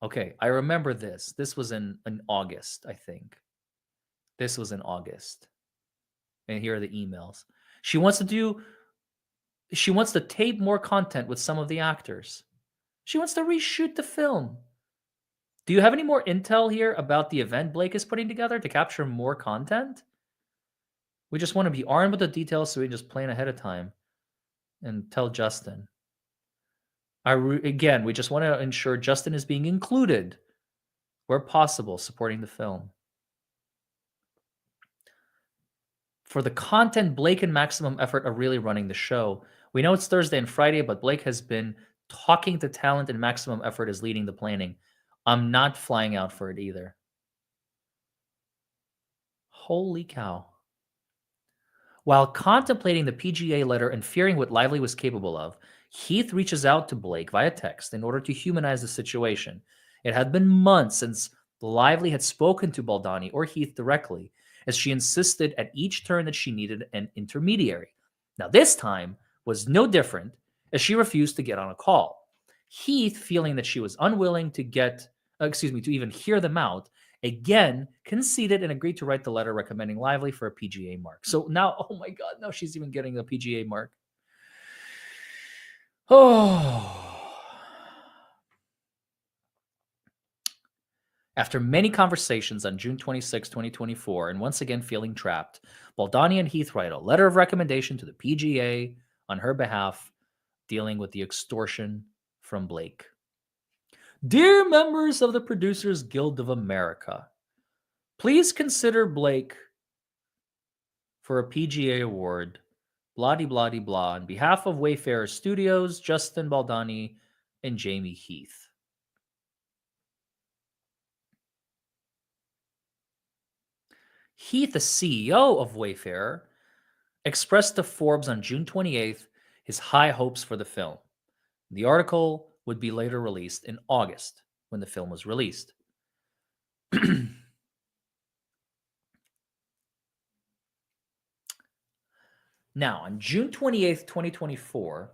Okay, I remember this. This was in August, I think. This was in August. And here are the emails. She wants to tape more content with some of the actors. She wants to reshoot the film. Do you have any more intel here about the event Blake is putting together to capture more content? We just want to be armed with the details so we can just plan ahead of time and tell Justin. Again, we just want to ensure Justin is being included where possible, supporting the film. For the content, Blake and Maximum Effort are really running the show. We know it's Thursday and Friday, but Blake has been talking to talent and Maximum Effort is leading the planning. I'm not flying out for it either. Holy cow. While contemplating the PGA letter and fearing what Lively was capable of, Heath reaches out to Blake via text in order to humanize the situation. It had been months since Lively had spoken to Baldoni or Heath directly, as she insisted at each turn that she needed an intermediary. Now, this time was no different, as she refused to get on a call. Heath, feeling that she was unwilling to even hear them out, again conceded and agreed to write the letter recommending Lively for a PGA mark. So now, oh my God, now she's even getting a PGA mark. Oh. After many conversations on June 26, 2024, and once again feeling trapped, Baldoni and Heath write a letter of recommendation to the PGA on her behalf, dealing with the extortion from Blake. Dear members of the Producers Guild of America, please consider Blake for a PGA award, blah-de-blah-de-blah, on behalf of Wayfarer Studios, Justin Baldoni, and Jamie Heath. Heath, the CEO of Wayfarer, expressed to Forbes on June 28th his high hopes for the film. The article would be later released in August when the film was released. Now, on June 28th, 2024,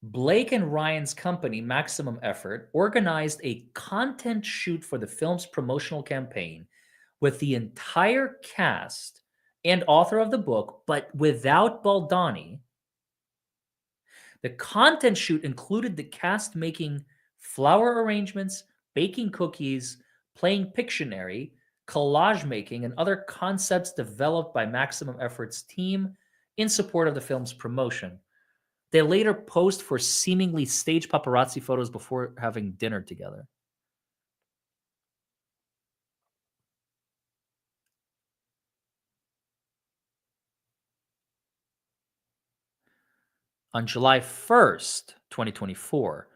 Blake and Ryan's company, Maximum Effort, organized a content shoot for the film's promotional campaign with the entire cast and author of the book, but without Baldoni. The content shoot included the cast making flower arrangements, baking cookies, playing Pictionary, collage making, and other concepts developed by Maximum Effort's team in support of the film's promotion. They later posed for seemingly staged paparazzi photos before having dinner together. On July 1st, 2024.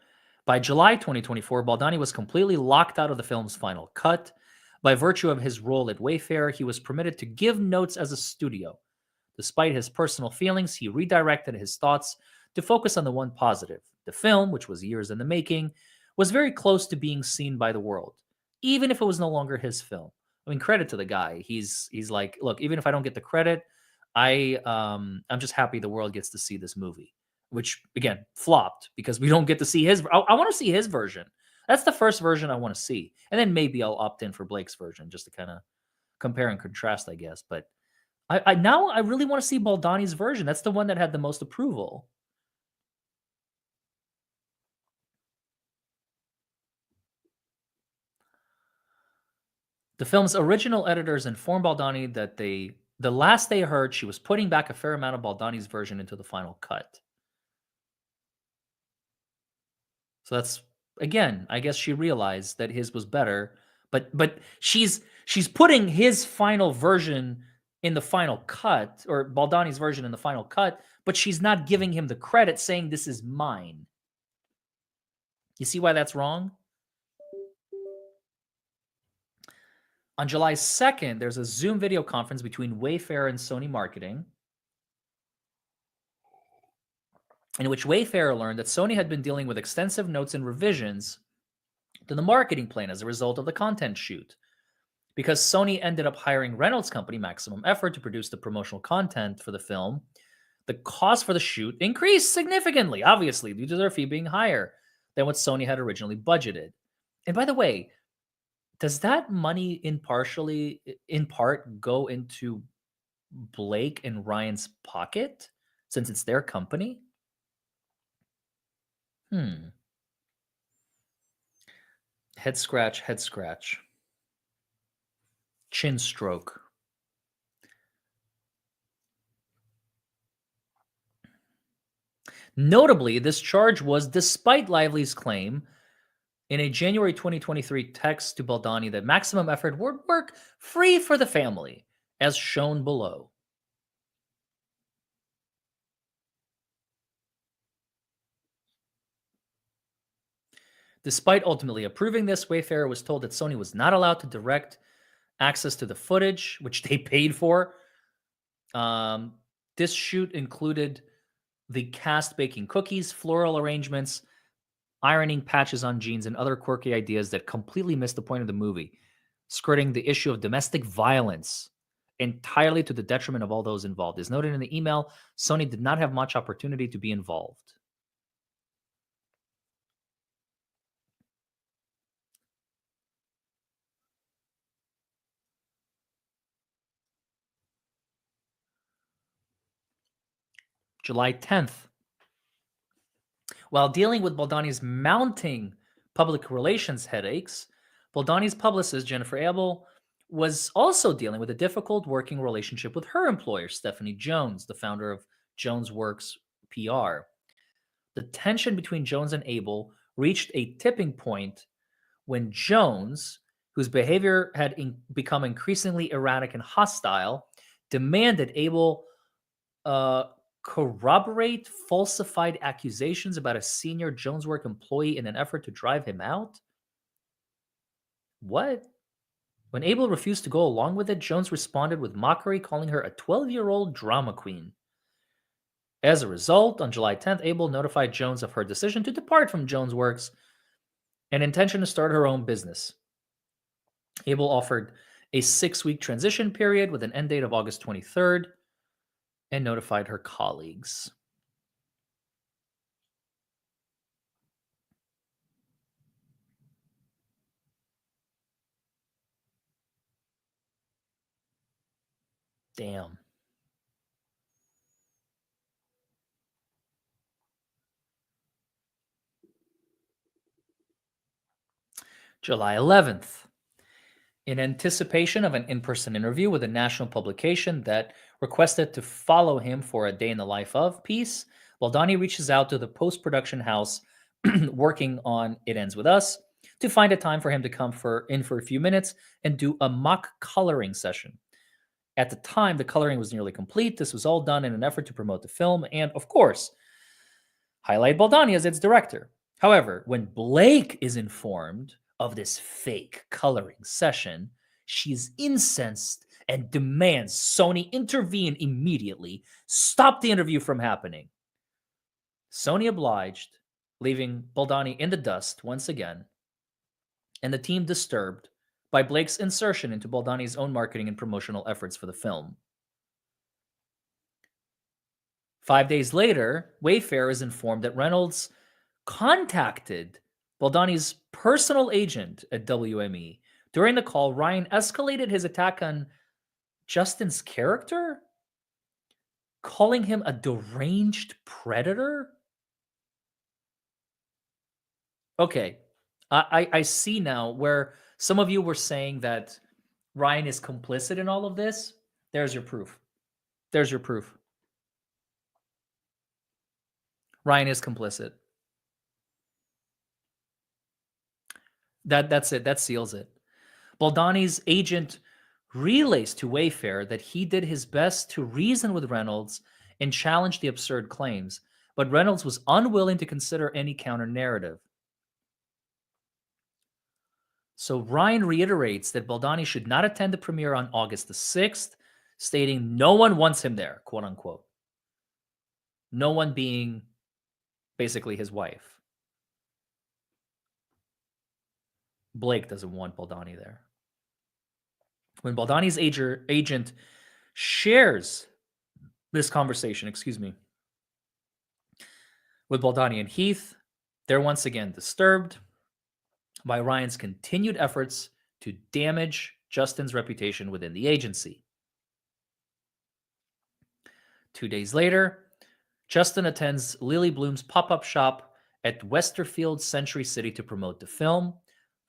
By July 2024, Baldoni was completely locked out of the film's final cut. By virtue of his role at Wayfair, he was permitted to give notes as a studio. Despite his personal feelings, he redirected his thoughts to focus on the one positive. The film, which was years in the making, was very close to being seen by the world, even if it was no longer his film. I mean, credit to the guy. He's like, look, even if I don't get the credit, I'm just happy the world gets to see this movie, which again flopped because we don't get to see his. I want to see his version. That's the first version I want to see, and then maybe I'll opt in for Blake's version just to kind of compare and contrast, I guess. But I now I really want to see Baldoni's version. That's the one that had the most approval. The film's original editors informed Baldoni that the last they heard, she was putting back a fair amount of Baldoni's version into the final cut. So that's again, I guess she realized that his was better, but she's putting his final version in the final cut, or Baldoni's version in the final cut, but she's not giving him the credit saying this is mine. You see why that's wrong? On July 2nd, there's a Zoom video conference between Wayfair and Sony Marketing, in which Wayfair learned that Sony had been dealing with extensive notes and revisions to the marketing plan as a result of the content shoot. Because Sony ended up hiring Reynolds' company, Maximum Effort, to produce the promotional content for the film, the cost for the shoot increased significantly, obviously, due to their fee being higher than what Sony had originally budgeted. And by the way, does that money in part go into Blake and Ryan's pocket since it's their company? Hmm. Head scratch, head scratch. Chin stroke. Notably, this charge was despite Lively's claim in a January 2023 text to Baldoni that Maximum Effort would work free for the family, as shown below. Despite ultimately approving this, Wayfair was told that Sony was not allowed to direct access to the footage, which they paid for. This shoot included the cast baking cookies, floral arrangements, ironing patches on jeans, and other quirky ideas that completely missed the point of the movie, skirting the issue of domestic violence entirely to the detriment of all those involved. As noted in the email, Sony did not have much opportunity to be involved. July 10th. While dealing with Baldoni's mounting public relations headaches, Baldoni's publicist, Jennifer Abel, was also dealing with a difficult working relationship with her employer, Stephanie Jones, the founder of Jones Works PR. The tension between Jones and Abel reached a tipping point when Jones, whose behavior had become increasingly erratic and hostile, demanded Abel corroborate falsified accusations about a senior Joneswork employee in an effort to drive him out? What? When Abel refused to go along with it, Jones responded with mockery, calling her a 12-year-old drama queen. As a result, on July 10th, Abel notified Jones of her decision to depart from Jones Works and intention to start her own business. Abel offered a 6-week transition period with an end date of August 23rd. and notified her colleagues. Damn. July 11th. In anticipation of an in person interview with a national publication that requested to follow him for a day in the life of piece, Baldoni reaches out to the post production house working on It Ends With Us to find a time for him to come in for a few minutes and do a mock coloring session. At the time, the coloring was nearly complete. This was all done in an effort to promote the film and, of course, highlight Baldoni as its director. However, when Blake is informed of this fake coloring session, she's incensed and demands Sony intervene immediately, stop the interview from happening. Sony obliged, leaving Baldoni in the dust once again, and the team disturbed by Blake's insertion into Baldoni's own marketing and promotional efforts for the film. 5 days later, Wayfair is informed that Reynolds contacted Baldoni's personal agent at WME. During the call, Ryan escalated his attack on Justin's character, calling him a deranged predator. Okay, I see now where some of you were saying that Ryan is complicit in all of this. There's your proof. There's your proof. Ryan is complicit. That's it. That seals it. Baldoni's agent relays to Wayfair that he did his best to reason with Reynolds and challenge the absurd claims, but Reynolds was unwilling to consider any counter narrative. So Ryan reiterates that Baldoni should not attend the premiere on August the 6th, stating no one wants him there, quote unquote. No one being basically his wife. Blake doesn't want Baldoni there. When Baldoni's agent shares this conversation, with Baldoni and Heath, they're once again disturbed by Ryan's continued efforts to damage Justin's reputation within the agency. 2 days later, Justin attends Lily Bloom's pop-up shop at Westerfield Century City to promote the film.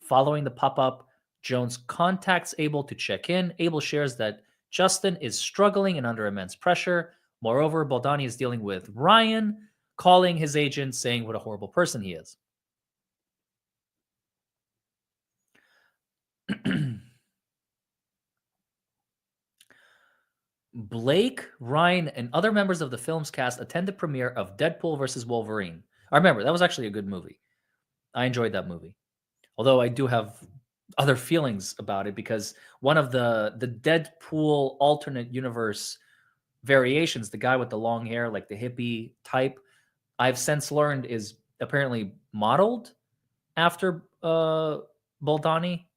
Following the pop-up, Jones contacts Abel to check in. Abel shares that Justin is struggling and under immense pressure. Moreover, Baldoni is dealing with Ryan, calling his agent, saying what a horrible person he is. Blake, Ryan, and other members of the film's cast attend the premiere of Deadpool vs. Wolverine. I remember, that was actually a good movie. I enjoyed that movie. Although I do have other feelings about it because one of the Deadpool alternate universe variations, the guy with the long hair, like the hippie type, I've since learned is apparently modeled after Baldoni.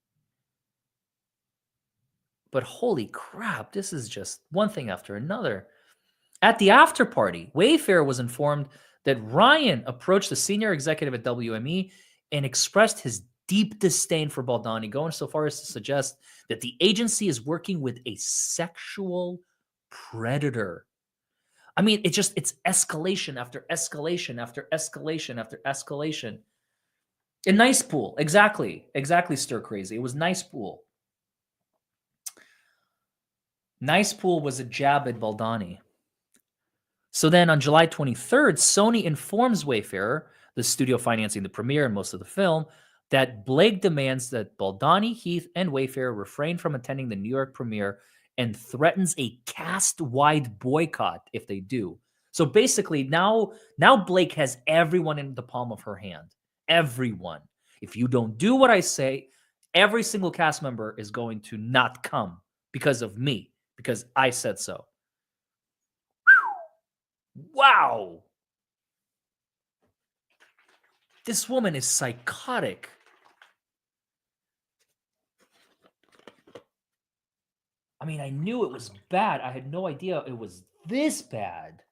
But holy crap, this is just one thing after another. At the after party, Wayfair was informed that Ryan approached the senior executive at WME and expressed his deep disdain for Baldoni, going so far as to suggest that the agency is working with a sexual predator. I mean, it's escalation after escalation after escalation after escalation. In Nice Pool, exactly, stir crazy. It was Nice Pool. Nice Pool was a jab at Baldoni. So then on July 23rd, Sony informs Wayfarer, the studio financing the premiere and most of the film, that Blake demands that Baldoni, Heath, and Wayfarer refrain from attending the New York premiere and threatens a cast-wide boycott if they do. So basically, now Blake has everyone in the palm of her hand. Everyone. If you don't do what I say, every single cast member is going to not come because of me, because I said so. Wow. This woman is psychotic. I mean, I knew it was bad. I had no idea it was this bad.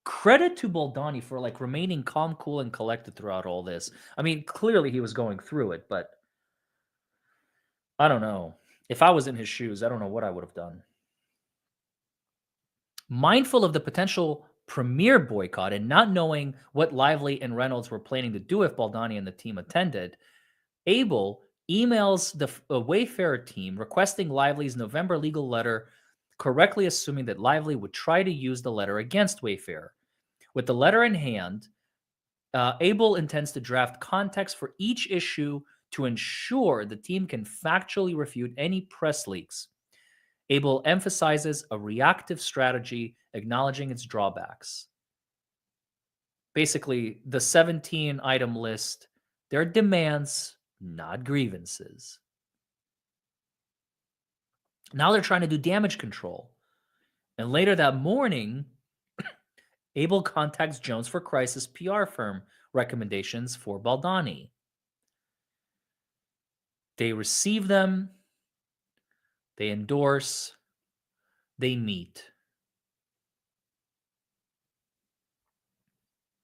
Credit to Baldoni for like remaining calm, cool, and collected throughout all this. I mean, clearly he was going through it, but I don't know. If I was in his shoes, I don't know what I would have done. Mindful of the potential premiere boycott and not knowing what Lively and Reynolds were planning to do if Baldoni and the team attended, Abel emails the Wayfarer team requesting Lively's November legal letter, correctly assuming that Lively would try to use the letter against Wayfarer. With the letter in hand, Abel intends to draft context for each issue to ensure the team can factually refute any press leaks. Abel emphasizes a reactive strategy, acknowledging its drawbacks. Basically, the 17 item list, they're demands, not grievances. Now they're trying to do damage control. And later that morning, Abel contacts Jones for crisis PR firm recommendations for Baldoni. They receive them, they endorse, they meet.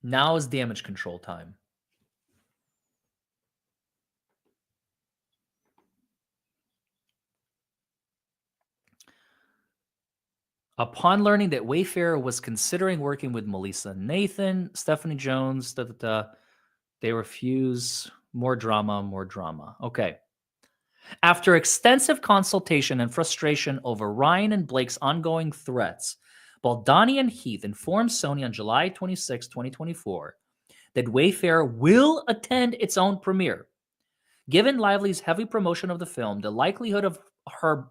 Now is damage control time. Upon learning that Wayfarer was considering working with Melissa Nathan, Stephanie Jones, they refuse. More drama, more drama. Okay. After extensive consultation and frustration over Ryan and Blake's ongoing threats, Baldoni and Heath informed Sony on July 26, 2024, that Wayfarer will attend its own premiere. Given Lively's heavy promotion of the film, the likelihood of her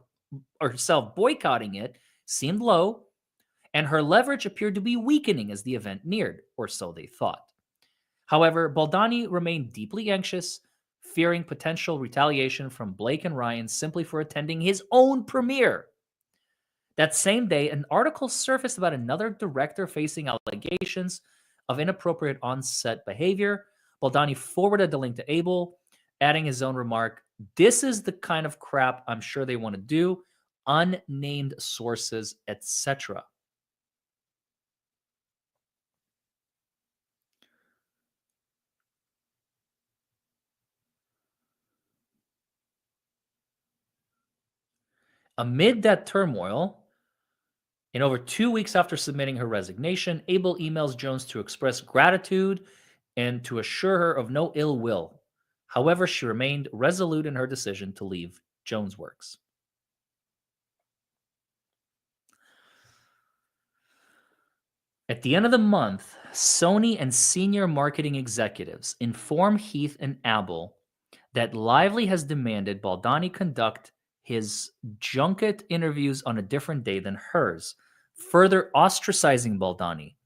herself boycotting it seemed low, and her leverage appeared to be weakening as the event neared, or so they thought. However, Baldoni remained deeply anxious, fearing potential retaliation from Blake and Ryan simply for attending his own premiere. That same day, an article surfaced about another director facing allegations of inappropriate on-set behavior. Baldoni forwarded the link to Abel, adding his own remark, "This is the kind of crap I'm sure they want to do, unnamed sources, etc." Amid that turmoil, and over 2 weeks after submitting her resignation, Abel emails Jones to express gratitude and to assure her of no ill will. However, she remained resolute in her decision to leave Jones Works. At the end of the month, Sony and senior marketing executives inform Heath and Abel that Lively has demanded Baldoni conduct his junket interviews on a different day than hers, further ostracizing Baldoni.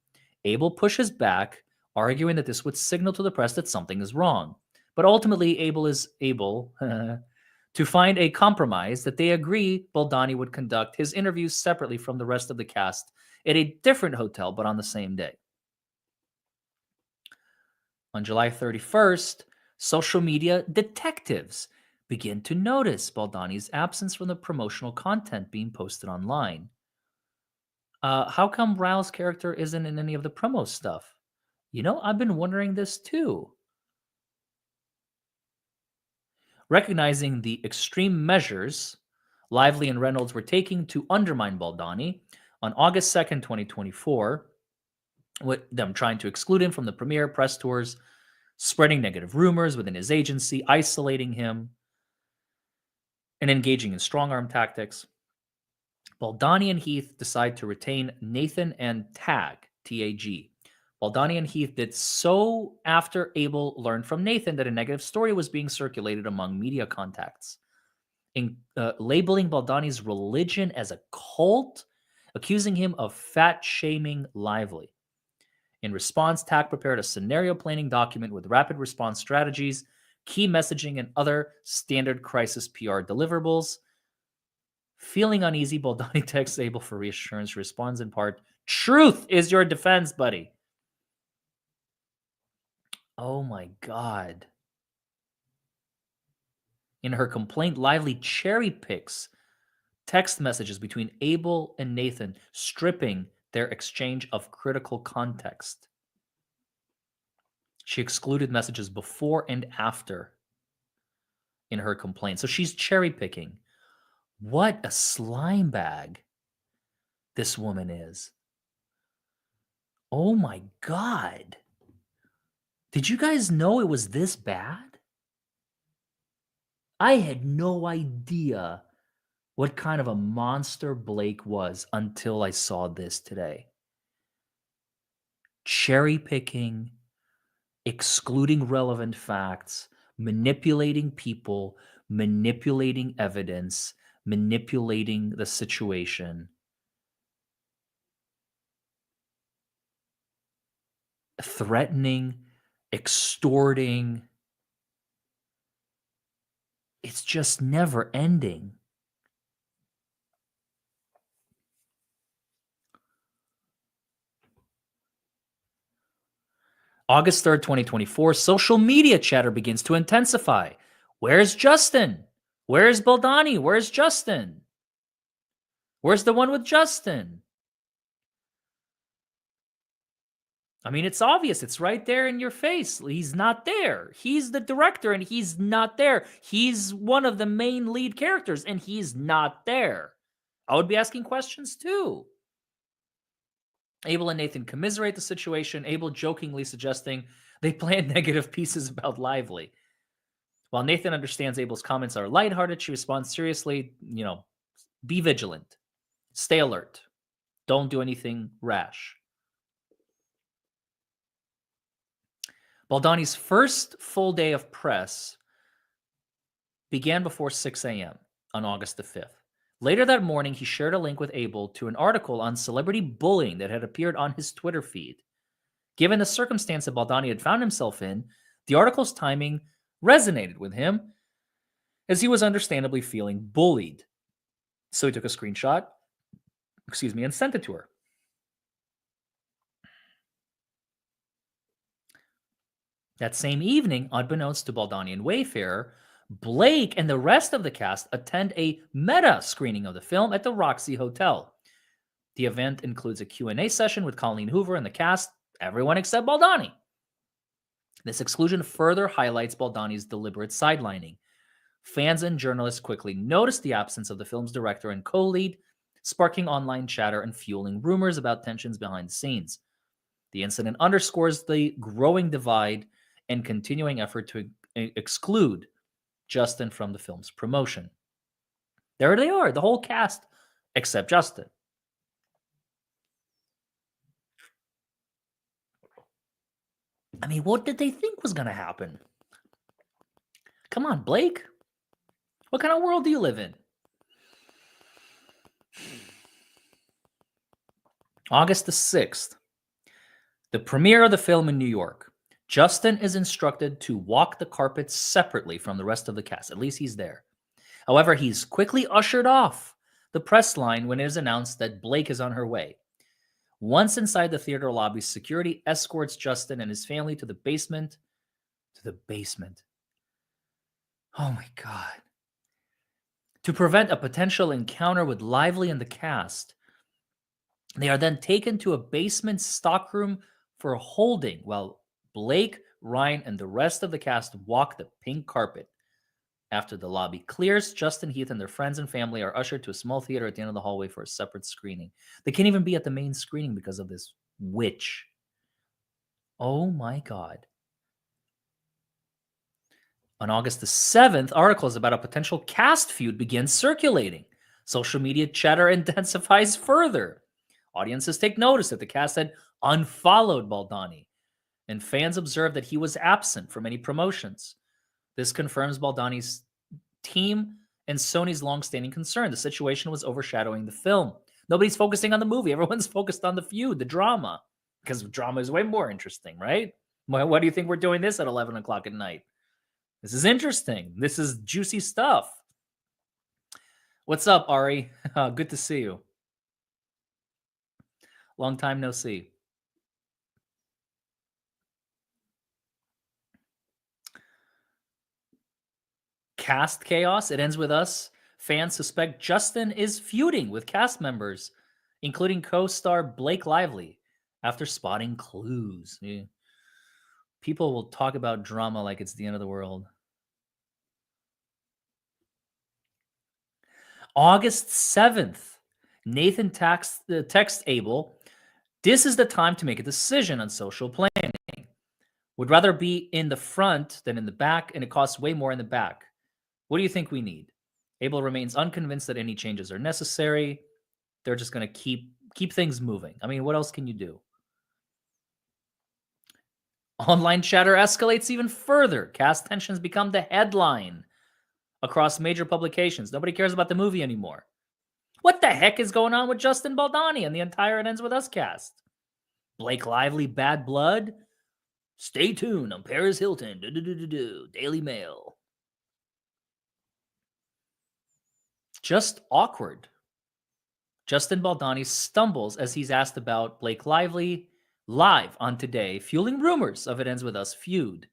Abel pushes back, arguing that this would signal to the press that something is wrong. But ultimately, Abel is able to find a compromise that they agree Baldoni would conduct his interviews separately from the rest of the cast at a different hotel, but on the same day. On July 31st, social media detectives begin to notice Baldoni's absence from the promotional content being posted online. How come Ryle's character isn't in any of the promo stuff? I've been wondering this too. Recognizing the extreme measures Lively and Reynolds were taking to undermine Baldoni, on August 2nd, 2024, with them trying to exclude him from the premiere press tours, spreading negative rumors within his agency, isolating him, and engaging in strong arm tactics, Baldoni and Heath decide to retain Nathan and Tag, TAG. Baldoni and Heath did so after Abel learned from Nathan that a negative story was being circulated among media contacts, labeling Baldoni's religion as a cult, accusing him of fat shaming Lively. In response, TAG prepared a scenario planning document with rapid response strategies, key messaging, and other standard crisis PR deliverables. Feeling uneasy, Baldoni texts Abel for reassurance, responds in part, "Truth is your defense, buddy." Oh my God. In her complaint, Lively cherry picks text messages between Abel and Nathan, stripping their exchange of critical context. She excluded messages before and after in her complaint. So she's cherry picking. What a slime bag this woman is. Oh my God. Did you guys know it was this bad? I had no idea what kind of a monster Blake was until I saw this today. Cherry picking, excluding relevant facts, manipulating people, manipulating evidence, manipulating the situation, threatening, extorting. It's just never ending. August 3rd, 2024, social media chatter begins to intensify. Where's Justin? Where's Baldoni? Where's Justin? Where's the one with Justin? I mean, it's obvious. It's right there in your face. He's not there. He's the director and he's not there. He's one of the main lead characters and he's not there. I would be asking questions too. Abel and Nathan commiserate the situation, Abel jokingly suggesting they plan negative pieces about Lively. While Nathan understands Abel's comments are lighthearted, she responds seriously, be vigilant, stay alert, don't do anything rash. Baldoni's first full day of press began before 6 a.m. on August the 5th. Later that morning, he shared a link with Abel to an article on celebrity bullying that had appeared on his Twitter feed. Given the circumstance that Baldoni had found himself in, the article's timing resonated with him, as he was understandably feeling bullied. So he took a screenshot, and sent it to her. That same evening, unbeknownst to Baldoni and Wayfarer, Blake and the rest of the cast attend a meta screening of the film at the Roxy Hotel. The event includes a Q&A session with Colleen Hoover and the cast, everyone except Baldoni. This exclusion further highlights Baldoni's deliberate sidelining. Fans and journalists quickly noticed the absence of the film's director and co-lead, sparking online chatter and fueling rumors about tensions behind the scenes. The incident underscores the growing divide and continuing effort to exclude Justin from the film's promotion. There they are, the whole cast, except Justin. I mean, what did they think was going to happen? Come on, Blake. What kind of world do you live in? August the 6th, the premiere of the film in New York. Justin is instructed to walk the carpet separately from the rest of the cast. At least he's there. However, he's quickly ushered off the press line when it is announced that Blake is on her way. Once inside the theater lobby, security escorts Justin and his family to the basement. Oh my God. To prevent a potential encounter with Lively and the cast, they are then taken to a basement stockroom for holding while Blake, Ryan, and the rest of the cast walk the pink carpet. After the lobby clears, Justin, Heath, and their friends and family are ushered to a small theater at the end of the hallway for a separate screening. They can't even be at the main screening because of this witch. Oh my God. On August the 7th, articles about a potential cast feud begin circulating. Social media chatter intensifies further. Audiences take notice that the cast had unfollowed Baldoni, and fans observed that he was absent from any promotions. This confirms Baldoni's team and Sony's long-standing concern. The situation was overshadowing the film. Nobody's focusing on the movie. Everyone's focused on the feud, the drama, because drama is way more interesting, right? Why do you think we're doing this at 11 o'clock at night? This is interesting. This is juicy stuff. What's up, Ari? Good to see you. Long time no see. Cast chaos. It ends with us. Fans suspect Justin is feuding with cast members, including co-star Blake Lively, after spotting clues. Yeah. People will talk about drama like it's the end of the world. August 7th, Nathan texts Abel, "This is the time to make a decision on social planning. Would rather be in the front than in the back, and it costs way more in the back. What do you think we need?" Abel remains unconvinced that any changes are necessary. They're just going to keep things moving. I mean, what else can you do? Online chatter escalates even further. Cast tensions become the headline across major publications. Nobody cares about the movie anymore. What the heck is going on with Justin Baldoni and the entire It Ends With Us cast? Blake Lively, bad blood? Stay tuned on Paris Hilton. Daily Mail. Just awkward. Justin Baldoni stumbles as he's asked about Blake Lively live on Today, fueling rumors of It Ends With Us feud.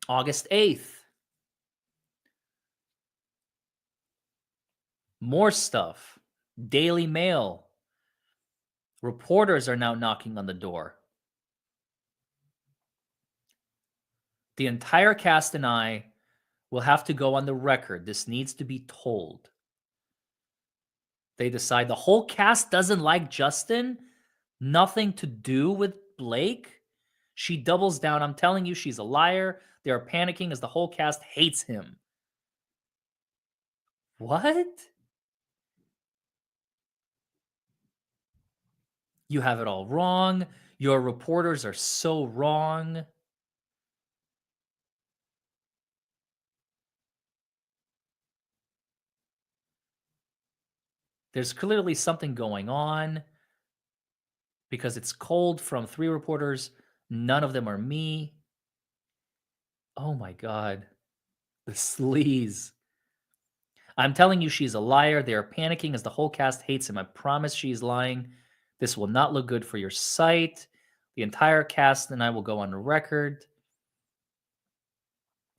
August 8th. More stuff. Daily Mail. Reporters are now knocking on the door. The entire cast and I will have to go on the record. This needs to be told. They decide the whole cast doesn't like Justin. Nothing to do with Blake. She doubles down. I'm telling you, she's a liar. They are panicking as the whole cast hates him. What? You have it all wrong. Your reporters are so wrong. There's clearly something going on because it's cold from 3 reporters. None of them are me. Oh my God. The sleaze. I'm telling you, she's a liar. They are panicking as the whole cast hates him. I promise she's lying. This will not look good for your site. The entire cast and I will go on the record.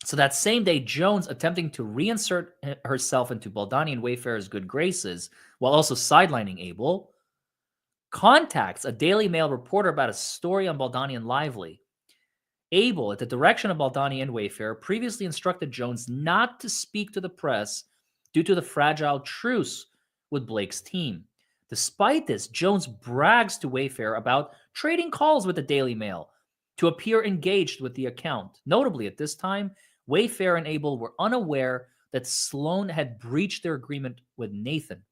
So that same day, Jones, attempting to reinsert herself into Baldoni and Wayfarer's good graces while also sidelining Abel, contacts a Daily Mail reporter about a story on Baldoni and Lively. Abel, at the direction of Baldoni and Wayfarer, previously instructed Jones not to speak to the press due to the fragile truce with Blake's team. Despite this, Jones brags to Wayfarer about trading calls with the Daily Mail to appear engaged with the account. Notably, at this time, Wayfarer and Abel were unaware that Sloan had breached their agreement with Nathan.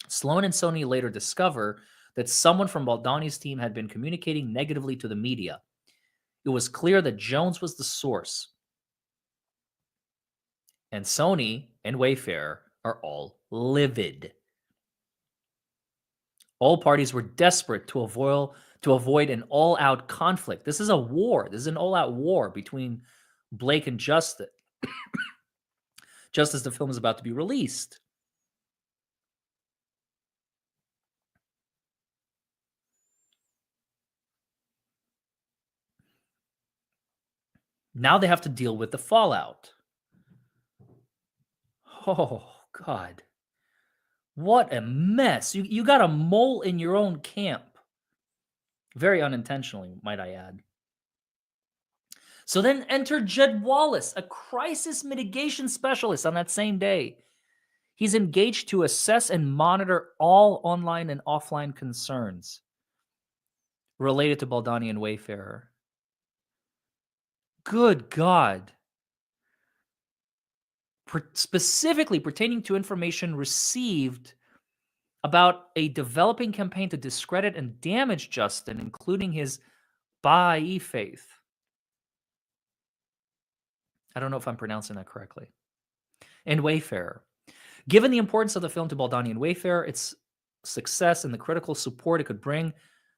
Sloan and Sony later discover that someone from Baldoni's team had been communicating negatively to the media. It was clear that Jones was the source. And Sony and Wayfarer are all livid. All parties were desperate to avoid an all-out conflict. This is a war. This is an all-out war between Blake and Justin, just as the film is about to be released. Now they have to deal with the fallout. Oh, God. What a mess. You got a mole in your own camp. Very unintentionally, might I add. So then enter Jed Wallace, a crisis mitigation specialist on that same day. He's engaged to assess and monitor all online and offline concerns related to Baldoni and Wayfarer. Good God. Specifically pertaining to information received about a developing campaign to discredit and damage Justin, including his Baha'i faith. I don't know if I'm pronouncing that correctly. And Wayfarer. Given the importance of the film to Baldoni and Wayfarer, its success and the critical support it could bring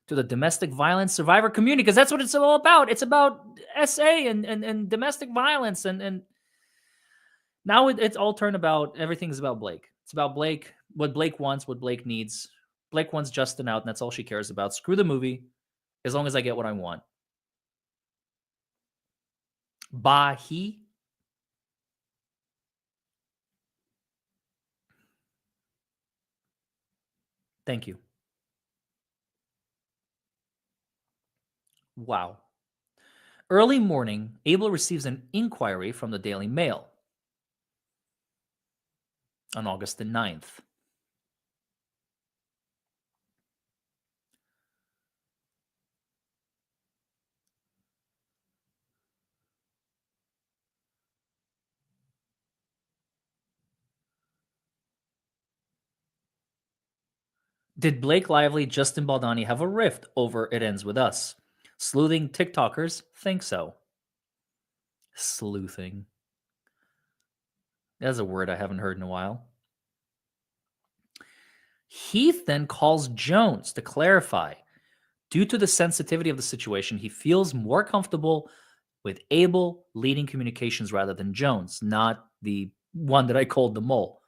to the domestic violence survivor community, because that's what it's all about. It's about SA and domestic violence. And now it's all turned about, everything's about Blake. It's about Blake, what Blake wants, what Blake needs. Blake wants Justin out, and that's all she cares about. Screw the movie, as long as I get what I want. Bahi. Thank you. Wow. Early morning, Abel receives an inquiry from the Daily Mail on August the 9th. Did Blake Lively, Justin Baldoni have a rift over It Ends With Us? Sleuthing TikTokers think so. Sleuthing. That's a word I haven't heard in a while. Heath then calls Jones to clarify. Due to the sensitivity of the situation, he feels more comfortable with Abel leading communications rather than Jones, not the one that I called the mole.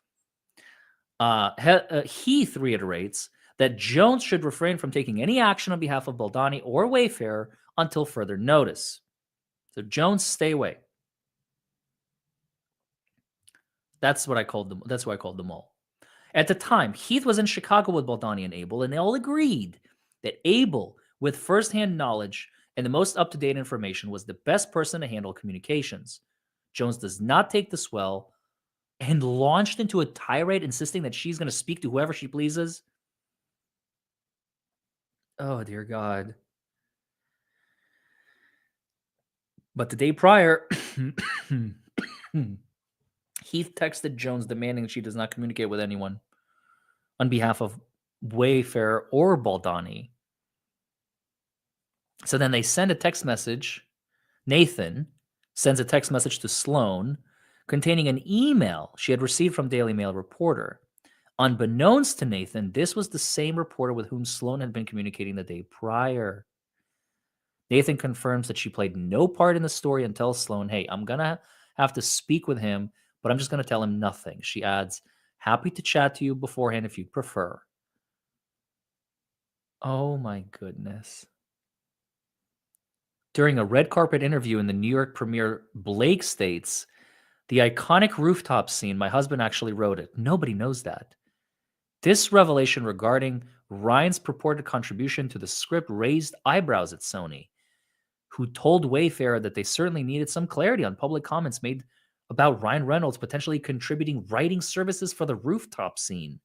Heath reiterates that Jones should refrain from taking any action on behalf of Baldoni or Wayfarer until further notice. So Jones, stay away. That's what I called them. That's what I called the mole. At the time, Heath was in Chicago with Baldoni and Abel, and they all agreed that Abel, with firsthand knowledge and the most up-to-date information, was the best person to handle communications. Jones does not take this well and launched into a tirade insisting that she's going to speak to whoever she pleases. Oh, dear God. But the day prior, Heath texted Jones demanding she does not communicate with anyone on behalf of Wayfarer or Baldoni. So then they send a text message. Nathan sends a text message to Sloan containing an email she had received from Daily Mail reporter. Unbeknownst to Nathan, this was the same reporter with whom Sloan had been communicating the day prior. Nathan confirms that she played no part in the story and tells Sloan, hey, I'm going to have to speak with him, but I'm just going to tell him nothing. She adds, happy to chat to you beforehand if you'd prefer. Oh my goodness. During a red carpet interview in the New York premiere, Blake states, the iconic rooftop scene, my husband actually wrote it. Nobody knows that. This revelation regarding Ryan's purported contribution to the script raised eyebrows at Sony, who told Wayfarer that they certainly needed some clarity on public comments made about Ryan Reynolds potentially contributing writing services for the rooftop scene.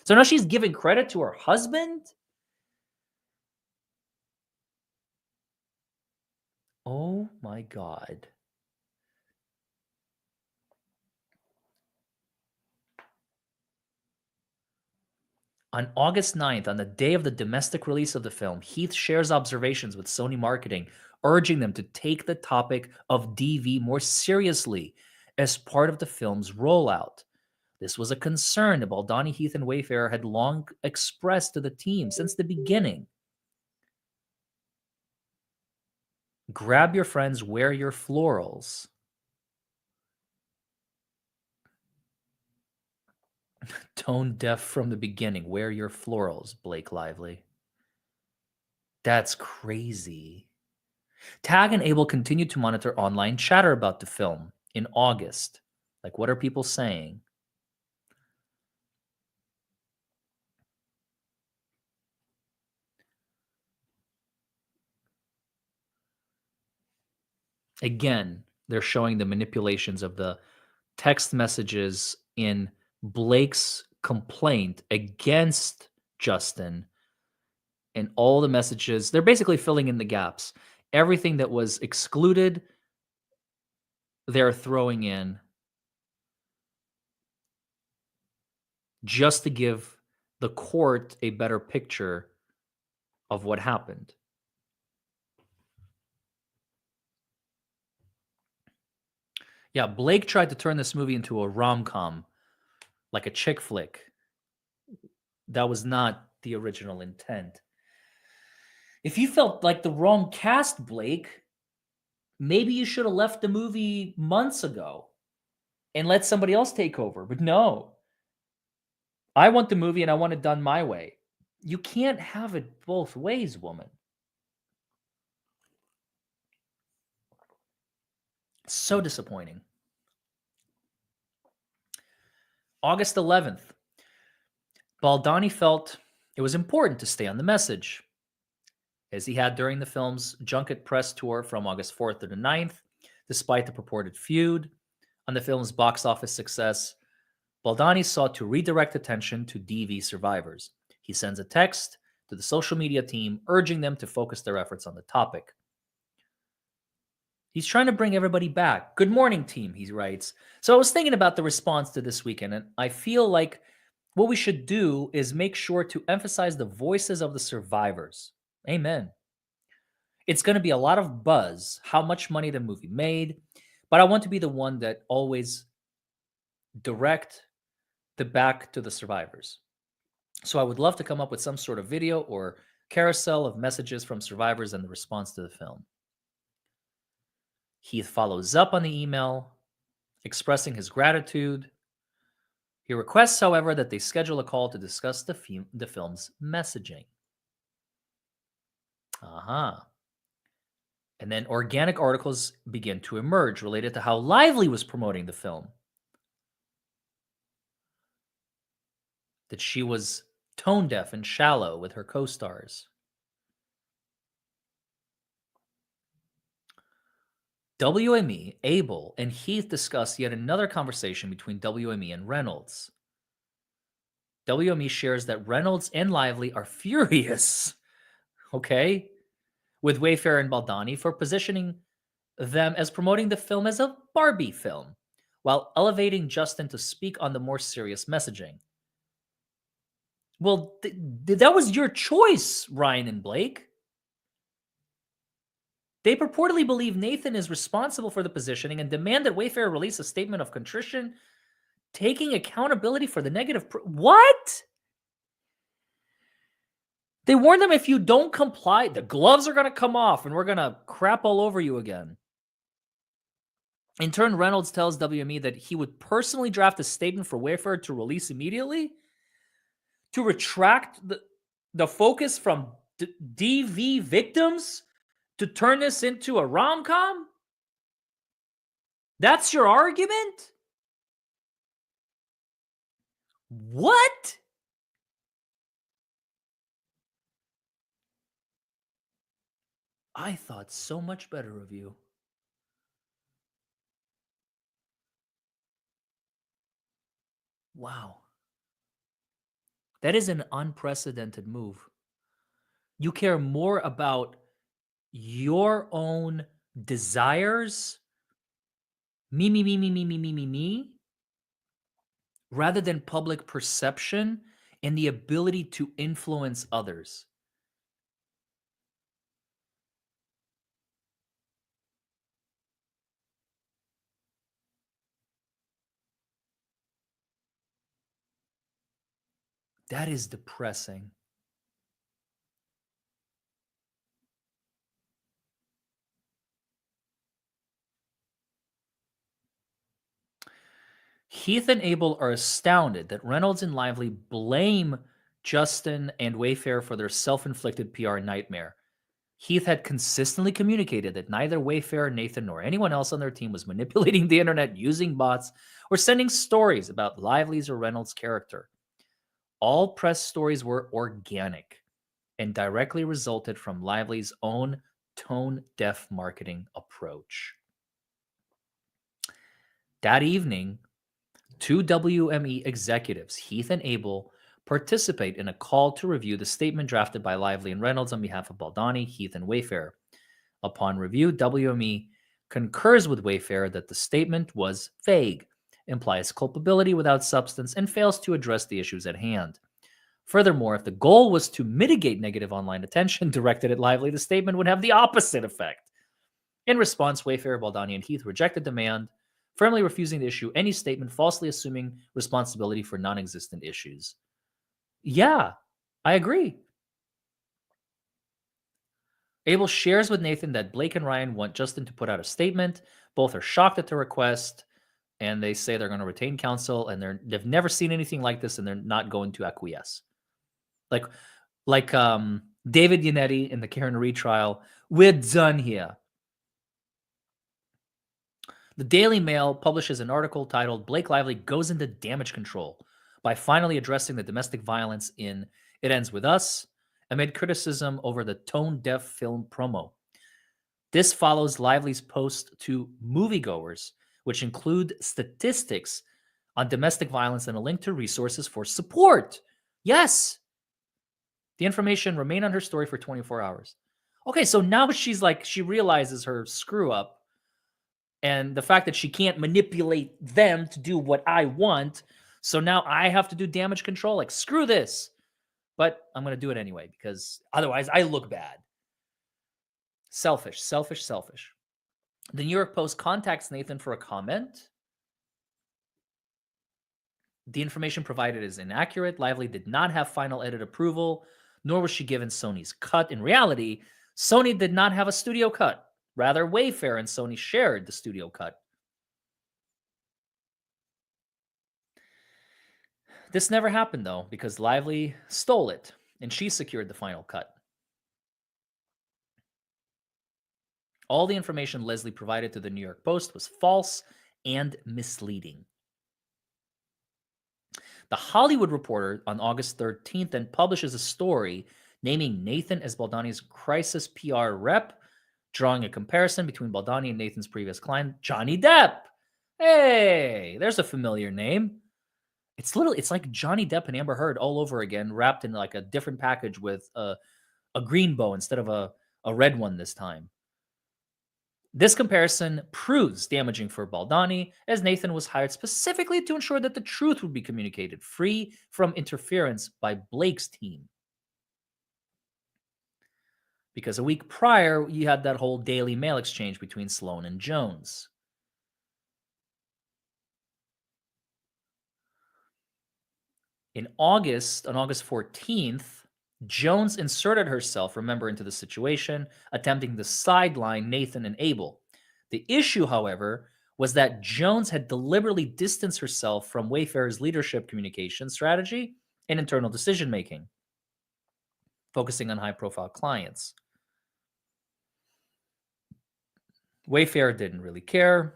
So now she's giving credit to her husband? Oh my God. On August 9th, on the day of the domestic release of the film, Heath shares observations with Sony Marketing, urging them to take the topic of DV more seriously as part of the film's rollout. This was a concern that Baldoni, Heath, and Wayfarer had long expressed to the team since the beginning. Grab your friends, wear your florals. Tone deaf from the beginning, wear your florals, Blake Lively. That's crazy. Tag and Abel continued to monitor online chatter about the film in August. Like, what are people saying? Again, they're showing the manipulations of the text messages in Blake's complaint against Justin and all the messages. They're basically filling in the gaps. Everything that was excluded, they're throwing in just to give the court a better picture of what happened. Yeah, Blake tried to turn this movie into a rom-com, like a chick flick. That was not the original intent. If you felt like the wrong cast, Blake, maybe you should have left the movie months ago and let somebody else take over. But no, I want the movie and I want it done my way. You can't have it both ways, woman. So disappointing. August 11th, Baldoni felt it was important to stay on the message, as he had during the film's junket press tour from August 4th to the 9th. Despite the purported feud on the film's box office success, Baldoni sought to redirect attention to DV survivors. He sends a text to the social media team urging them to focus their efforts on the topic. He's trying to bring everybody back. Good morning, team, he writes. So I was thinking about the response to this weekend, and I feel like what we should do is make sure to emphasize the voices of the survivors. Amen. It's going to be a lot of buzz, how much money the movie made, but I want to be the one that always direct the back to the survivors. So I would love to come up with some sort of video or carousel of messages from survivors and the response to the film. He follows up on the email, expressing his gratitude. He requests, however, that they schedule a call to discuss the film's messaging. And then organic articles begin to emerge related to how Lively was promoting the film. That she was tone deaf and shallow with her co-stars. WME, Abel, and Heath discuss yet another conversation between WME and Reynolds. WME shares that Reynolds and Lively are furious, okay, with Wayfair and Baldoni for positioning them as promoting the film as a Barbie film, while elevating Justin to speak on the more serious messaging. Well, that was your choice, Ryan and Blake. They purportedly believe Nathan is responsible for the positioning and demand that Wayfair release a statement of contrition, taking accountability for the negative. What? They warn them, if you don't comply, the gloves are going to come off and we're going to crap all over you again. In turn, Reynolds tells WME that he would personally draft a statement for Wayfair to release immediately, to retract the focus from DV victims, to turn this into a rom-com? That's your argument? What? I thought so much better of you. Wow. That is an unprecedented move. You care more about your own desires, me, rather than public perception and the ability to influence others. That is depressing. Heath and Abel are astounded that Reynolds and Lively blame Justin and Wayfair for their self-inflicted PR nightmare. Heath had consistently communicated that neither Wayfair, Nathan, nor anyone else on their team was manipulating the internet, using bots, or sending stories about Lively's or Reynolds' character. All press stories were organic and directly resulted from Lively's own tone-deaf marketing approach. That evening, two WME executives, Heath and Abel, participate in a call to review the statement drafted by Lively and Reynolds on behalf of Baldoni, Heath, and Wayfair. Upon review, WME concurs with Wayfair that the statement was vague, implies culpability without substance, and fails to address the issues at hand. Furthermore, if the goal was to mitigate negative online attention directed at Lively, the statement would have the opposite effect. In response, Wayfair, Baldoni, and Heath rejected demand, firmly refusing to issue any statement, falsely assuming responsibility for non-existent issues. Yeah, I agree. Abel shares with Nathan that Blake and Ryan want Justin to put out a statement. Both are shocked at the request, and they say they're going to retain counsel, and they've never seen anything like this, and they're not going to acquiesce. Like David Yannetti in the Karen Reed trial, we're done here. The Daily Mail publishes an article titled Blake Lively Goes into Damage Control by finally addressing the domestic violence in It Ends With Us amid criticism over the tone-deaf film promo. This follows Lively's post to moviegoers, which include statistics on domestic violence and a link to resources for support. Yes. The information remained on her story for 24 hours. Okay, so now she realizes her screw up and the fact that she can't manipulate them to do what I want. So now I have to do damage control. Like, screw this. But I'm going to do it anyway because otherwise I look bad. Selfish, selfish, selfish. The New York Post contacts Nathan for a comment. The information provided is inaccurate. Lively did not have final edit approval, nor was she given Sony's cut. In reality, Sony did not have a studio cut. Rather, Wayfair and Sony shared the studio cut. This never happened, though, because Lively stole it, and she secured the final cut. All the information Leslie provided to the New York Post was false and misleading. The Hollywood Reporter on August 13th then publishes a story naming Nathan as Baldoni's crisis PR rep, drawing a comparison between Baldoni and Nathan's previous client, Johnny Depp. Hey, there's a familiar name. It's like Johnny Depp and Amber Heard all over again, wrapped in like a different package with a green bow instead of a red one this time. This comparison proves damaging for Baldoni, as Nathan was hired specifically to ensure that the truth would be communicated, free from interference by Blake's team. Because a week prior, you had that whole Daily Mail exchange between Sloan and Jones. On August 14th, Jones inserted herself, remember, into the situation, attempting to sideline Nathan and Abel. The issue, however, was that Jones had deliberately distanced herself from Wayfair's leadership communication strategy and internal decision-making, focusing on high-profile clients. Wayfair didn't really care.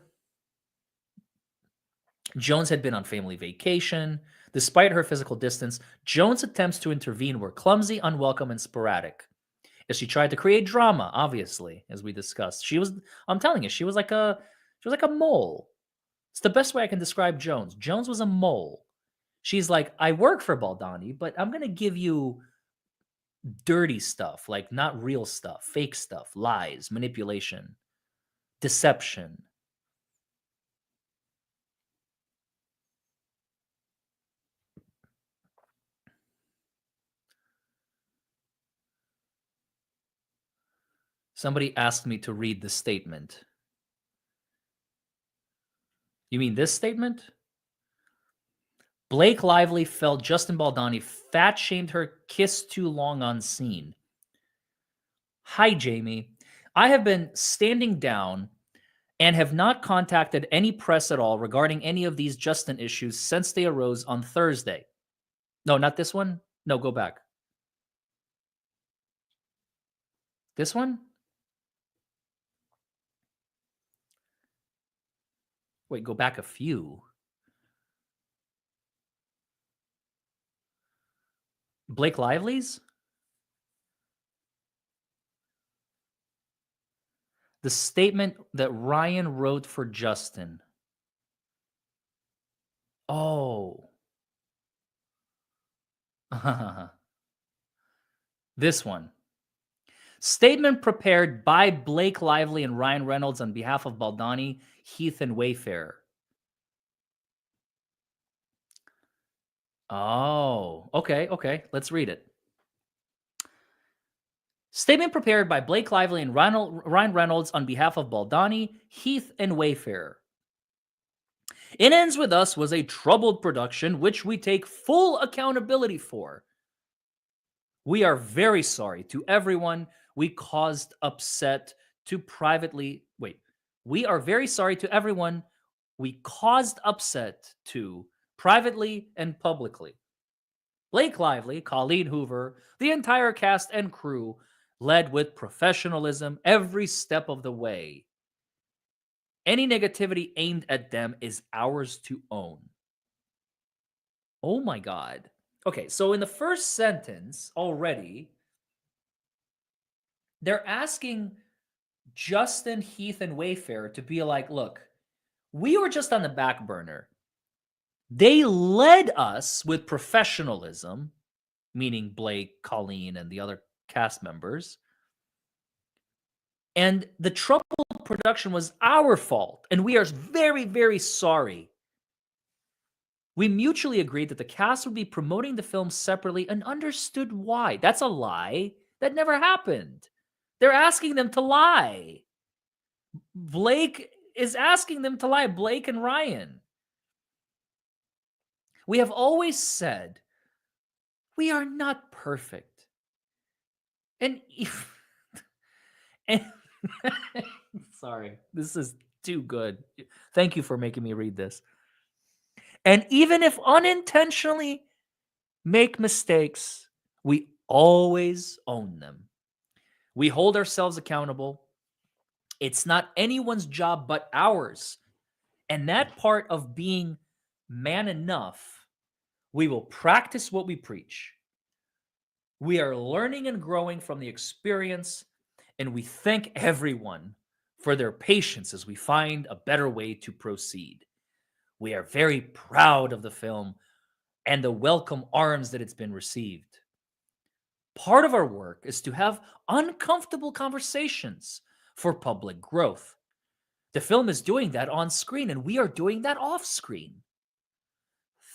Jones had been on family vacation. Despite her physical distance, Jones' attempts to intervene were clumsy, unwelcome, and sporadic. As she tried to create drama, obviously, as we discussed. I'm telling you, she was like a mole. It's the best way I can describe Jones. Jones was a mole. She's like, I work for Baldoni, but I'm going to give you dirty stuff, like not real stuff, fake stuff, lies, manipulation, deception. Somebody asked me to read the statement. You mean this statement? Blake Lively felt Justin Baldoni fat-shamed her, kissed too long on scene. Hi, Jamie. I have been standing down and have not contacted any press at all regarding any of these Justin issues since they arose on Thursday. No, not this one. No, go back. This one? Wait, go back a few. Blake Lively's? The statement that Ryan wrote for Justin. Oh. This one. Statement prepared by Blake Lively and Ryan Reynolds on behalf of Baldoni, Heath, and Wayfair. Oh, okay. Let's read it. Statement prepared by Blake Lively and Ryan Reynolds on behalf of Baldoni, Heath, and Wayfair. It Ends With Us was a troubled production which we take full accountability for. We are very sorry to everyone we caused upset to privately. Wait, we are very sorry to everyone we caused upset to privately and publicly. Blake Lively, Colleen Hoover, the entire cast and crew led with professionalism every step of the way. Any negativity aimed at them is ours to own. Oh my God. Okay, so in the first sentence already, they're asking Justin, Heath, and Wayfair to be like, look, we were just on the back burner. They led us with professionalism, meaning Blake, Colleen, and the other cast members. And the troubled production was our fault. And we are very, very sorry. We mutually agreed that the cast would be promoting the film separately and understood why. That's a lie. That never happened. They're asking them to lie. Blake is asking them to lie. Blake and Ryan. We have always said we are not perfect. And if, and sorry, this is too good. Thank you for making me read this. And even if unintentionally make mistakes, we always own them. We hold ourselves accountable. It's not anyone's job but ours. And that part of being man enough, we will practice what we preach. We are learning and growing from the experience, and we thank everyone for their patience as we find a better way to proceed. We are very proud of the film and the welcome arms that it's been received. Part of our work is to have uncomfortable conversations for public growth. The film is doing that on screen, and we are doing that off screen.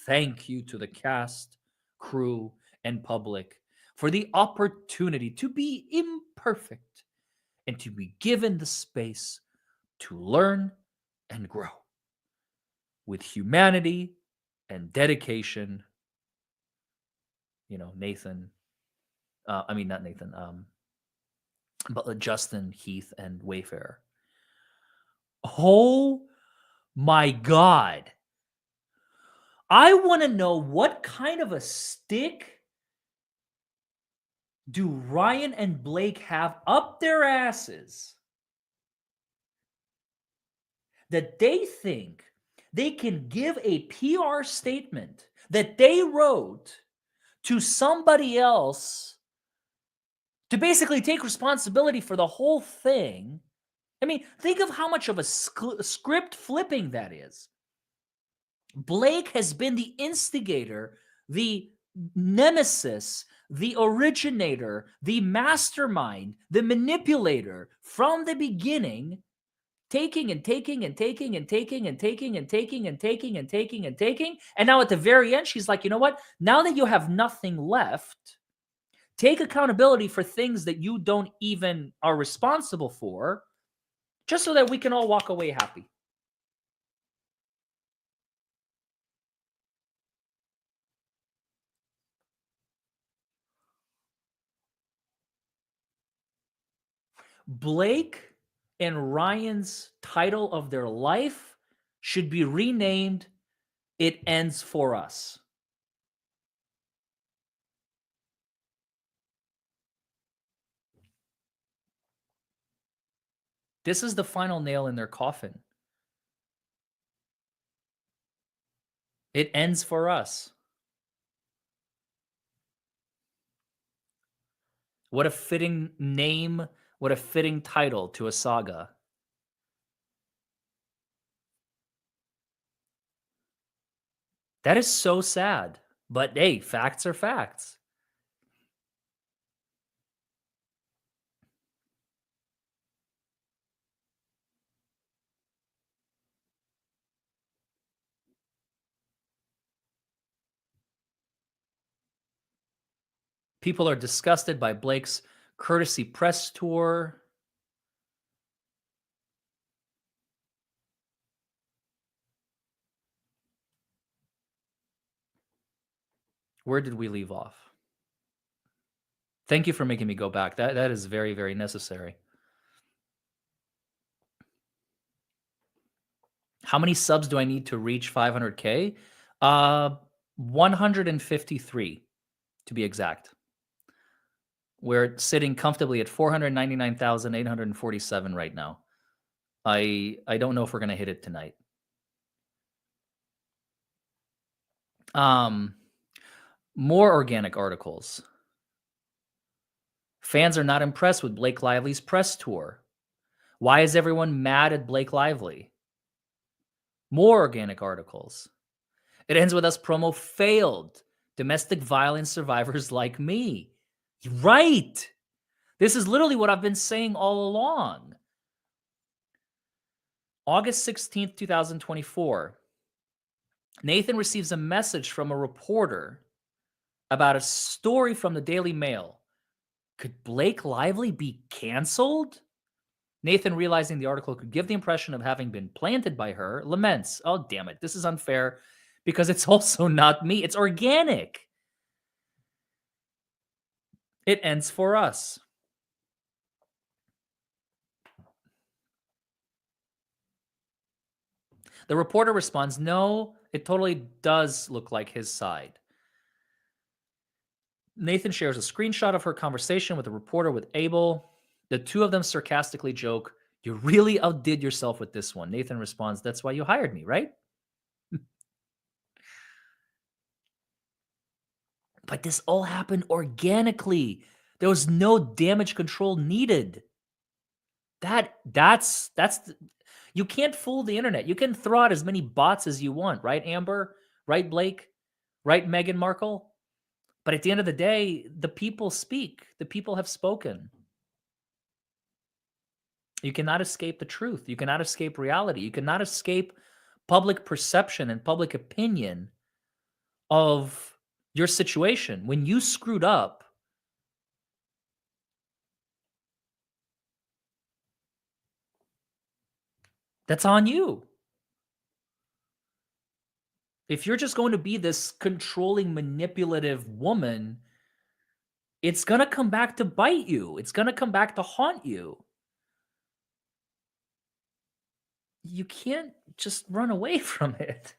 Thank you to the cast, crew, and public for the opportunity to be imperfect and to be given the space to learn and grow. With humanity and dedication, Nathan, not Nathan, but Justin, Heath, and Wayfair. Oh my God. I want to know what kind of a stick do Ryan and Blake have up their asses that they think they can give a PR statement that they wrote to somebody else to basically take responsibility for the whole thing. I mean, think of how much of a script flipping that is. Blake has been the instigator, the nemesis, the originator, the mastermind, the manipulator from the beginning, taking and taking and taking and taking and taking and taking and taking and taking and taking. And now at the very end, she's like, you know what? Now that you have nothing left, take accountability for things that you don't even are responsible for, just so that we can all walk away happy. Blake and Ryan's title of their life should be renamed It Ends For Us. This is the final nail in their coffin. It ends for us. What a fitting name, what a fitting title to a saga. That is so sad. But hey, facts are facts. People are disgusted by Blake's courtesy press tour. Where did we leave off? Thank you for making me go back. That is very, very necessary. How many subs do I need to reach 500K? 153 to be exact. We're sitting comfortably at 499,847 right now. I don't know if we're gonna hit it tonight. More organic articles. Fans are not impressed with Blake Lively's press tour. Why is everyone mad at Blake Lively? More organic articles. It ends with us promo failed. Domestic violence survivors like me. Right. This is literally what I've been saying all along. August 16th, 2024. Nathan receives a message from a reporter about a story from the Daily Mail. Could Blake Lively be canceled? Nathan, realizing the article could give the impression of having been planted by her, laments, oh, damn it, this is unfair because it's also not me. It's organic. It ends for us. The reporter responds, no, it totally does look like his side. Nathan shares a screenshot of her conversation with the reporter with Abel. The two of them sarcastically joke, you really outdid yourself with this one. Nathan responds, that's why you hired me, right? But this all happened organically. There was no damage control needed. That's you can't fool the internet. You can throw out as many bots as you want, right, Amber? Right, Blake? Right, Meghan Markle? But at the end of the day, the people speak. The people have spoken. You cannot escape the truth. You cannot escape reality. You cannot escape public perception and public opinion of your situation. When you screwed up, that's on you. If you're just going to be this controlling, manipulative woman, it's going to come back to bite you. It's going to come back to haunt you. You can't just run away from it.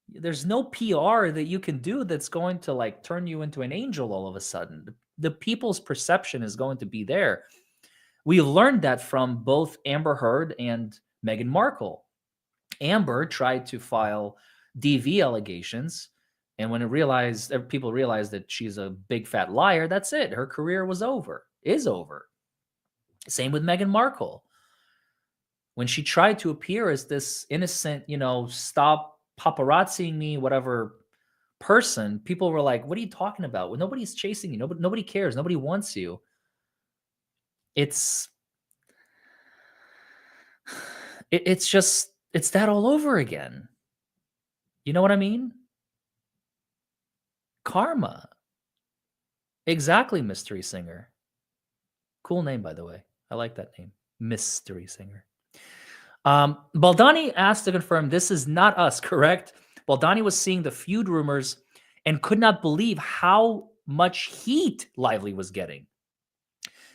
There's no PR that you can do that's going to like turn you into an angel all of a sudden. The people's perception is going to be there. We learned that from both Amber Heard and Meghan Markle. Amber tried to file DV allegations, and when people realized that she's a big fat liar, that's it. Her career was over, is over. Same with Meghan Markle. When she tried to appear as this innocent, stop paparazziing me, whatever person, people were like, what are you talking about? Well, nobody's chasing you. Nobody cares. Nobody wants you. It's that all over again. You know what I mean? Karma. Exactly, Mystery Singer. Cool name, by the way. I like that name. Mystery Singer. Baldoni asked to confirm this is not us, correct? Baldoni was seeing the feud rumors and could not believe how much heat Lively was getting.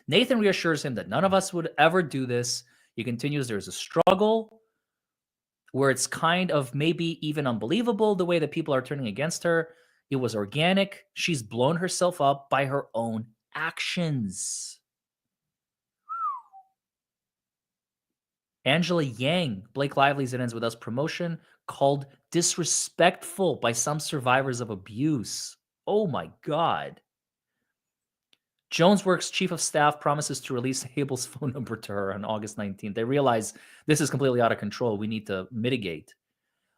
Nathan reassures him that none of us would ever do this. He continues, there's a struggle where it's kind of maybe even unbelievable the way that people are turning against her. It was organic. She's blown herself up by her own actions. Angela Yang, Blake Lively's It Ends With Us promotion, called disrespectful by some survivors of abuse. Oh my God. Jonesworks chief of staff promises to release Abel's phone number to her on August 19th. They realize this is completely out of control. We need to mitigate.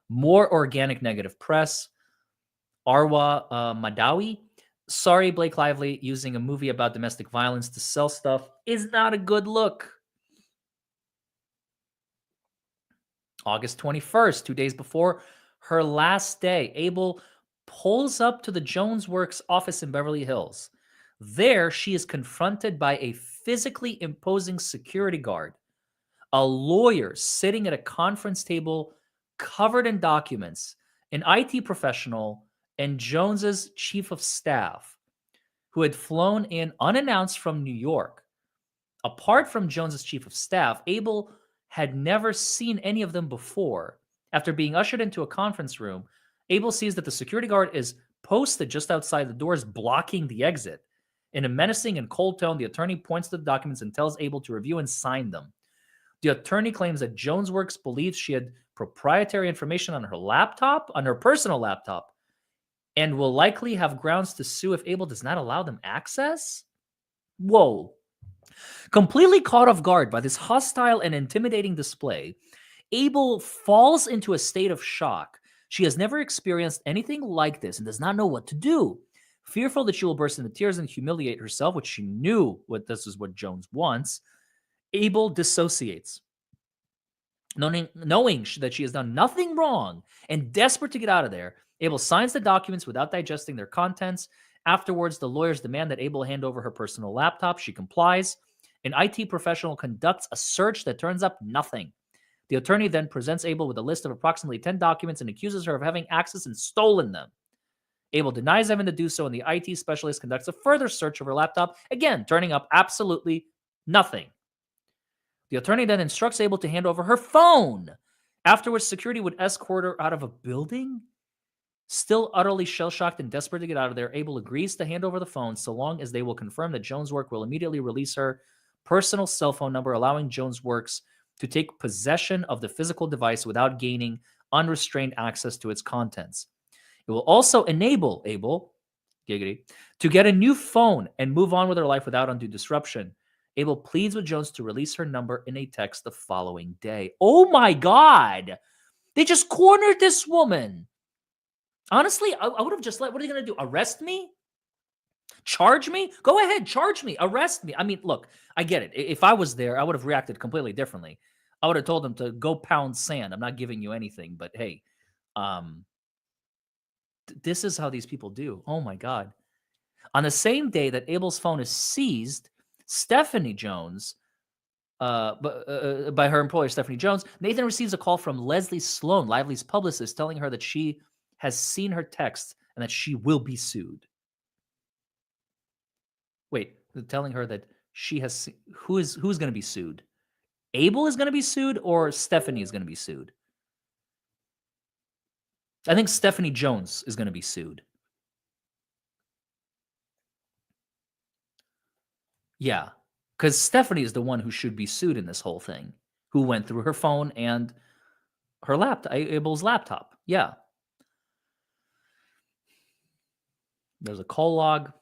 More organic negative press. Arwa Madawi. Sorry, Blake Lively, using a movie about domestic violence to sell stuff is not a good look. August 21st, 2 days before her last day, Abel pulls up to the Jonesworks office in Beverly Hills. There, she is confronted by a physically imposing security guard, a lawyer sitting at a conference table covered in documents, an IT professional, and Jones's chief of staff, who had flown in unannounced from New York. Apart from Jones's chief of staff, Abel had never seen any of them before. After being ushered into a conference room, Abel sees that the security guard is posted just outside the doors, blocking the exit. In a menacing and cold tone, the attorney points to the documents and tells Abel to review and sign them. The attorney claims that Jones Works believes she had proprietary information on her personal laptop, and will likely have grounds to sue if Abel does not allow them access? Whoa. Completely caught off guard by this hostile and intimidating display, Abel falls into a state of shock. She has never experienced anything like this and does not know what to do. Fearful that she will burst into tears and humiliate herself, which she knew this is what Jones wants, Abel dissociates. Knowing that she has done nothing wrong and desperate to get out of there, Abel signs the documents without digesting their contents. Afterwards, the lawyers demand that Abel hand over her personal laptop. She complies. An IT professional conducts a search that turns up nothing. The attorney then presents Abel with a list of approximately 10 documents and accuses her of having access and stolen them. Abel denies having to do so, and the IT specialist conducts a further search of her laptop, again, turning up absolutely nothing. The attorney then instructs Abel to hand over her phone. Afterwards, security would escort her out of a building. Still utterly shell-shocked and desperate to get out of there, Abel agrees to hand over the phone so long as they will confirm that Jones Works will immediately release her personal cell phone number, allowing Jones Works to take possession of the physical device without gaining unrestrained access to its contents. It will also enable Abel, giggity, to get a new phone and move on with her life without undue disruption. Abel pleads with Jones to release her number in a text the following day. Oh my God! They just cornered this woman. Honestly, I would have just what are you going to do? Arrest me? Charge me? Go ahead, charge me. Arrest me. I mean, look, I get it. If I was there, I would have reacted completely differently. I would have told them to go pound sand. I'm not giving you anything, but hey, this is how these people do. Oh my God. On the same day that Abel's phone is seized, Stephanie Jones, by her employer, Stephanie Jones, Nathan receives a call from Leslie Sloan, Lively's publicist, telling her that she has seen her text and that she will be sued. Wait, telling her that she has seen, who's going to be sued? Abel is going to be sued, or Stephanie is going to be sued? I think Stephanie Jones is going to be sued. Yeah, because Stephanie is the one who should be sued in this whole thing, who went through her phone and her laptop, Abel's laptop. Yeah. There's a call log.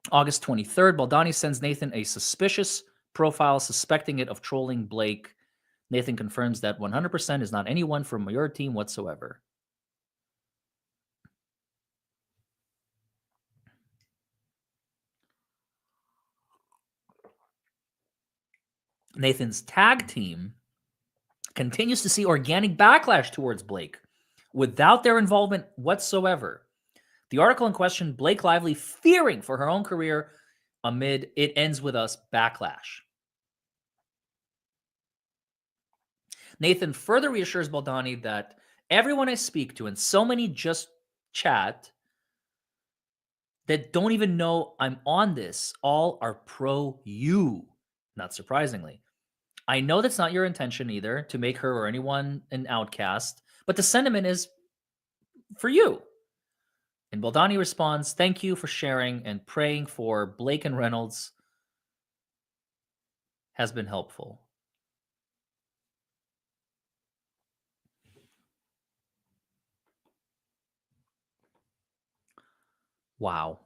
August 23rd, Baldoni sends Nathan a suspicious profile suspecting it of trolling Blake. Nathan confirms that 100% is not anyone from your team whatsoever. Nathan's tag team continues to see organic backlash towards Blake without their involvement whatsoever. The article in question, Blake Lively fearing for her own career amid It Ends With Us backlash. Nathan further reassures Baldoni that everyone I speak to, and so many just chat, that don't even know I'm on this, all are pro you, not surprisingly. I know that's not your intention either, to make her or anyone an outcast, but the sentiment is for you. And Baldoni responds, thank you for sharing, and praying for Blake and Reynolds has been helpful. Wow.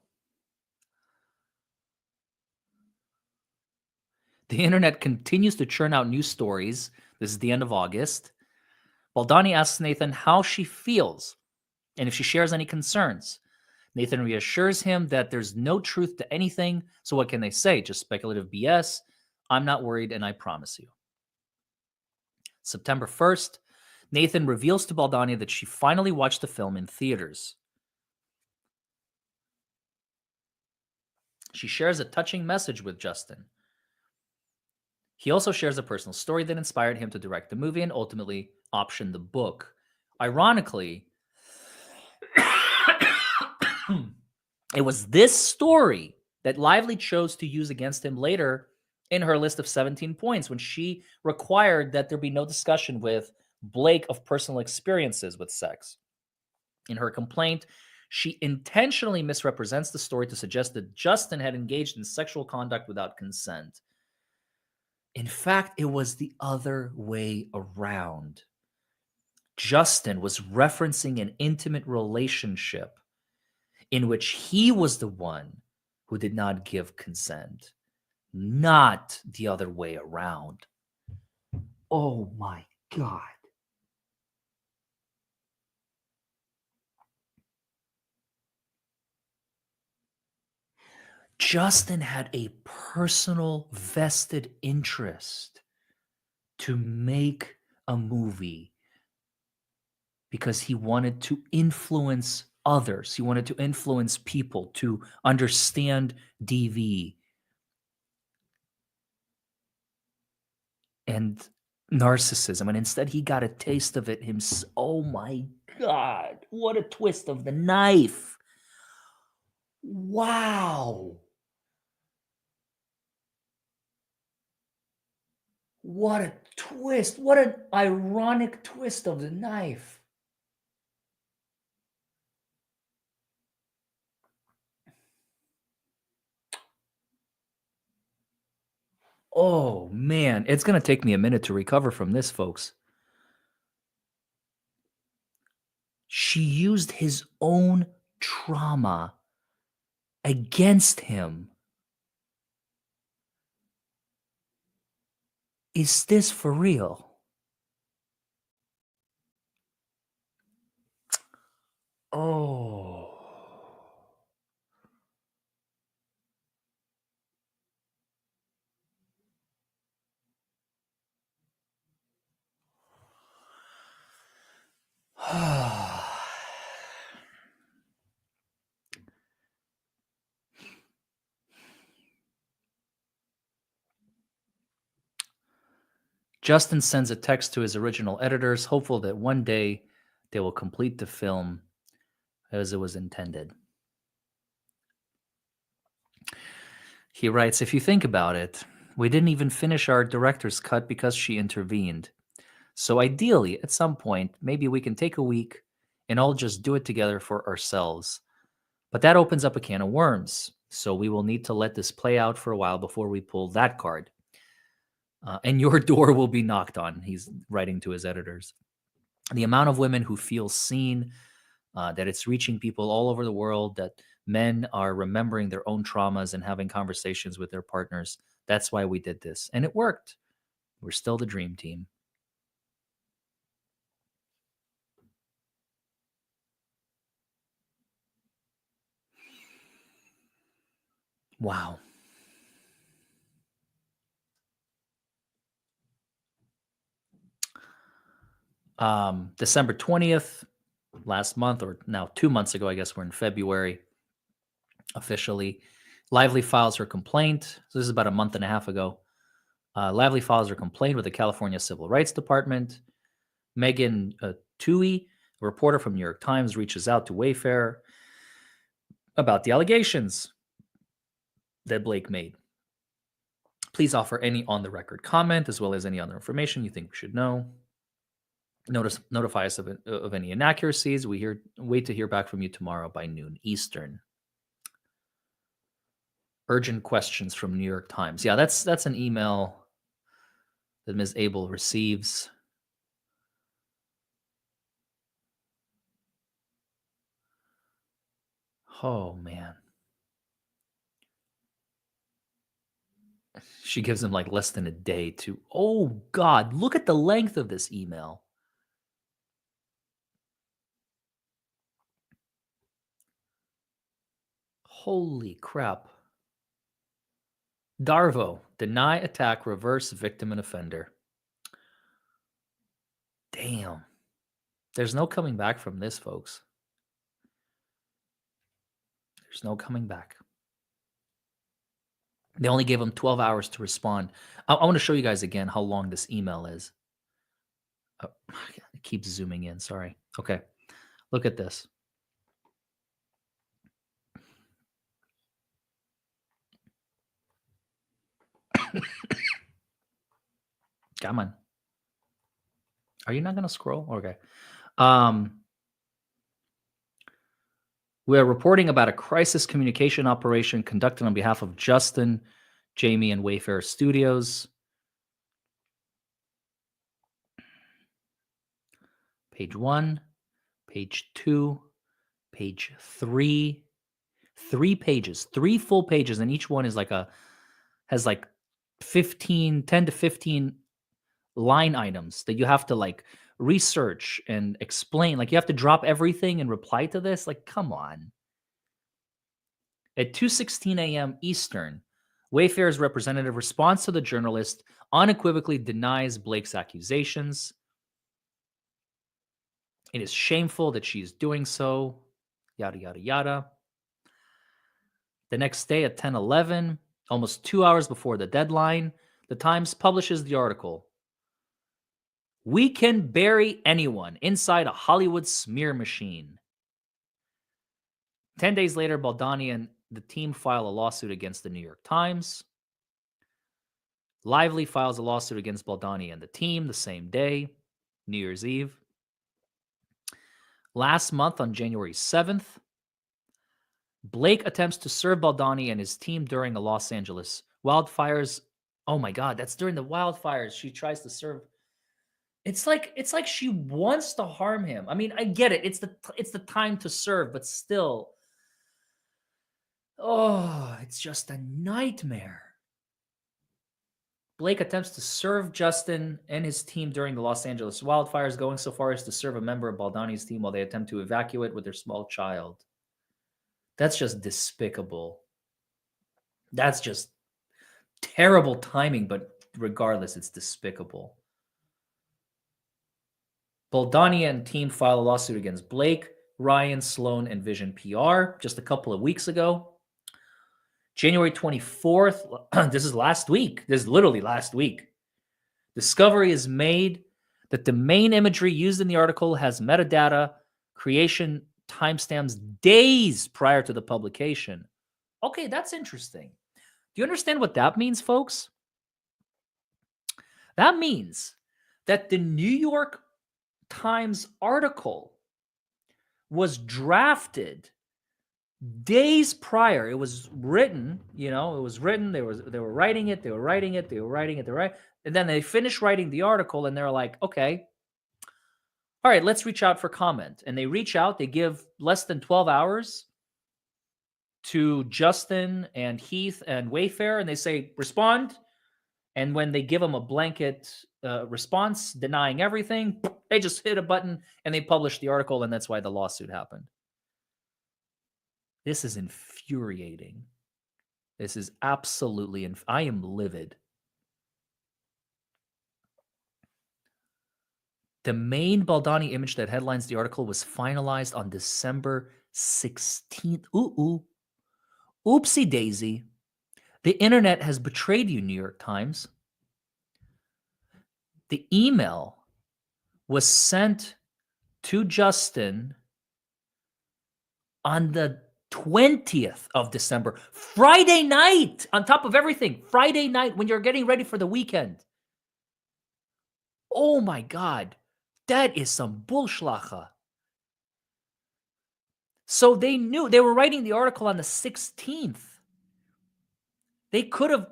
The internet continues to churn out news stories. This is the end of August. Baldoni asks Nathan how she feels and if she shares any concerns. Nathan reassures him that there's no truth to anything, so what can they say? Just speculative BS. I'm not worried, and I promise you. September 1st, Nathan reveals to Baldoni that she finally watched the film in theaters. She shares a touching message with Justin. He also shares a personal story that inspired him to direct the movie and ultimately option the book. Ironically, it was this story that Lively chose to use against him later in her list of 17 points when she required that there be no discussion with Blake of personal experiences with sex. In her complaint, she intentionally misrepresents the story to suggest that Justin had engaged in sexual conduct without consent. In fact, it was the other way around. Justin was referencing an intimate relationship in which he was the one who did not give consent, not the other way around. Oh my God. Justin had a personal vested interest to make a movie because he wanted to influence others. He wanted to influence people to understand DV and narcissism. And instead, he got a taste of it himself. Oh my God. What a twist of the knife. Wow. What a twist. What an ironic twist of the knife. Oh man, it's going to take me a minute to recover from this, folks. She used his own trauma against him. Is this for real? Oh. Justin sends a text to his original editors, hopeful that one day they will complete the film as it was intended. He writes, if you think about it, we didn't even finish our director's cut because she intervened. So ideally, at some point, maybe we can take a week and all just do it together for ourselves. But that opens up a can of worms. So we will need to let this play out for a while before we pull that card. And your door will be knocked on, he's writing to his editors. The amount of women who feel seen, that it's reaching people all over the world, that men are remembering their own traumas and having conversations with their partners. That's why we did this. And it worked. We're still the dream team. Wow. December 20th, last month, or now 2 months ago, I guess we're in February officially. Lively files her complaint. So this is about a month and a half ago. Lively files her complaint with the California Civil Rights Department. Megan Toohey, a reporter from New York Times, reaches out to Wayfair about the allegations that Blake made. Please offer any on-the-record comment as well as any other information you think we should know. Notify us of any inaccuracies. Wait to hear back from you tomorrow by noon Eastern. Urgent questions from New York Times. Yeah, that's an email that Ms. Abel receives. Oh man. She gives him like less than a day to. Oh God, look at the length of this email. Holy crap. Darvo, deny attack, reverse victim and offender. Damn. There's no coming back from this, folks. There's no coming back. They only gave him 12 hours to respond. I want to show you guys again how long this email is. Oh, it keeps zooming in. Sorry. Okay. Look at this. Come on. Are you not going to scroll? Okay. We are reporting about a crisis communication operation conducted on behalf of Justin, Jamie, and Wayfair Studios. Page 1, page 2, page 3. 3 pages, 3 full pages, and each one is has like 10 to 15 line items that you have to like research and explain. Like you have to drop everything and reply to this. Like, come on. At 2:16 a.m. Eastern, Wayfair's representative responds to the journalist, unequivocally denies Blake's accusations. It is shameful that she's doing so. Yada, yada, yada. The next day at 10:11, almost 2 hours before the deadline, the Times publishes the article. We can bury anyone inside a Hollywood smear machine. 10 days later, Baldoni and the team file a lawsuit against the New York Times. Lively files a lawsuit against Baldoni and the team the same day, New Year's Eve. Last month, on January 7th, Blake attempts to serve Baldoni and his team during the Los Angeles wildfires. Oh my God, that's during the wildfires. She tries to serve. It's like she wants to harm him. I mean, I get it. It's the time to serve, but still. Oh, it's just a nightmare. Blake attempts to serve Justin and his team during the Los Angeles wildfires, going so far as to serve a member of Baldoni's team while they attempt to evacuate with their small child. That's just despicable. That's just terrible timing, but regardless, it's despicable. Baldoni and team file a lawsuit against Blake, Ryan, Sloan, and Vision PR just a couple of weeks ago. January 24th, this is last week. This is literally last week. Discovery is made that the main imagery used in the article has metadata creation timestamps days prior to the publication. Okay, that's interesting. Do you understand what that means, folks? That means that the New York Times article was drafted days prior. It was written, it was written. They were writing it. And then they finished writing the article and they're like, okay, all right, let's reach out for comment. And they reach out, they give less than 12 hours to Justin and Heath and Wayfair, and they say, respond. And when they give them a blanket response denying everything, they just hit a button and they publish the article, and that's why the lawsuit happened. This is infuriating. This is absolutely, I am livid. The main Baldoni image that headlines the article was finalized on December 16th. Oopsie daisy. The internet has betrayed you, New York Times. The email was sent to Justin on the 20th of December, Friday night, on top of everything, Friday night when you're getting ready for the weekend. Oh my God, that is some bullschlacha. So they knew, they were writing the article on the 16th. They could have,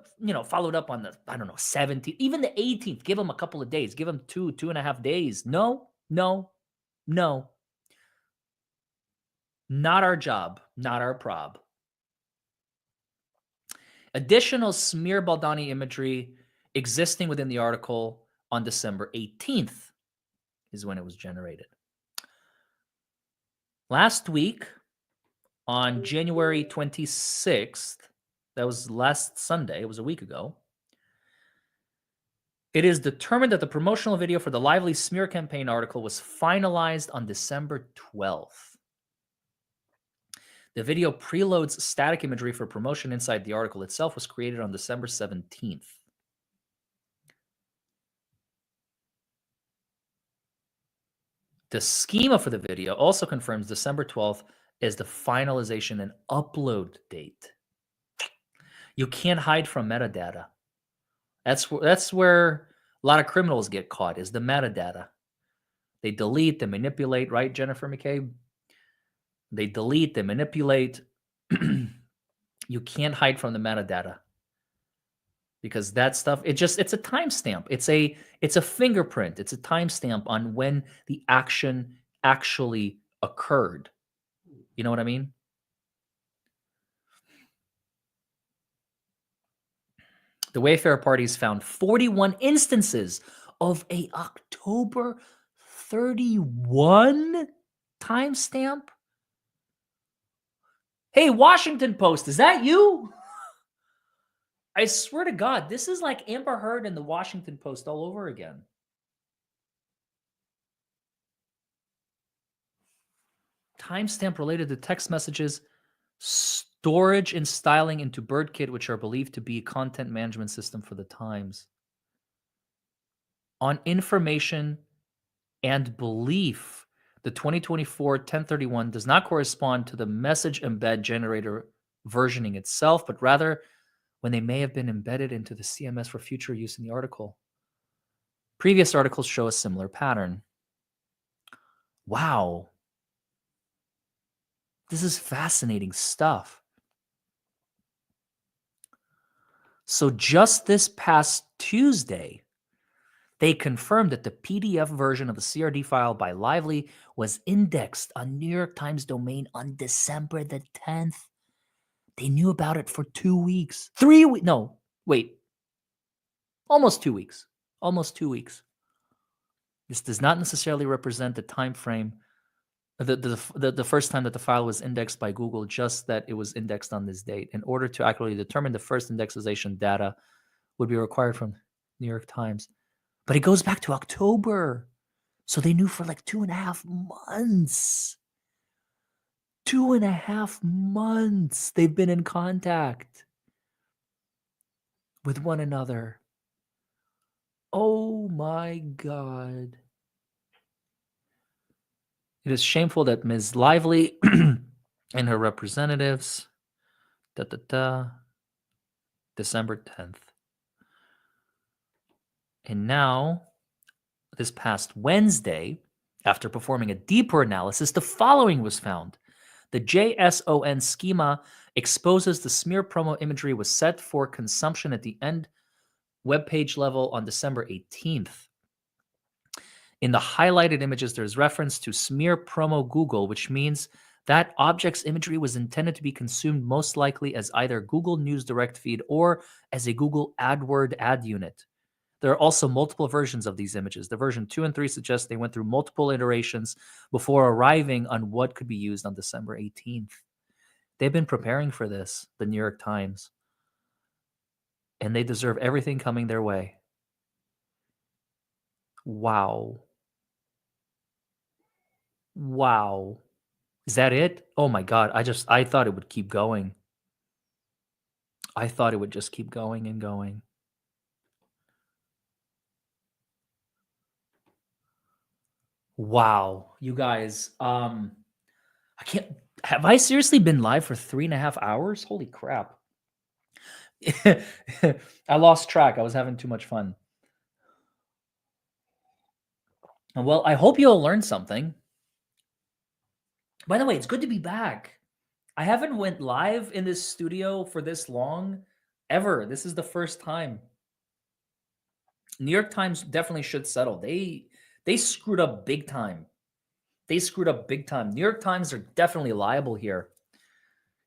followed up on the, 17th, even the 18th, give them a couple of days, give them 2.5 days. No. Not our job, not our prob. Additional smear Baldoni imagery existing within the article on December 18th is when it was generated. Last week, on January 26th, that was last Sunday, it was a week ago, it is determined that the promotional video for the Lively smear campaign article was finalized on December 12th. The video preloads static imagery for promotion inside the article itself was created on December 17th. The schema for the video also confirms December 12th as the finalization and upload date. You can't hide from metadata. That's where a lot of criminals get caught, is the metadata. They delete, they manipulate, right, Jennifer McCabe? They delete, they manipulate. You can't hide from the metadata. because that stuff it's a timestamp. It's a fingerprint. It's a timestamp on when the action actually occurred. You know what I mean? The Wayfarer parties found 41 instances of a October 31 timestamp. Hey, Washington Post, is that you? I swear to God, this is like Amber Heard and the Washington Post all over again. Timestamp related to text messages, storage and styling into BirdKit, which are believed to be a content management system for the Times. On information and belief, the 2024 1031 does not correspond to the message embed generator versioning itself, but rather when they may have been embedded into the CMS for future use in the article. Previous articles show a similar pattern. Wow. This is fascinating stuff. So just this past Tuesday, they confirmed that the PDF version of the CRD file by Lively was indexed on New York Times domain on December the 10th. They knew about it for 2 weeks. 3 weeks. No, wait. Almost 2 weeks. Almost 2 weeks. This does not necessarily represent the time frame, the first time that the file was indexed by Google, just that it was indexed on this date. In order to accurately determine the first indexation data would be required from New York Times. But it goes back to October. So they knew for like 2.5 months. 2.5 months they've been in contact with one another. Oh my God. It is shameful that Ms. Lively and her representatives, December 10th. And now, this past Wednesday, after performing a deeper analysis, the following was found. The JSON schema exposes the smear promo imagery was set for consumption at the end web page level on December 18th. In the highlighted images, there's reference to smear promo Google, which means that object's imagery was intended to be consumed most likely as either Google News Direct feed or as a Google AdWord ad unit. There are also multiple versions of these images. The version 2 and 3 suggest they went through multiple iterations before arriving on what could be used on December 18th. They've been preparing for this, the New York Times, and they deserve everything coming their way. Wow. Wow. Is that it? Oh my God. I thought it would keep going. I thought it would just keep going and going. Wow. You guys, I can't, have I seriously been live for 3.5 hours? Holy crap. I lost track. I was having too much fun. Well, I hope you'll learn something. By the way, it's good to be back. I haven't went live in this studio for this long ever. This is the first time. New York Times definitely should settle. They screwed up big time. They screwed up big time. New York Times are definitely liable here.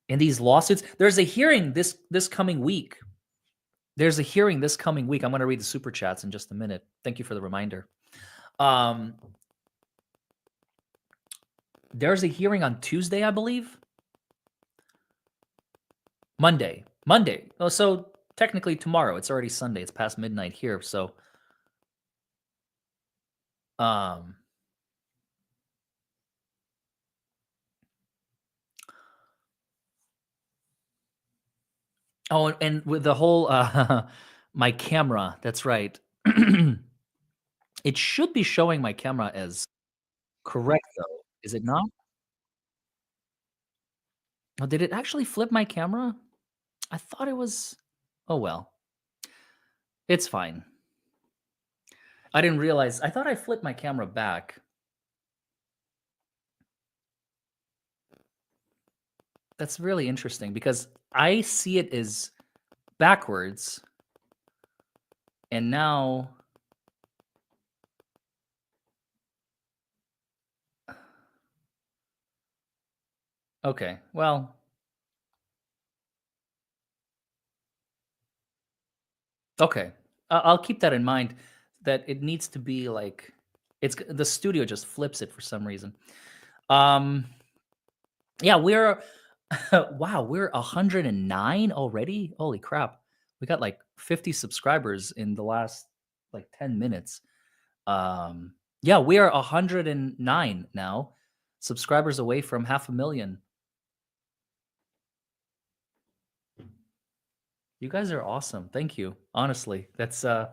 In these lawsuits, there's a hearing this coming week. There's a hearing this coming week. I'm going to read the super chats in just a minute. Thank you for the reminder. There's a hearing on Tuesday, I believe. Monday. Oh, so technically tomorrow. It's already Sunday. It's past midnight here. So, oh, and with the whole my camera. That's right. It should be showing my camera as correct, though. Is it not? Oh, did it actually flip my camera? I thought it was. Oh well, it's fine. I didn't realize. I thought I flipped my camera back. That's really interesting because I see it as backwards. And now, okay, well, okay. I'll keep that in mind, that it needs to be like the studio just flips it for some reason. Um, yeah, we're wow, we're 109 already. Holy crap. We got like 50 subscribers in the last like 10 minutes. Yeah, we are 109 now. Subscribers away from half a million. You guys are awesome. Thank you. Honestly, that's um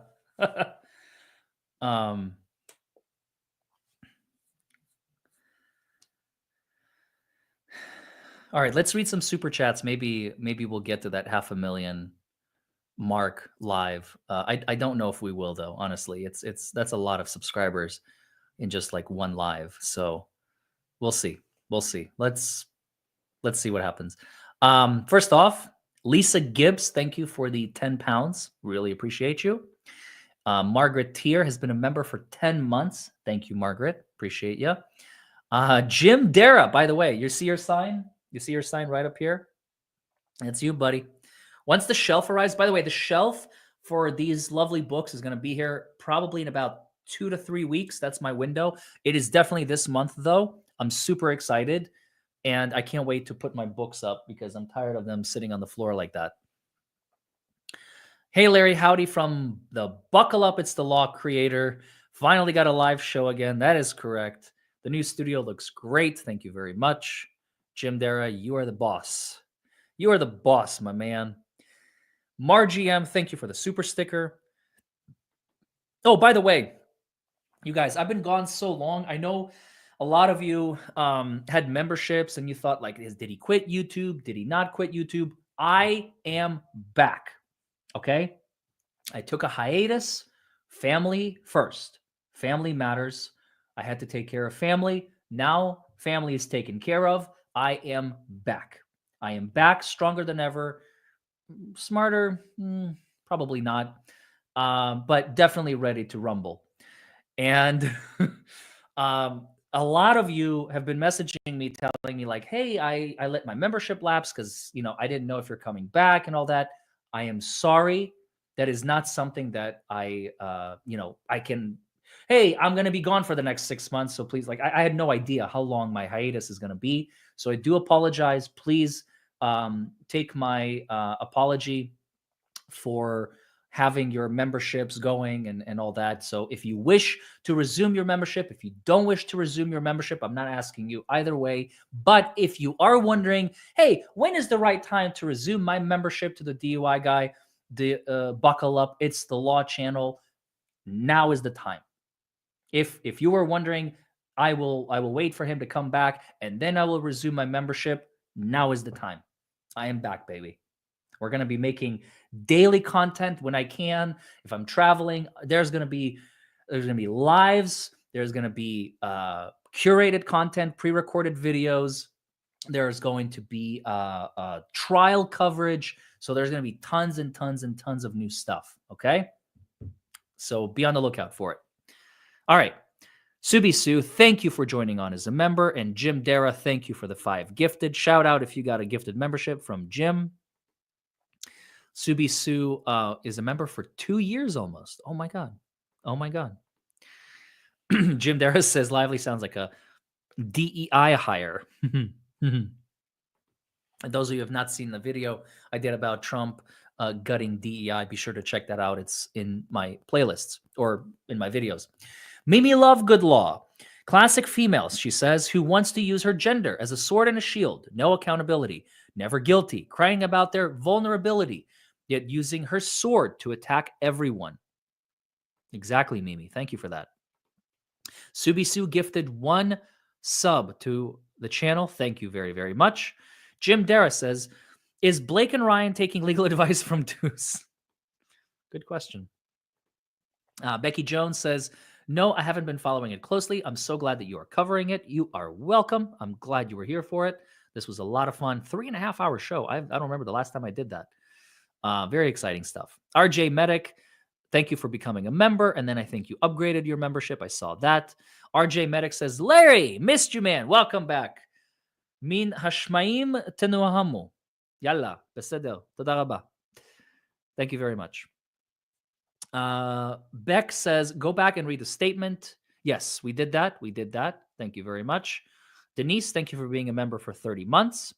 all right, let's read some super chats. Maybe we'll get to that half a million mark live. I don't know if we will though. Honestly, it's that's a lot of subscribers in just like one live. So we'll see. We'll see. Let's see what happens. First off, Lisa Gibbs, thank you for the £10. Really appreciate you. Margaret Tier has been a member for 10 months. Thank you, Margaret. Appreciate you. Jim Dara, by the way, you see your sign? You see your sign right up here? That's you, buddy. Once the shelf arrives, by the way, the shelf for these lovely books is going to be here probably in about 2 to 3 weeks. That's my window. It is definitely this month, though. I'm super excited, and I can't wait to put my books up because I'm tired of them sitting on the floor like that. Hey, Larry, howdy from the Buckle Up, It's the Law creator. Finally got a live show again. That is correct. The new studio looks great. Thank you very much. Jim Dara, you are the boss. You are the boss, my man. Margie M, thank you for the super sticker. Oh, by the way, you guys, I've been gone so long. I know a lot of you had memberships and you thought, like, did he quit YouTube? Did he not quit YouTube? I am back. Okay. I took a hiatus. Family first. Family matters. I had to take care of family. Now family is taken care of. I am back. I am back stronger than ever. Smarter, probably not, but definitely ready to rumble. And a lot of you have been messaging me, telling me like, "Hey, I let my membership lapse because I didn't know if you're coming back and all that." I am sorry. That is not something that I can. Hey, I'm going to be gone for the next 6 months, so please, like, I had no idea how long my hiatus is going to be, so I do apologize. Please take my apology for having your memberships going and all that. So if you wish to resume your membership, if you don't wish to resume your membership, I'm not asking you either way. But if you are wondering, hey, when is the right time to resume my membership to the DUI guy, the Buckle Up, It's the Law channel, now is the time. If you were wondering, I will wait for him to come back and then I will resume my membership. Now is the time. I am back, baby. We're going to be making daily content when I can. If I'm traveling, there's going to be lives. There's going to be curated content, pre-recorded videos. There's going to be trial coverage. So there's going to be tons and tons and tons of new stuff. Okay. So be on the lookout for it. All right. Subi Sue, thank you for joining on as a member. And Jim Dara, thank you for the 5 gifted. Shout out if you got a gifted membership from Jim. Subi Sue is a member for 2 years almost. Oh my God. Oh my God. Jim Dara says Lively sounds like a DEI hire. And those of you who have not seen the video I did about Trump gutting DEI, be sure to check that out. It's in my playlists or in my videos. Mimi Love Good Law. Classic females, she says, who wants to use her gender as a sword and a shield. No accountability. Never guilty. Crying about their vulnerability, yet using her sword to attack everyone. Exactly, Mimi. Thank you for that. Subi Sue gifted 1 sub to the channel. Thank you very, very much. Jim Dara says, is Blake and Ryan taking legal advice from Deuce? Good question. Becky Jones says, no, I haven't been following it closely. I'm so glad that you are covering it. You are welcome. I'm glad you were here for it. This was a lot of fun. 3.5-hour show. I don't remember the last time I did that. Very exciting stuff. RJ Medic, Thank you for becoming a member. And then I think you upgraded your membership. I saw that. RJ Medic says, Larry, missed you, man. Welcome back. Min hashmaim tenuahamu. Yalla, beseder. Toda rabba. Thank you very much. Beck says, go back and read the statement. Yes, we did that. We did that. Thank you very much. Denise, thank you for being a member for 30 months.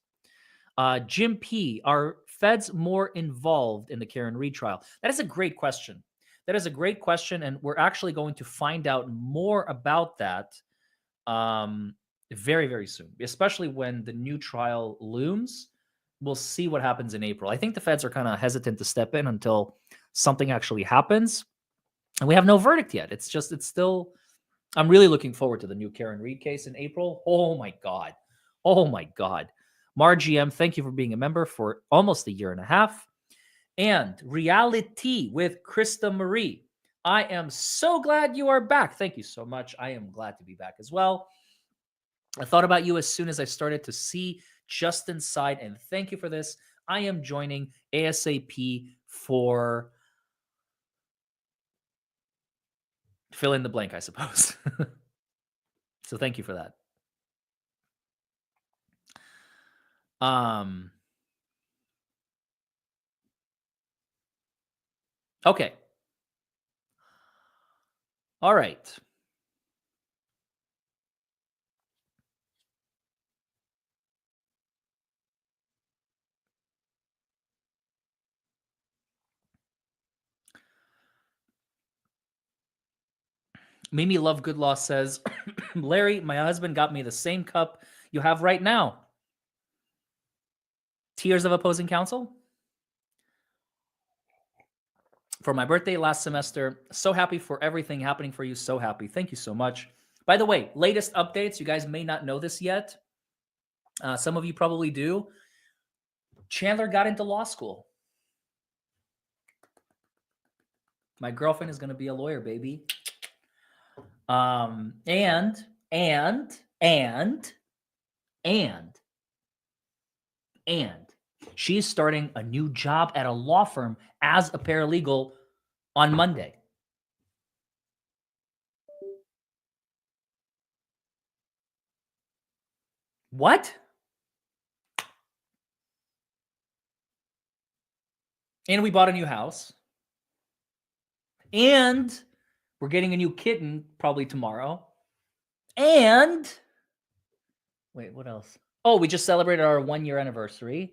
Jim P, are feds more involved in the Karen Reed trial? That is a great question. That is a great question. And we're actually going to find out more about that very, very soon, especially when the new trial looms. We'll see what happens in April. I think the feds are kind of hesitant to step in until something actually happens. And we have no verdict yet. It's still, I'm really looking forward to the new Karen Reed case in April. Oh my God. Oh my God. MarGM, thank you for being a member for almost a year and a half. And Reality with Krista Marie. I am so glad you are back. Thank you so much. I am glad to be back as well. I thought about you as soon as I started to see Justin's side, and thank you for this. I am joining ASAP for fill in the blank, I suppose. So thank you for that. Okay. All right. Mimi Love Good Law says, Larry, my husband got me the same cup you have right now. Tears of Opposing Counsel? For my birthday last semester. So happy for everything happening for you. So happy. Thank you so much. By the way, latest updates. You guys may not know this yet. Some of you probably do. Chandler got into law school. My girlfriend is going to be a lawyer, baby. And she's starting a new job at a law firm as a paralegal on Monday. What? And we bought a new house. And we're getting a new kitten probably tomorrow. And wait, what else? Oh, we just celebrated our 1-year anniversary.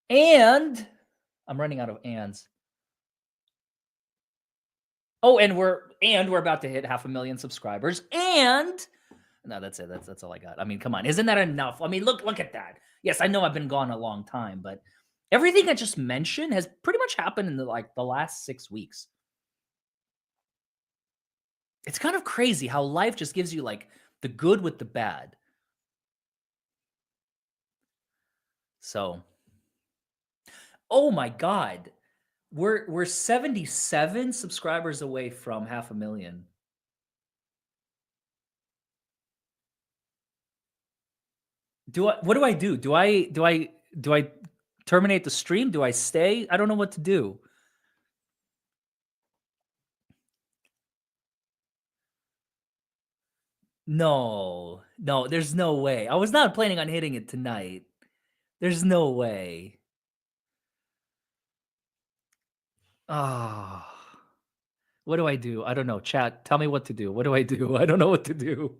And I'm running out of ands. Oh, and we're about to hit 500,000 subscribers. And no, that's it. That's all I got. I mean, come on. Isn't that enough? I mean, look at that. Yes, I know I've been gone a long time, but everything I just mentioned has pretty much happened in the last 6 weeks. It's kind of crazy how life just gives you like the good with the bad. So, oh my God, we're 77 subscribers away from 500,000. What do I do? Do I terminate the stream? Do I stay? I don't know what to do. No, there's no way. I was not planning on hitting it tonight. There's no way. Ah. What do I do? I don't know. Chat, tell me what to do. What do I do? I don't know what to do.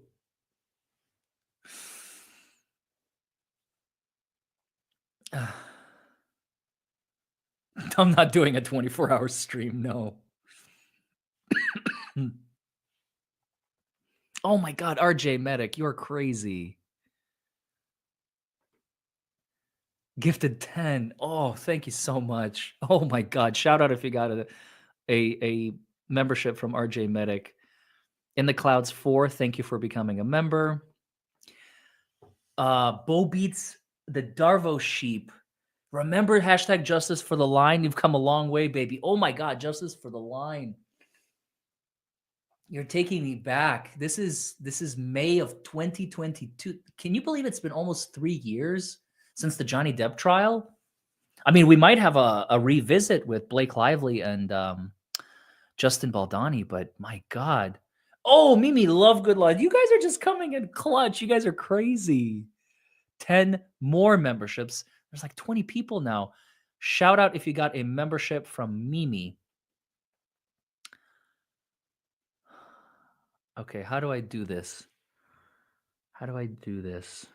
I'm not doing a 24-hour stream, no. Oh my God, RJ Medic, you're crazy. Gifted 10. Oh, thank you so much. Oh my God, shout out if you got a membership from RJ Medic. In the Clouds 4, thank you for becoming a member. Bo Beats the Darvo Sheep. Remember hashtag Justice for the Line? You've come a long way, baby. Oh my God, Justice for the Line. You're taking me back. This is May of 2022. Can you believe it's been almost 3 years since the Johnny Depp trial? I mean, we might have a revisit with Blake Lively and Justin Baldoni, but my God. Oh, Mimi Lovegood Line. You guys are just coming in clutch. You guys are crazy. 10 more memberships. There's like 20 people now. Shout out if you got a membership from Mimi. Okay, how do I do this? How do I do this?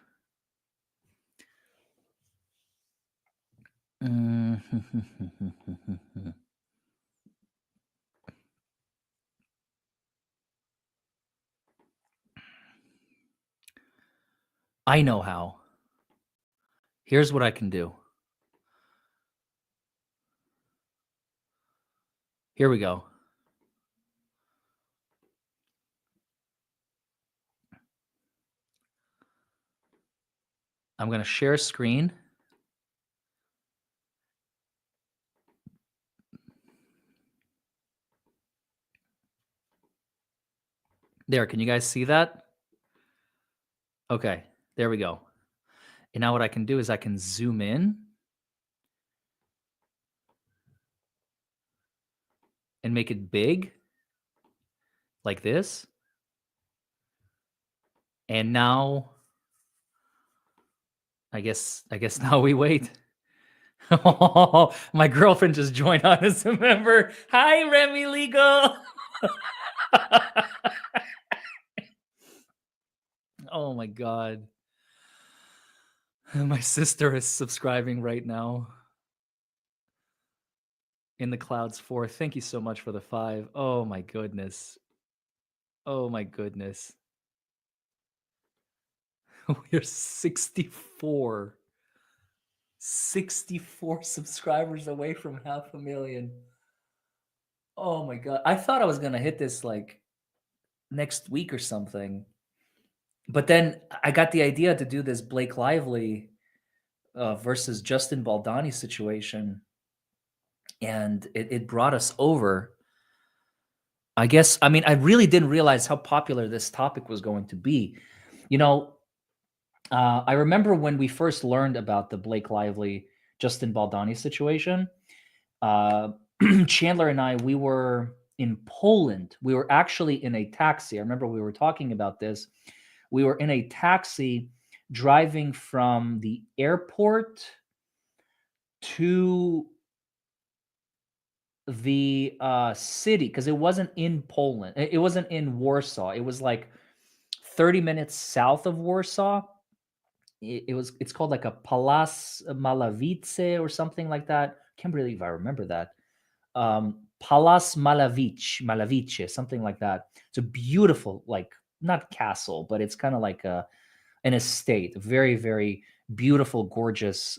I know how. Here's what I can do. Here we go. I'm going to share screen. There, can you guys see that? Okay, there we go. And now what I can do is I can zoom in and make it big like this. And now I guess now we wait. Oh, my girlfriend just joined on as a member. Hi, Remy Legal. Oh my God. My sister is subscribing right now. In the clouds 4. Thank you so much for the 5. Oh my goodness. Oh my goodness. We're 64. 64 subscribers away from 500,000. Oh my God. I thought I was going to hit this like next week or something. But then I got the idea to do this Blake Lively versus Justin Baldoni situation. And it brought us over. I guess, I mean, I really didn't realize how popular this topic was going to be. You know, I remember when we first learned about the Blake Lively, Justin Baldoni situation, Chandler and I, we were in Poland. We were actually in a taxi. I remember we were talking about this. We were in a taxi driving from the airport to the city, because it wasn't in Poland. It wasn't in Warsaw. It was like 30 minutes south of Warsaw. It's called like a Palas Malavice or something like that. Can't believe I remember that. Palas Malavice, something like that. It's a beautiful, like, not castle, but it's kind of like an estate. A very, very beautiful, gorgeous,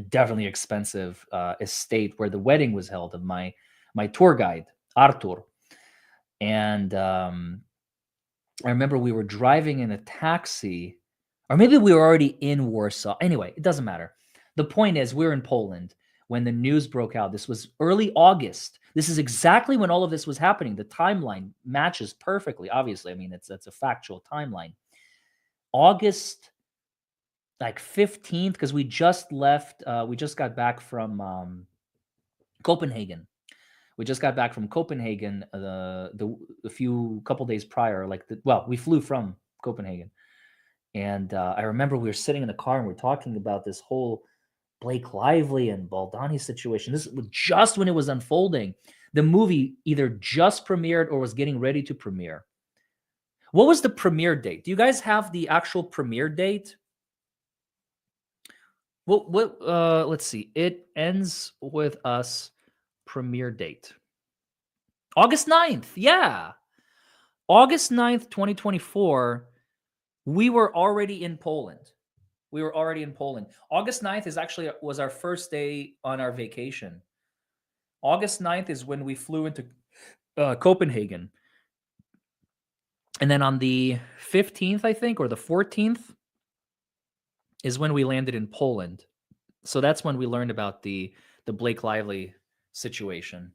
definitely expensive estate where the wedding was held of my tour guide, Artur. And I remember we were driving in a taxi, or maybe we were already in Warsaw. Anyway, it doesn't matter. The point is, we're in Poland when the news broke out. This was early August. This is exactly when all of this was happening. The timeline matches perfectly. Obviously, I mean, it's a factual timeline. August, like 15th, because we just left. We just got back from Copenhagen. We just got back from Copenhagen a few couple days prior. We flew from Copenhagen. And I remember we were sitting in the car and we're talking about this whole Blake Lively and Baldoni situation. This was just when it was unfolding. The movie either just premiered or was getting ready to premiere. What was the premiere date? Do you guys have the actual premiere date? Let's see. It ends with us premiere date. August 9th. Yeah. August 9th, 2024. We were already in Poland. August 9th was our first day on our vacation. August 9th is when we flew into Copenhagen. And then on the 15th, I think, or the 14th, is when we landed in Poland. So that's when we learned about the Blake Lively situation.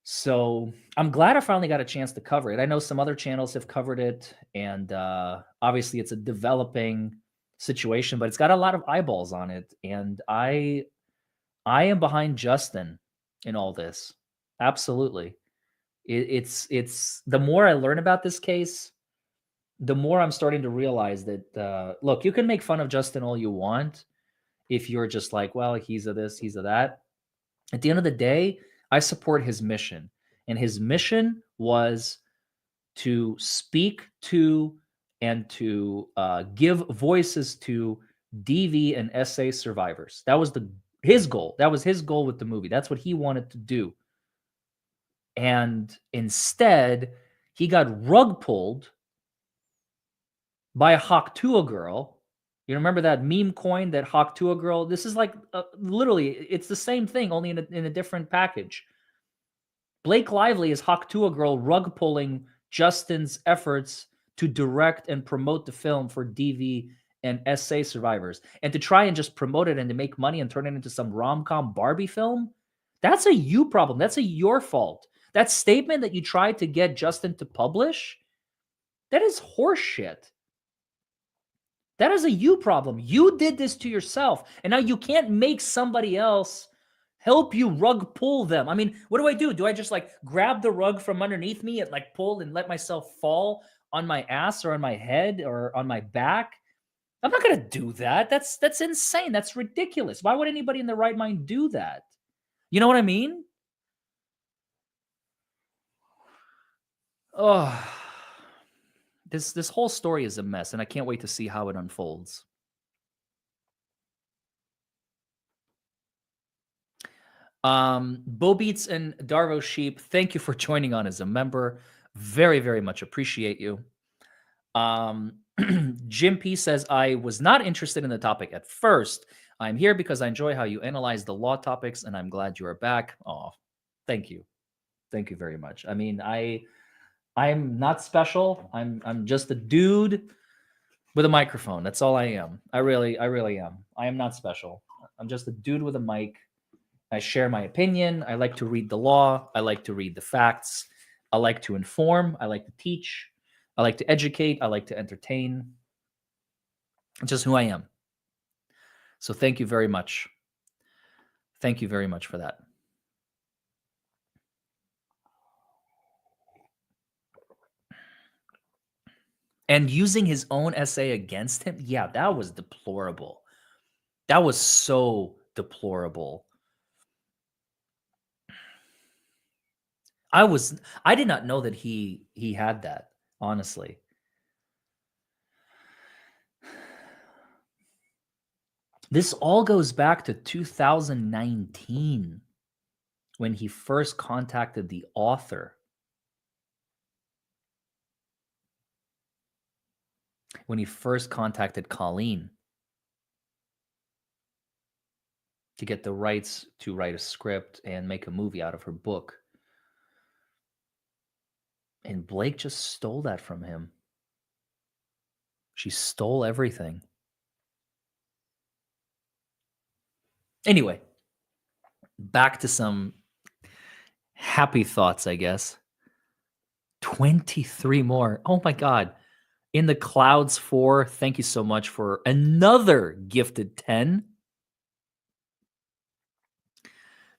So I'm glad I finally got a chance to cover it. I know some other channels have covered it, and obviously it's a developing situation, but it's got a lot of eyeballs on it, and I am behind Justin in all this. Absolutely. It's the more I learn about this case, the more I'm starting to realize that look, you can make fun of Justin all you want if you're just like, well, he's a this, he's a that. At the end of the day, I support his mission. And his mission was to speak to and to give voices to DV and SA survivors. That was his goal. That was his goal with the movie. That's what he wanted to do. And instead, he got rug pulled by a Hawk girl. You remember that meme coin, that Hawk girl? This is like literally, it's the same thing, only in a different package. Blake Lively is Hawk girl rug pulling Justin's efforts to direct and promote the film for DV and SA survivors, and to try and just promote it and to make money and turn it into some rom-com Barbie film. That's a you problem. That's your fault. That statement that you tried to get Justin to publish, that is horseshit. That is a you problem. You did this to yourself, and now you can't make somebody else help you rug pull them. I mean, what do? Do I just like grab the rug from underneath me and like pull and let myself fall on my ass or on my head or on my back? I'm not going to do that. That's insane. That's ridiculous. Why would anybody in their right mind do that? You know what I mean? Oh, this whole story is a mess, and I can't wait to see how it unfolds. Bo Beats and Darvo Sheep, thank you for joining on as a member. Very, very much appreciate you. Jim P says, I was not interested in the topic at first. I'm here because I enjoy how you analyze the law topics, and I'm glad you are back. Oh, thank you. Thank you very much. I mean, I'm not special. I'm just a dude with a microphone. That's all I am. I really am. I am not special. I'm just a dude with a mic. I share my opinion. I like to read the law. I like to read the facts. I like to inform. I like to teach. I like to educate. I like to entertain. It's just who I am. So thank you very much. Thank you very much for that. And using his own essay against him, yeah, that was deplorable. That was so deplorable. I did not know that he had that, honestly. This all goes back to 2019 when he first contacted the author. When he first contacted Colleen to get the rights to write a script and make a movie out of her book. And Blake just stole that from him. She stole everything. Anyway, back to some happy thoughts, I guess. 23 more. Oh my God. In the Clouds 4, thank you so much for another gifted 10.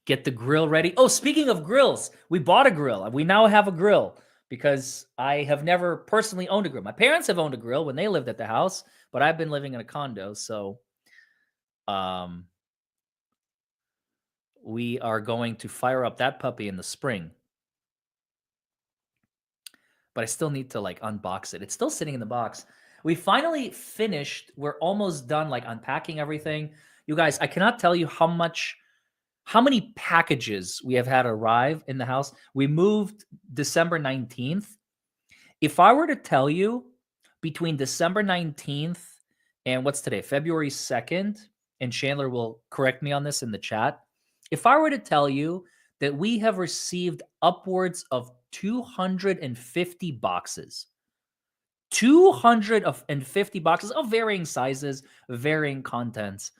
Get the grill ready. Oh, speaking of grills, we bought a grill. We now have a grill because I have never personally owned a grill. My parents have owned a grill when they lived at the house, but I've been living in a condo, so we are going to fire up that puppy in the spring. But I still need to like unbox it. It's still sitting in the box. We finally finished. We're almost done like unpacking everything. You guys, I cannot tell you how many packages we have had arrive in the house. We moved December 19th. If I were to tell you between December 19th and what's today, February 2nd, and Chandler will correct me on this in the chat. If I were to tell you that we have received upwards of 250 boxes, 250 boxes of varying sizes, varying contents,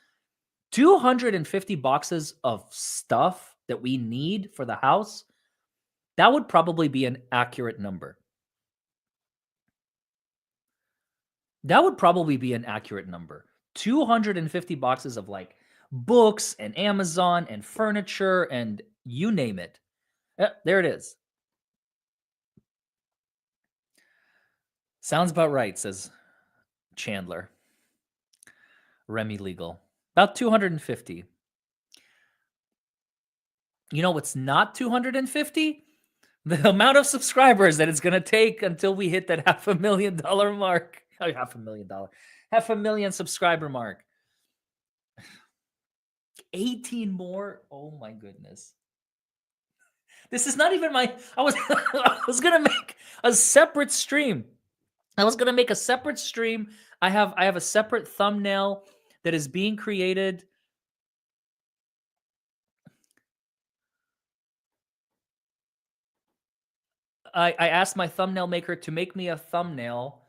250 boxes of stuff that we need for the house, that would probably be an accurate number. That would probably be an accurate number. 250 boxes of like books and Amazon and furniture and you name it. There it is. Sounds about right, says Chandler. Remy Legal. About 250. You know what's not 250? The amount of subscribers that it's going to take until we hit that $500,000 mark. Oh, $500,000. 500,000 subscriber mark. 18 more. Oh my goodness. This is not even my I was I was going to make a separate stream. I was going to make a separate stream. I have a separate thumbnail that is being created. I asked my thumbnail maker to make me a thumbnail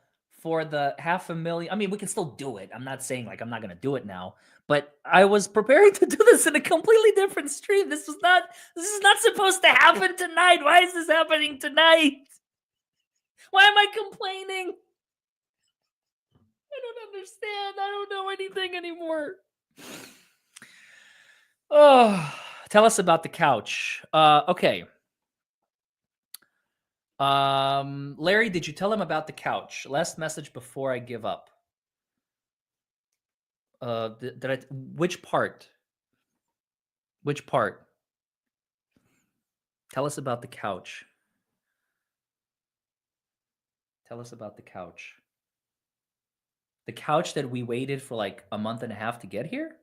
for the 500,000. I mean, we can still do it. I'm not saying like I'm not going to do it now, but I was preparing to do this in a completely different stream. This is not supposed to happen tonight. Why is this happening tonight? Why am I complaining? I don't understand. I don't know anything anymore. Oh, tell us about the couch. Okay. Larry, did you tell him about the couch? Last message before I give up. Which part? Which part? Tell us about the couch. Tell us about the couch. The couch that we waited for like a month and a half to get here?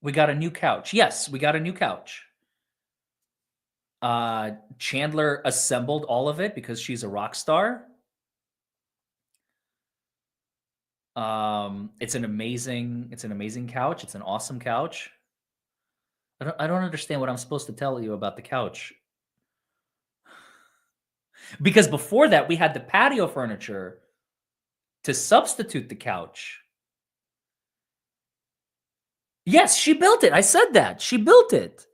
We got a new couch. Yes, we got a new couch. Chandler assembled all of it because she's a rock star. It's an amazing couch. It's an awesome couch. I don't understand what I'm supposed to tell you about the couch. Because before that, we had the patio furniture to substitute the couch. Yes, she built it. I said that. She built it.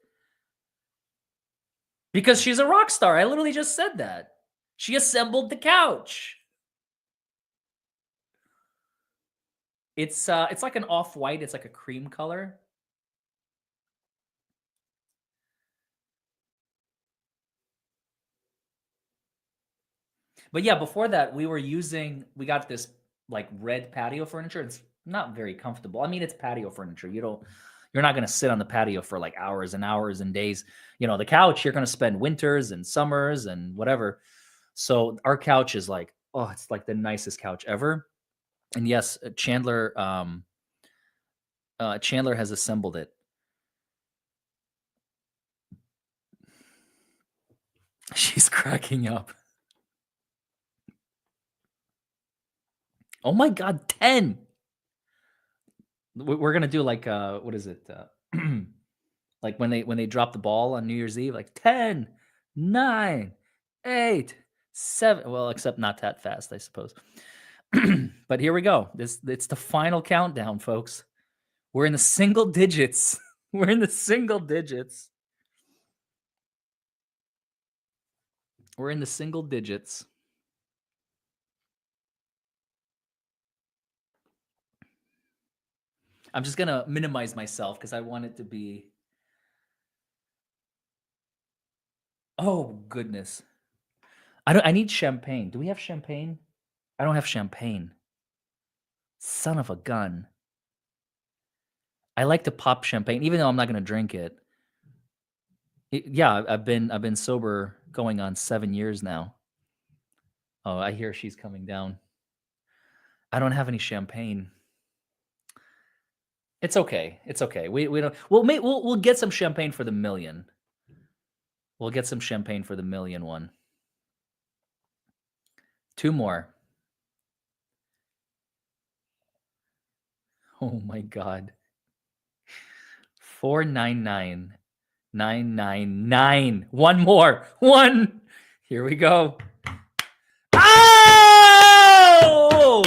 Because she's a rock star. I literally just said that. She assembled the couch. It's like an off-white. It's like a cream color. But yeah, before that, we got this like red patio furniture. It's not very comfortable. I mean, it's patio furniture. You're not going to sit on the patio for like hours and hours and days. You know, the couch, you're going to spend winters and summers and whatever. So our couch is like, oh, it's like the nicest couch ever. And yes, Chandler has assembled it. She's cracking up. Oh my God, 10. We're gonna do like what is it? Like when they drop the ball on New Year's Eve, like 10, 9, 8, 7. Well, except not that fast, I suppose. But here we go. It's the final countdown, folks. We're in the single digits. We're in the single digits. We're in the single digits. I'm just gonna minimize myself because I want it to be. Oh goodness. I need champagne. Do we have champagne? I don't have champagne. Son of a gun. I like to pop champagne, even though I'm not gonna drink it. Yeah, I've been sober going on 7 years now. Oh, I hear she's coming down. I don't have any champagne. It's okay. It's okay. We don't. We'll get some champagne for the million. We'll get some champagne for the million one. 2 more. Oh my God. 499,999. One more. One. Here we go. Oh!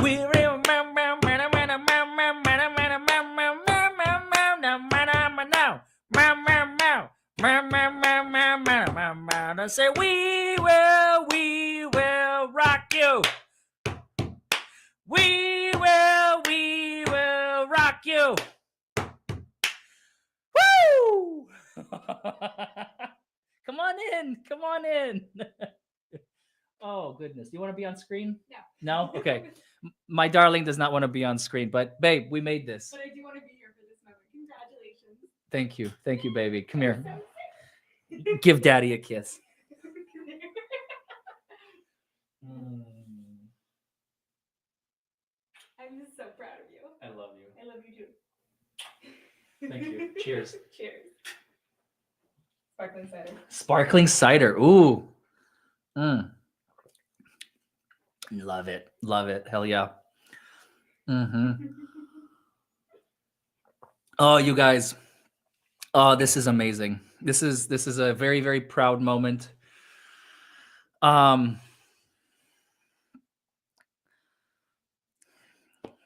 We remember. I say, we will rock you. We will rock you. Woo! Come on in. Come on in. Oh, goodness. You want to be on screen? No. No? Okay. My darling does not want to be on screen, but babe, we made this. But I do want to be here for this moment. Congratulations. Thank you. Thank you, baby. Come here. I'm so Give daddy a kiss. I'm just so proud of you. I love you. I love you too. Thank you. Cheers. Cheers. Sparkling cider. Sparkling cider. Ooh. Love it. Love it. Hell yeah. Oh, you guys. Oh, this is amazing. This is a very, very proud moment.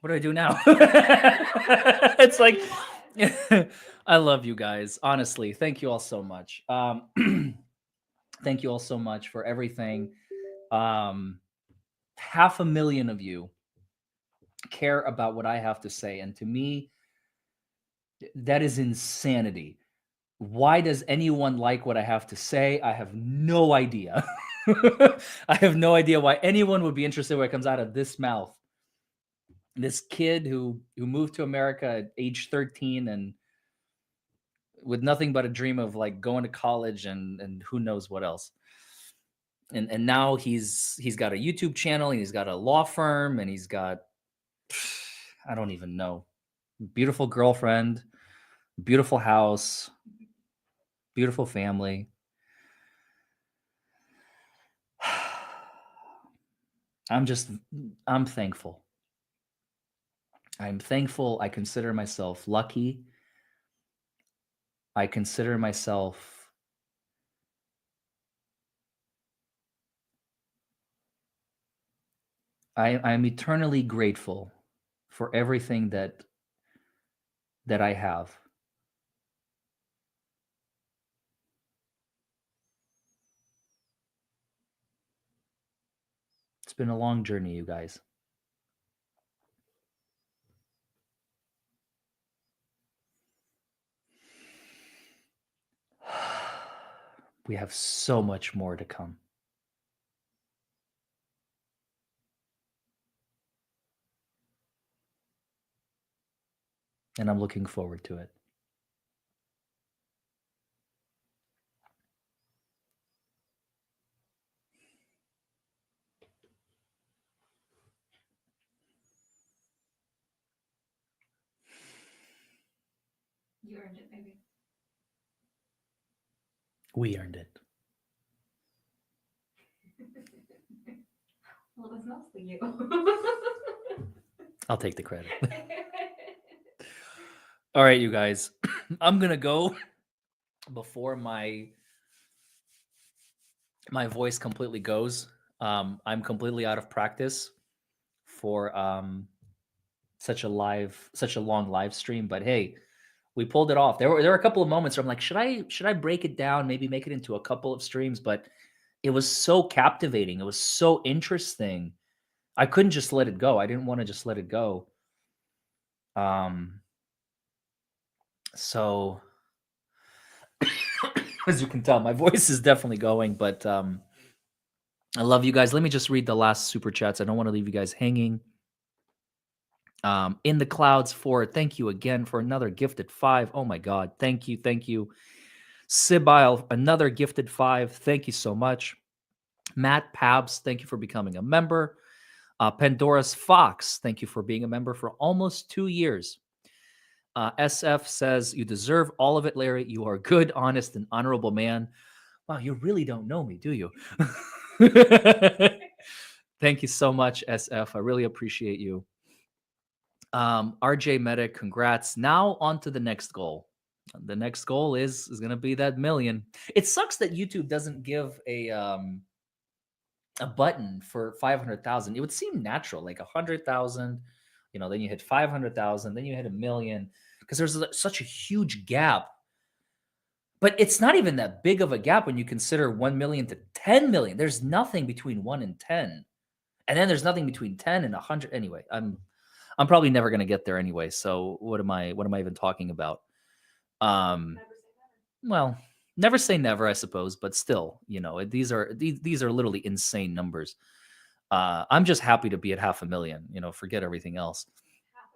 What do I do now? It's like I love you guys. Honestly, thank you all so much. Thank you all so much for everything. 500,000 of you care about what I have to say, and to me, that is insanity. Why does anyone like what I have to say? I have no idea. I have no idea why anyone would be interested in what comes out of this mouth. This kid who moved to America at age 13 and with nothing but a dream of like going to college and who knows what else. And now he's got a YouTube channel, and he's got a law firm, and he's got I don't even know. Beautiful girlfriend, beautiful house, beautiful family. I'm thankful. I'm thankful. I consider myself lucky. I consider myself I'm eternally grateful for everything that I have. It's been a long journey, you guys. We have so much more to come. And I'm looking forward to it. You earned it, baby. We earned it. Well, it was mostly you. I'll take the credit. All right, you guys. I'm going to go before my voice completely goes. I'm completely out of practice for such a long live stream, but hey, we pulled it off. There were a couple of moments where I'm like, should I break it down, maybe make it into a couple of streams, but it was so captivating. It was so interesting. I couldn't just let it go. I didn't want to just let it go. So as you can tell, my voice is definitely going, but I love you guys. Let me just read the last super chats. I don't want to leave you guys hanging. In the clouds for thank you again for another gifted 5. Oh my God. Thank you. Thank you. Sibyle, another gifted 5. Thank you so much. Matt Pabs, thank you for becoming a member. Pandora's Fox, thank you for being a member for almost 2 years. SF says, you deserve all of it, Larry. You are a good, honest, and honorable man. Wow, you really don't know me, do you? Thank you so much, SF. I really appreciate you. RJ Medic, congrats. Now on to the next goal. The next goal is going to be that million. It sucks that YouTube doesn't give a button for 500,000. It would seem natural, like 100,000, then you hit 500,000, then you hit 1 million, because there's such a huge gap But it's not even that big of a gap when you consider 1 million to 10 million. There's nothing between 1 and 10. And then there's nothing between 10 and 100. Anyway, I'm probably never going to get there anyway. So what am I even talking about? Never say never. Well, never say never, I suppose, but still, these are literally insane numbers. I'm just happy to be at 500,000, forget everything else.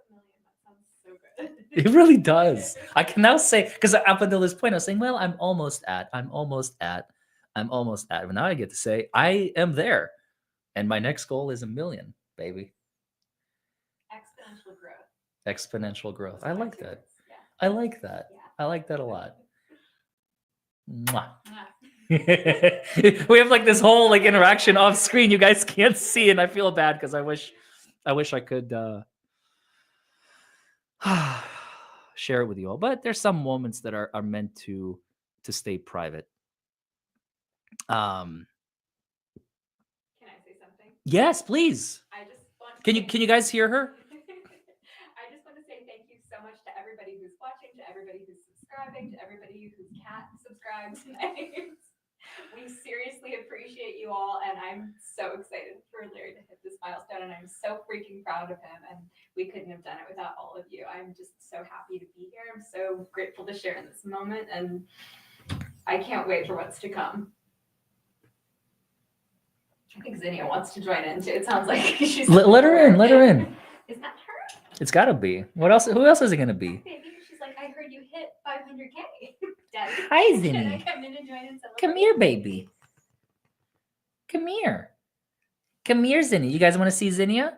500,000. That sounds so good. It really does. I can now say, because up until this point, I was saying, well, I'm almost at. But now I get to say, I am there. And my next goal is 1 million, baby. Exponential growth. Exponential growth. Those I are my like two that. words. Yeah. I like that. Yeah. I like that a lot. Mwah. Yeah. We have like this whole like interaction off screen. You guys can't see, and I feel bad because I wish I could share it with you all. But there's some moments that are meant to stay private. Can I say something? Yes, please. I just want to Can you guys hear her? I just want to say thank you so much to everybody who's watching, to everybody who's subscribing, to everybody whose cat subscribes tonight. We seriously appreciate you all, and I'm so excited for Larry to hit this milestone, and I'm so freaking proud of him, and we couldn't have done it without all of you. I'm just so happy to be here. I'm so grateful to share in this moment, and I can't wait for what's to come. I think Zinnia wants to join in too. It sounds like she's. Let her in. Let her in. Is that her? It's got to be. What else? Who else is it gonna be? Baby, she's like, I heard you hit 500K. Daddy, Hi, can Zinnia. I come in and join and celebrate? Come here, baby. Come here. Come here, Zinnia. You guys want to see Zinnia?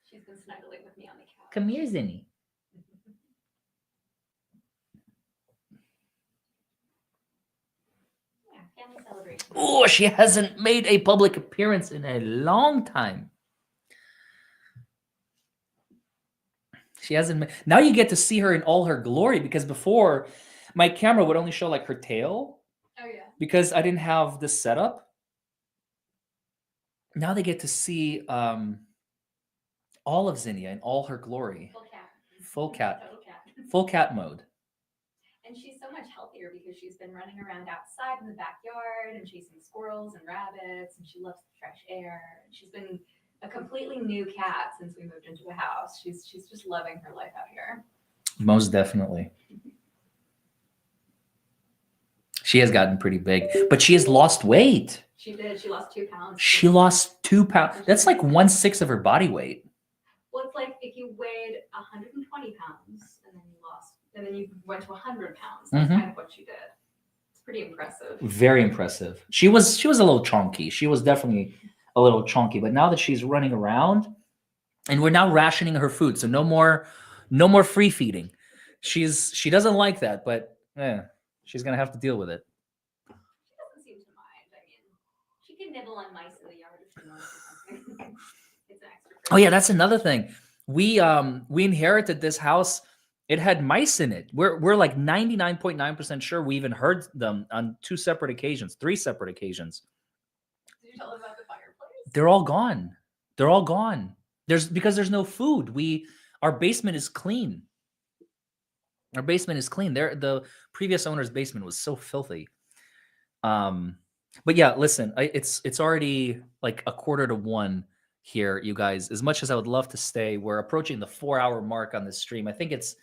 She's been snuggling with me on the couch. Come here, Zinnia. Yeah, family celebration. Oh, she hasn't made a public appearance in a long time. She hasn't. Now you get to see her in all her glory, because before my camera would only show like her tail Oh yeah. because I didn't have this setup. Now they get to see all of Zinnia in all her glory. Full cat. Full cat. Total cat. Full cat mode. And she's so much healthier because she's been running around outside in the backyard and chasing squirrels and rabbits, and she loves the fresh air. And she's been a completely new cat since we moved into the house. She's just loving her life out here. Most definitely. She has gotten pretty big, but she has lost weight. She did. She lost 2 pounds. She lost 2 pounds. That's like 1/6 of her body weight. Well, it's like if you weighed 120 pounds and then you lost, and then you went to 100 pounds. That's kind of what you did. It's pretty impressive. Very impressive. She was a little chunky. She was definitely a little chunky, but now that she's running around, and we're now rationing her food, so no more free feeding. She doesn't like that, but she's gonna have to deal with it. She doesn't seem to mind. I mean, she can nibble on mice in the yard if she wants or something. It's an extra. Oh yeah, that's another thing. We inherited this house. It had mice in it. We're like 99.9% sure we even heard them on 3 separate occasions. Did you tell them about the fireplace? They're all gone. They're all gone. Because there's no food. Our basement is clean. Our basement is clean. The previous owner's basement was so filthy. But yeah, listen, it's already like 1:45 here, you guys. As much as I would love to stay, we're approaching the 4-hour mark on this stream. I think this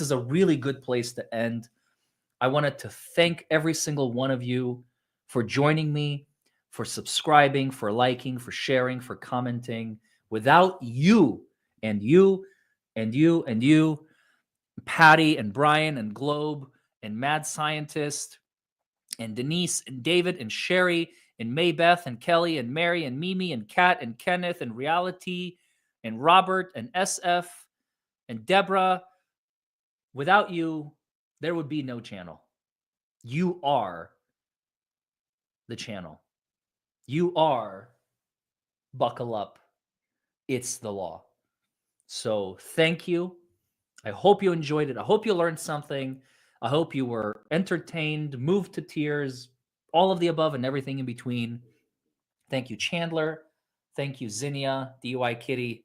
is a really good place to end. I wanted to thank every single one of you for joining me, for subscribing, for liking, for sharing, for commenting. Without you and you and you and you, Patty and Brian and Globe and Mad Scientist and Denise and David and Sherry and Maybeth and Kelly and Mary and Mimi and Kat and Kenneth and Reality and Robert and SF and Deborah, without you, there would be no channel. You are the channel. You are Buckle Up. It's the law. So thank you. I hope you enjoyed it. I hope you learned something. I hope you were entertained, moved to tears, all of the above and everything in between. Thank you, Chandler. Thank you, Zinnia, DUI Kitty.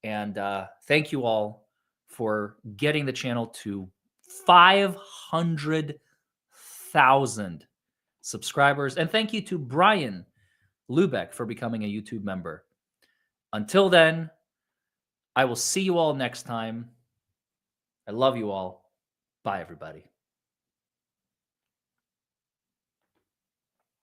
And thank you all for getting the channel to 500,000 subscribers. And thank you to Brian Lubeck for becoming a YouTube member. Until then, I will see you all next time. I love you all. Bye, everybody.